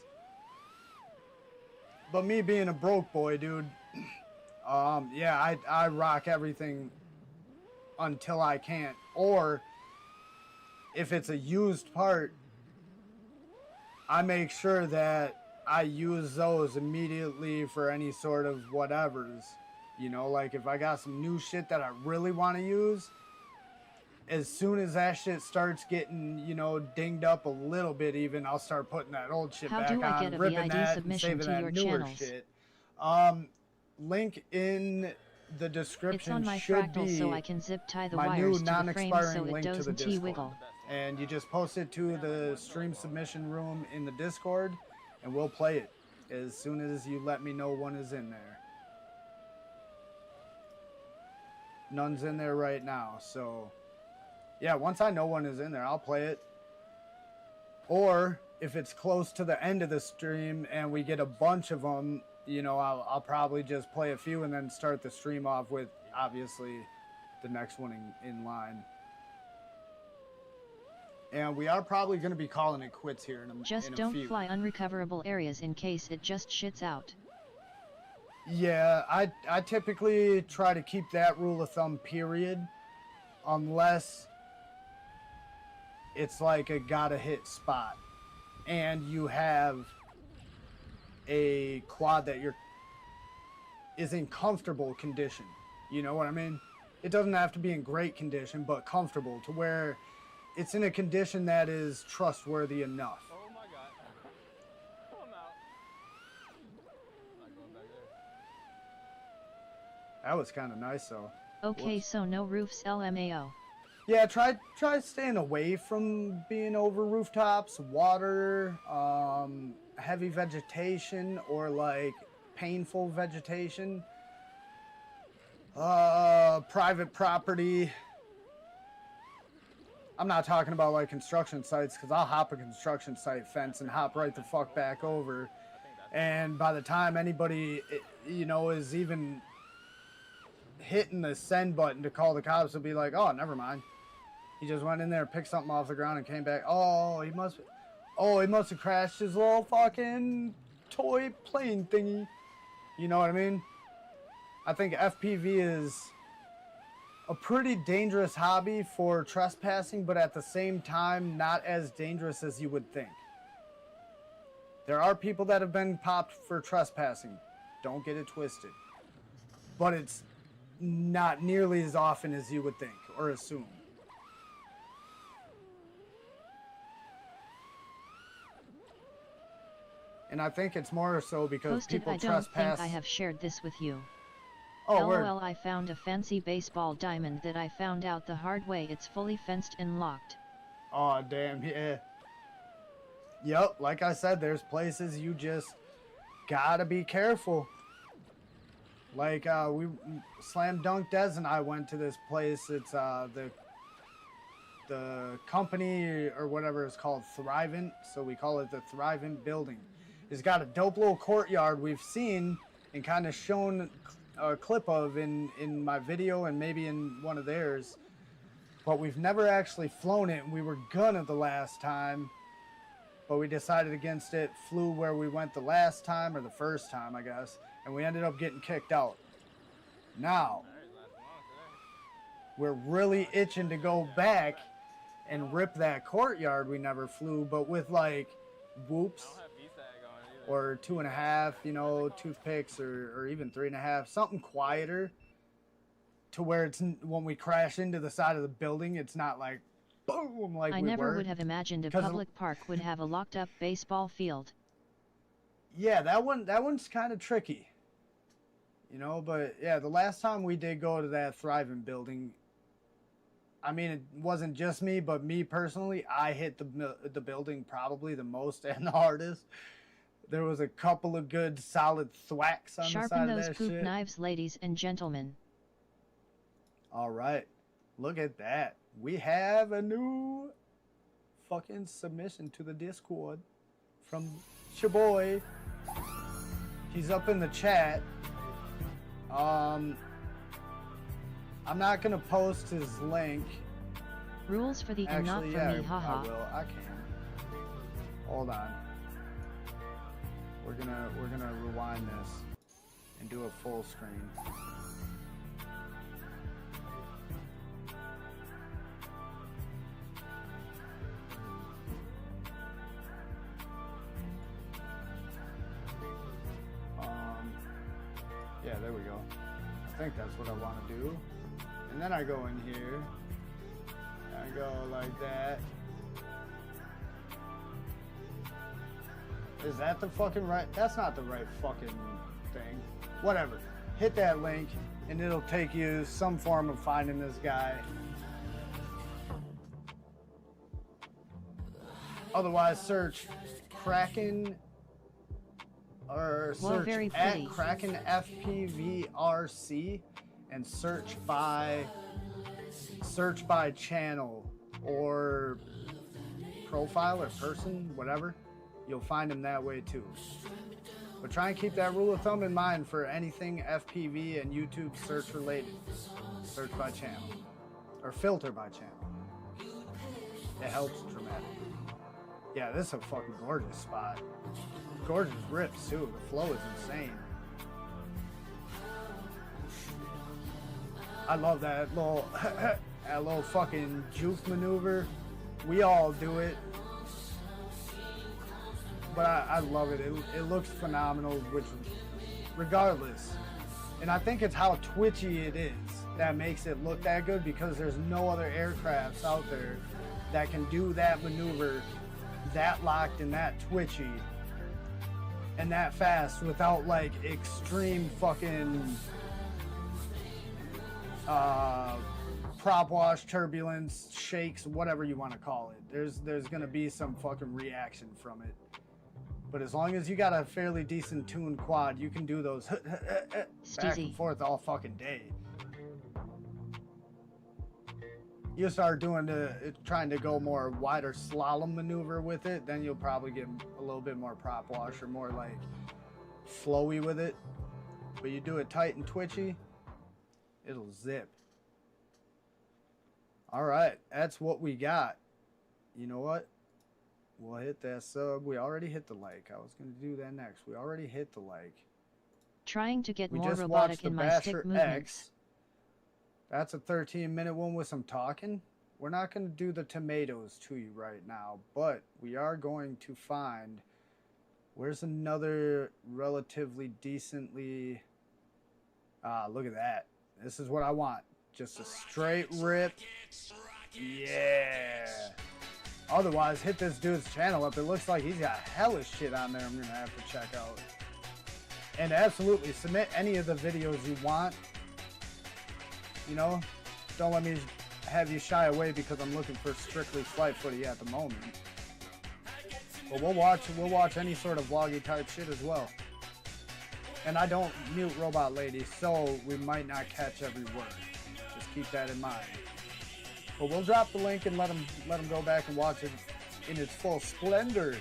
But me being a broke boy, dude, yeah, I rock everything until I can't. Or if it's a used part, I make sure that I use those immediately for any sort of whatevers. You know, like if I got some new shit that I really want to use, as soon as that shit starts getting, you know, dinged up a little bit even, I'll start putting that old shit How back do I on, get a ripping VID that and submission saving to that your newer channels? shit. Link in the description It's on my should fractal be so I can zip tie the my wires new to the frame non-expiring so it link to the doesn't Discord. wiggle. And you just post it to the stream submission room in the Discord, and we'll play it as soon as you let me know one is in there. None's in there right now, so yeah, once I know one is in there, I'll play it. Or if it's close to the end of the stream and we get a bunch of them, you know, I'll probably just play a few and then start the stream off with, obviously, the next one in line. And we are probably going to be calling it quits here in a Just in a don't few. fly unrecoverable areas in case it just shits out. Yeah, I typically try to keep that rule of thumb, period, unless it's like a gotta hit spot and you have a quad that is in comfortable condition. You know what I mean? It doesn't have to be in great condition, but comfortable to where it's in a condition that is trustworthy enough. Oh my god. I'm out. I'm not going back there. That was kind of nice, though. Okay, Whoops. so no roofs LMAO. Yeah, try staying away from being over rooftops, water, heavy vegetation, or like painful vegetation. Private property. I'm not talking about like construction sites, because I'll hop a construction site fence and hop right the fuck back over. And by the time anybody, you know, is even hitting the send button to call the cops, will be like, oh, never mind. He just went in there, picked something off the ground, and came back. Oh, he must have crashed his little fucking toy plane thingy. You know what I mean? I think FPV is a pretty dangerous hobby for trespassing, but at the same time, not as dangerous as you would think. There are people that have been popped for trespassing. Don't get it twisted. But it's not nearly as often as you would think or assume. And I think it's more so because Posted, people I don't trespass. think I have shared this with you. Oh, LOL, I found a fancy baseball diamond that I found out the hard way. It's fully fenced and locked. Oh, damn, yeah. Yep, like I said, there's places you just gotta be careful. Like, we Slam Dunk Des and I went to this place. It's the company or whatever is called Thrivent, so we call it the Thrivent building. It's got a dope little courtyard we've seen and kind of shown a clip of in my video and maybe in one of theirs, but we've never actually flown it. And we were gonna the last time, but we decided against it, flew where we went the last time, or the first time, I guess, and we ended up getting kicked out. Now, we're really itching to go back and rip that courtyard we never flew, but with like whoops or 2.5, you know, toothpicks, or even 3.5, something quieter, to where it's, when we crash into the side of the building, it's not like boom like I we never were. would have imagined a public park would have a locked up baseball field. Yeah, that one's kind of tricky, you know. But yeah, the last time we did go to that Thriving building, I mean, it wasn't just me, but me personally, I hit the building probably the most and the hardest. There was a couple of good solid thwacks on the side of that shit. Sharpen those poop knives, ladies and gentlemen. All right, look at that. We have a new fucking submission to the Discord from your boy. He's up in the chat. I'm not gonna post his link. Rules for the and not Actually, for yeah, me, haha. I will. I can. Hold on. We're gonna rewind this and do a full screen. Yeah, there we go. I think that's what I want to do. And then I go in here. I go like that. Is that the fucking right? That's not the right fucking thing. Whatever. Hit that link and it'll take you some form of finding this guy. Otherwise, search Kraken or search at Kraken FPVRC and search by channel or profile or person, whatever. You'll find him that way too. But try and keep that rule of thumb in mind for anything FPV and YouTube search related. Search by channel or filter by channel. It helps dramatically. Yeah, this is a fucking gorgeous spot. Gorgeous rips too. The flow is insane. I love that little that little fucking juke maneuver. We all do it. But I love it. It looks phenomenal, which regardless. And I think it's how twitchy it is that makes it look that good, because there's no other aircrafts out there that can do that maneuver that locked and that twitchy and that fast without like extreme fucking prop wash, turbulence, shakes, whatever you want to call it. There's gonna be some fucking reaction from it. But as long as you got a fairly decent tuned quad, you can do those back and forth all fucking day. You start doing trying to go more wider slalom maneuver with it, then you'll probably get a little bit more prop wash or more like flowy with it. But you do it tight and twitchy, it'll zip. All right, that's what we got. You know what? We'll hit that sub. We already hit the like. I was going to do that next. We already hit the like. Trying to get We more just robotic watched the in my Basher stick movements. X. That's a 13-minute one with some talking. We're not going to do the tomatoes to you right now, but we are going to find... Where's another relatively decently... look at that. This is what I want. Just a straight rip. Yeah. Otherwise, hit this dude's channel up. It looks like he's got hella shit on there I'm gonna have to check out. And absolutely, submit any of the videos you want. You know, don't let me have you shy away because I'm looking for strictly flight footy at the moment. But we'll watch any sort of vloggy type shit as well. And I don't mute Robot Lady, so we might not catch every word. Just keep that in mind. But we'll drop the link and let them go back and watch it in its full splendor,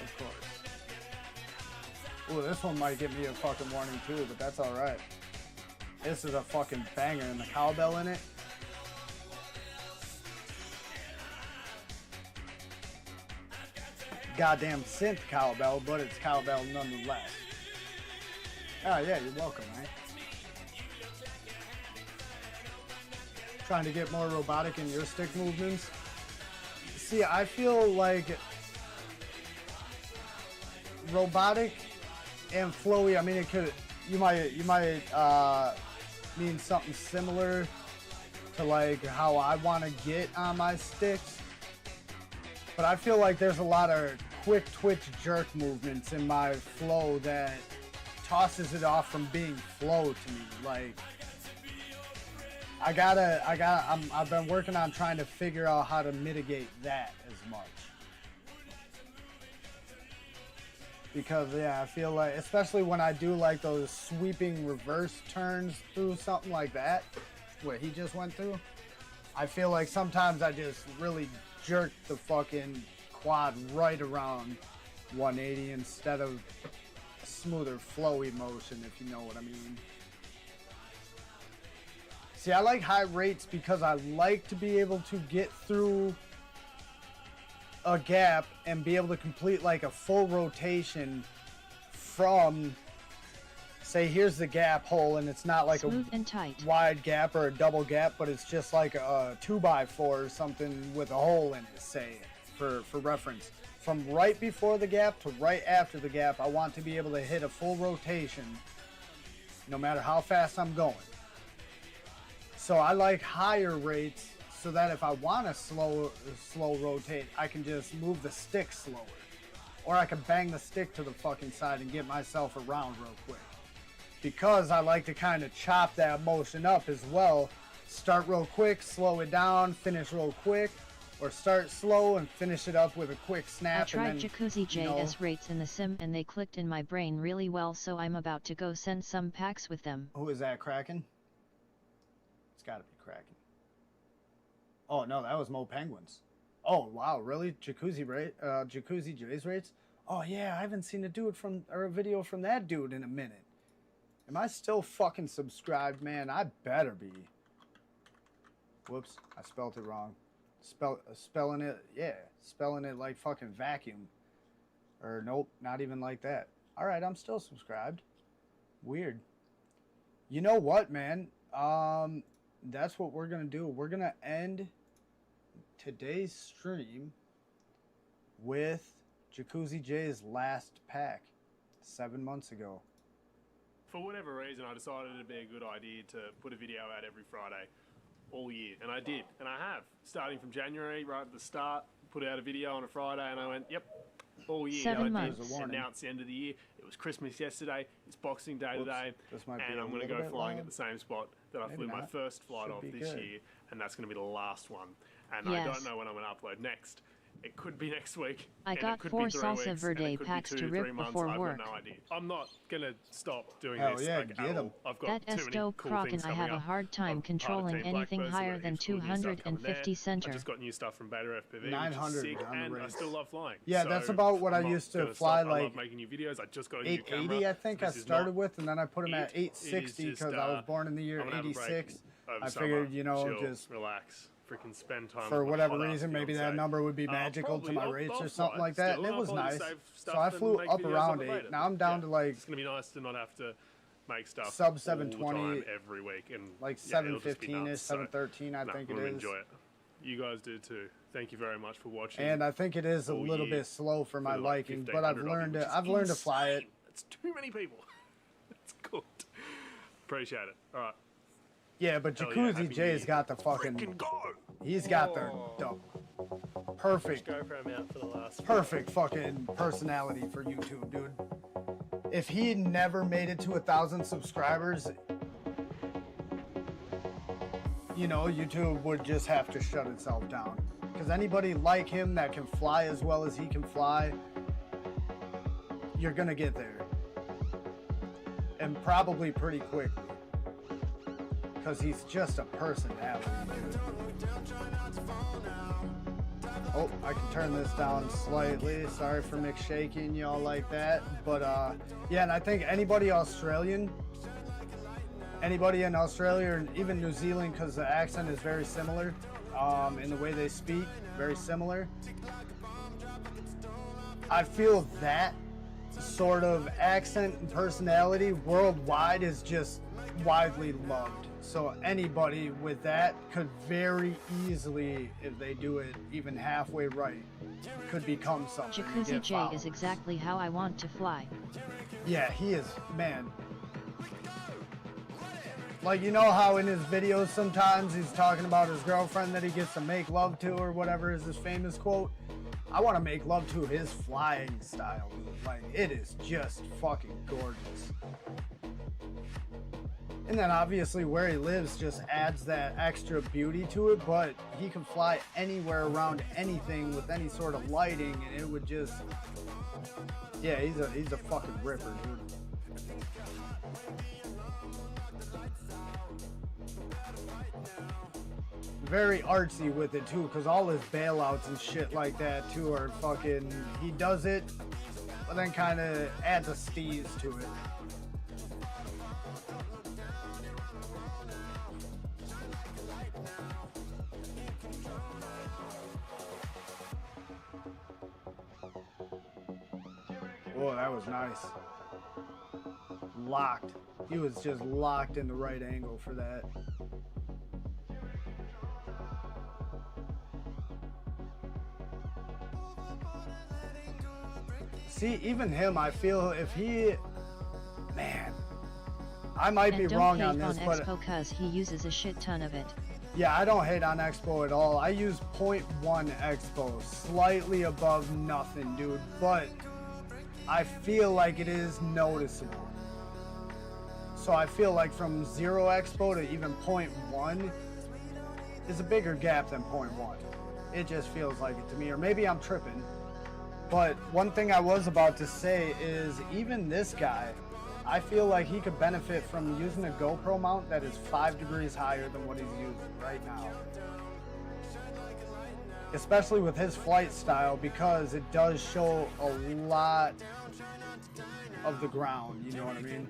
of course. Ooh, this one might give me a fucking warning too, but that's alright. This is a fucking banger, and the cowbell in it. Goddamn synth cowbell, but it's cowbell nonetheless. Oh yeah, you're welcome, man. Trying to get more robotic in your stick movements. See, I feel like robotic and flowy, I mean, it could, you might mean something similar to like how I want to get on my sticks. But I feel like there's a lot of quick twitch jerk movements in my flow that tosses it off from being flow to me. Like, I've been working on trying to figure out how to mitigate that as much. Because yeah, I feel like, especially when I do like those sweeping reverse turns through something like that, what he just went through, I feel like sometimes I just really jerk the fucking quad right around 180 instead of a smoother flowy motion, if you know what I mean. See, I like high rates because I like to be able to get through a gap and be able to complete like a full rotation from, say, here's the gap hole, and it's not like smooth and tight wide gap or a double gap, but it's just like a 2x4 or something with a hole in it, say, for reference. From right before the gap to right after the gap, I want to be able to hit a full rotation no matter how fast I'm going. So I like higher rates so that if I want to slow rotate, I can just move the stick slower. Or I can bang the stick to the fucking side and get myself around real quick. Because I like to kind of chop that motion up as well. Start real quick, slow it down, finish real quick. Or start slow and finish it up with a quick snap. I tried and then, Jacuzzi JS rates in the sim and they clicked in my brain really well, so I'm about to go send some packs with them. Who is that, Kraken? It's gotta be Kraken. Oh no, that was Mo Penguins. Oh wow, really? Jacuzzi J's rates? Oh yeah, I haven't seen a video from that dude in a minute. Am I still fucking subscribed, man? I better be. Whoops, I spelled it wrong. Spelling it like fucking vacuum. Or nope, not even like that. Alright, I'm still subscribed. Weird. You know what, man? That's what we're gonna do. We're gonna end today's stream with Jacuzzi J's last pack 7 months ago. For whatever reason, I decided it'd be a good idea to put a video out every Friday all year, and I did, and I have. Starting from January, right at the start, put out a video on a Friday, and I went, yep, all year. 7 months. And now it's the end of the year. It was Christmas yesterday. It's Boxing Day today, and I'm going to go flying at the same spot that I flew my first flight off this year, and that's going to be the last one. And I don't know when I'm going to upload next. It could be next week. I got 4 Salsa Verde packs to rip before work. I've got no idea. I'm not going to stop doing Hell this yeah, like, at all. I've got that too many Esto cool Croc things and I have coming a up. hard time controlling anything higher than 250 center. I just got new stuff from Beta FPV, 900 which is sick, and I still love flying. Yeah, so that's about what I used to fly, like I love making new videos. I just got a new 880, camera. I think I started with, and then I put them at 860 because I was born in the year 86. I figured, you know, just relax. Freaking spend time for whatever reason, maybe that number would be magical to my rates or something like that, and it was nice. So I flew up around 8. Now I'm down to like, it's gonna be nice to not have to make stuff sub 720 every week, and like 715ish, 713, I think it is. Enjoy it. You guys do too. Thank you very much for watching. And I think it is a little bit slow for my liking, but I've learned to fly it. It's too many people. It's good. Appreciate it. All right. Yeah, but Jacuzzi J's got the fucking He's got the perfect GoPro mount for the last. Perfect fucking personality for YouTube, dude. If he never made it to 1,000 subscribers, you know, YouTube would just have to shut itself down. Because anybody like him that can fly as well as he can fly, you're gonna get there. And probably pretty quickly. Because he's just a personality, dude. Oh, I can turn this down slightly. Sorry for McShaking y'all like that. But yeah, and I think anybody in Australia or even New Zealand, because the accent is very similar in the way they speak, very similar. I feel that sort of accent and personality worldwide is just widely loved. So anybody with that could very easily, if they do it even halfway right, could become something. Jacuzzi J is exactly how I want to fly. Yeah, he is, man. Like, you know how in his videos sometimes he's talking about his girlfriend that he gets to make love to or whatever is his famous quote? I want to make love to his flying style, dude. Like, it is just fucking gorgeous. And then obviously where he lives just adds that extra beauty to it, but he can fly anywhere around anything with any sort of lighting, and it would just, yeah, he's a fucking ripper, dude. Very artsy with it too, because all his bailouts and shit like that too are fucking, he does it, but then kind of adds a steez to it. Oh, that was nice. Locked. He was just locked in the right angle for that. See, even him, I feel if he, man, I might be wrong on this, but Expo cause he uses a shit ton of it. Yeah, I don't hate on Expo at all. I use 0.1 Expo, slightly above nothing, dude, but I feel like it is noticeable. So I feel like from 0 Expo to even 0.1 is a bigger gap than 0.1. It just feels like it to me, or maybe I'm tripping. But one thing I was about to say is even this guy, I feel like he could benefit from using a GoPro mount that is 5 degrees higher than what he's using right now. Especially with his flight style, because it does show a lot of the ground, you know what I mean?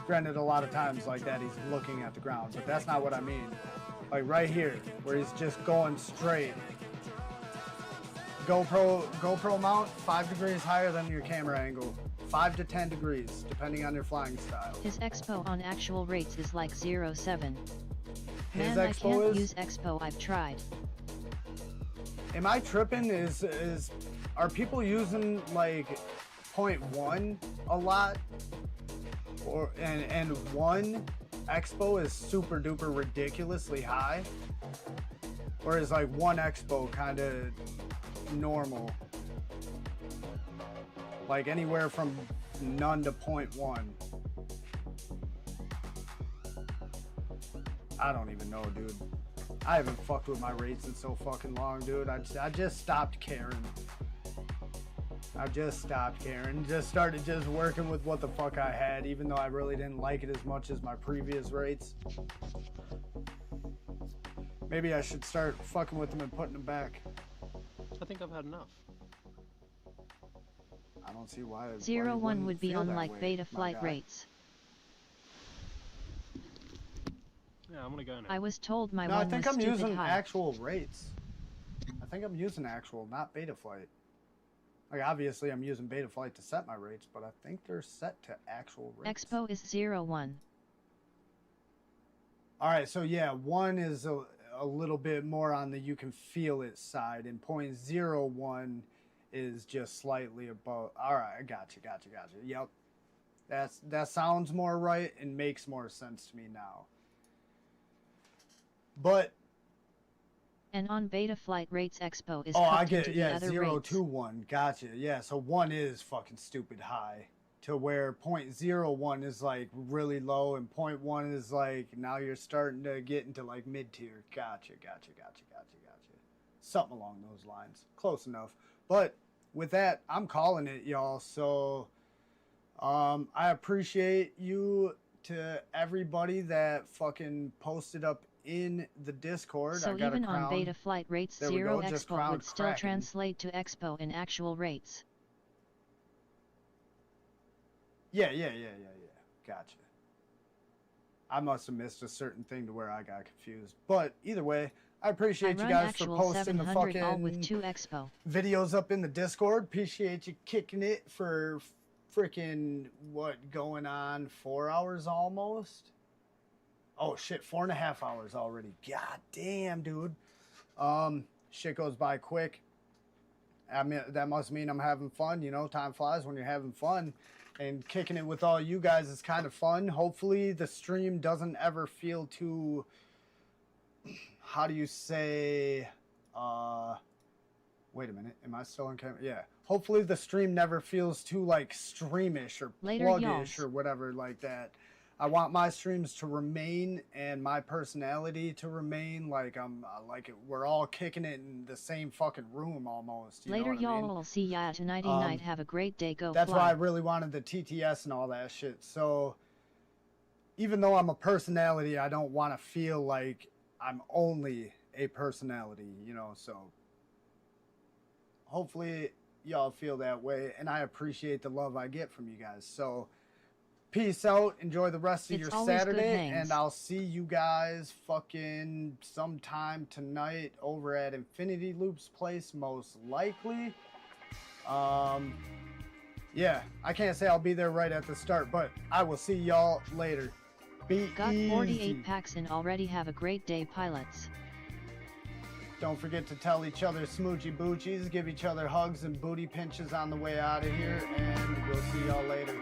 Granted, a lot of times like that he's looking at the ground, but that's not what I mean. Like right here, where he's just going straight. GoPro mount 5 degrees higher than your camera angle, 5 to 10 degrees depending on your flying style. His Expo on actual rates is like 0.7. His Man, Expo I can't is? use Expo. I've tried. Am I tripping? Are people using like 0.1 a lot? Or and 1 Expo is super duper ridiculously high? Or is like 1 Expo kind of normal? Like anywhere from none to 0.1. I don't even know, dude. I haven't fucked with my rates in so fucking long, dude. I just stopped caring. I just stopped caring. Just started just working with what the fuck I had, even though I really didn't like it as much as my previous rates. Maybe I should start fucking with them and putting them back. I think I've had enough. I don't see why. 0.1 would be on like beta flight rates. Yeah, I'm gonna go now. I was told my No, one I think was I'm stupid using high. actual rates. I think I'm using actual, not beta flight. Like obviously I'm using beta flight to set my rates, but I think they're set to actual rates. Expo is 0.1. All right, so yeah, 1 is a little bit more on the you can feel it side, and 0.01 is just slightly above. All right, I gotcha. Yep, that sounds more right and makes more sense to me now. But And on Beta Flight Rates Expo is I cooked get into it. the Yeah, other 0 rates. to 1. Gotcha. Yeah, so 1 is fucking stupid high. To where 0.01 is like really low and 0.1 is like now you're starting to get into like mid tier. Gotcha. Something along those lines. Close enough. But with that, I'm calling it, y'all. So I appreciate you to everybody that fucking posted up in the Discord. So I got even a crown. on Beta Flight Rates There we 0 go, just Expo crowned would still Kraken. translate to Expo in actual rates. Yeah. Gotcha. I must have missed a certain thing to where I got confused. But either way, I appreciate you guys for posting the fucking all with 2 Expo. videos up in the Discord. Appreciate you kicking it for freaking, going on 4 hours almost? Oh shit, 4.5 hours already. God damn, dude. Shit goes by quick. I mean, that must mean I'm having fun. You know, time flies when you're having fun. And kicking it with all you guys is kind of fun. Hopefully the stream doesn't ever feel too, how do you say, wait a minute, am I still on camera? Yeah. Hopefully the stream never feels too like streamish or pluggish or whatever like that. I want my streams to remain and my personality to remain like we're all kicking it in the same fucking room almost. You Later, know what I mean? y'all will see ya tonight night. Have a great day. Go That's fly. why I really wanted the TTS and all that shit. So even though I'm a personality, I don't want to feel like I'm only a personality, you know, so hopefully y'all feel that way, and I appreciate the love I get from you guys. So peace out, enjoy the rest of your Saturday, and I'll see you guys fucking sometime tonight over at Infinity Loop's place, most likely. Yeah, I can't say I'll be there right at the start, but I will see y'all later. Got 48 packs and already. Have a great day, pilots. Don't forget to tell each other smoochy boochies, give each other hugs and booty pinches on the way out of here, and we'll see y'all later.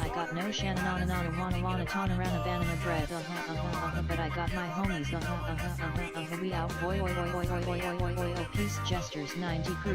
I got no Shannon wanna rana banana bread. But I got my homies. We out. Boy. Peace gestures 90 crew.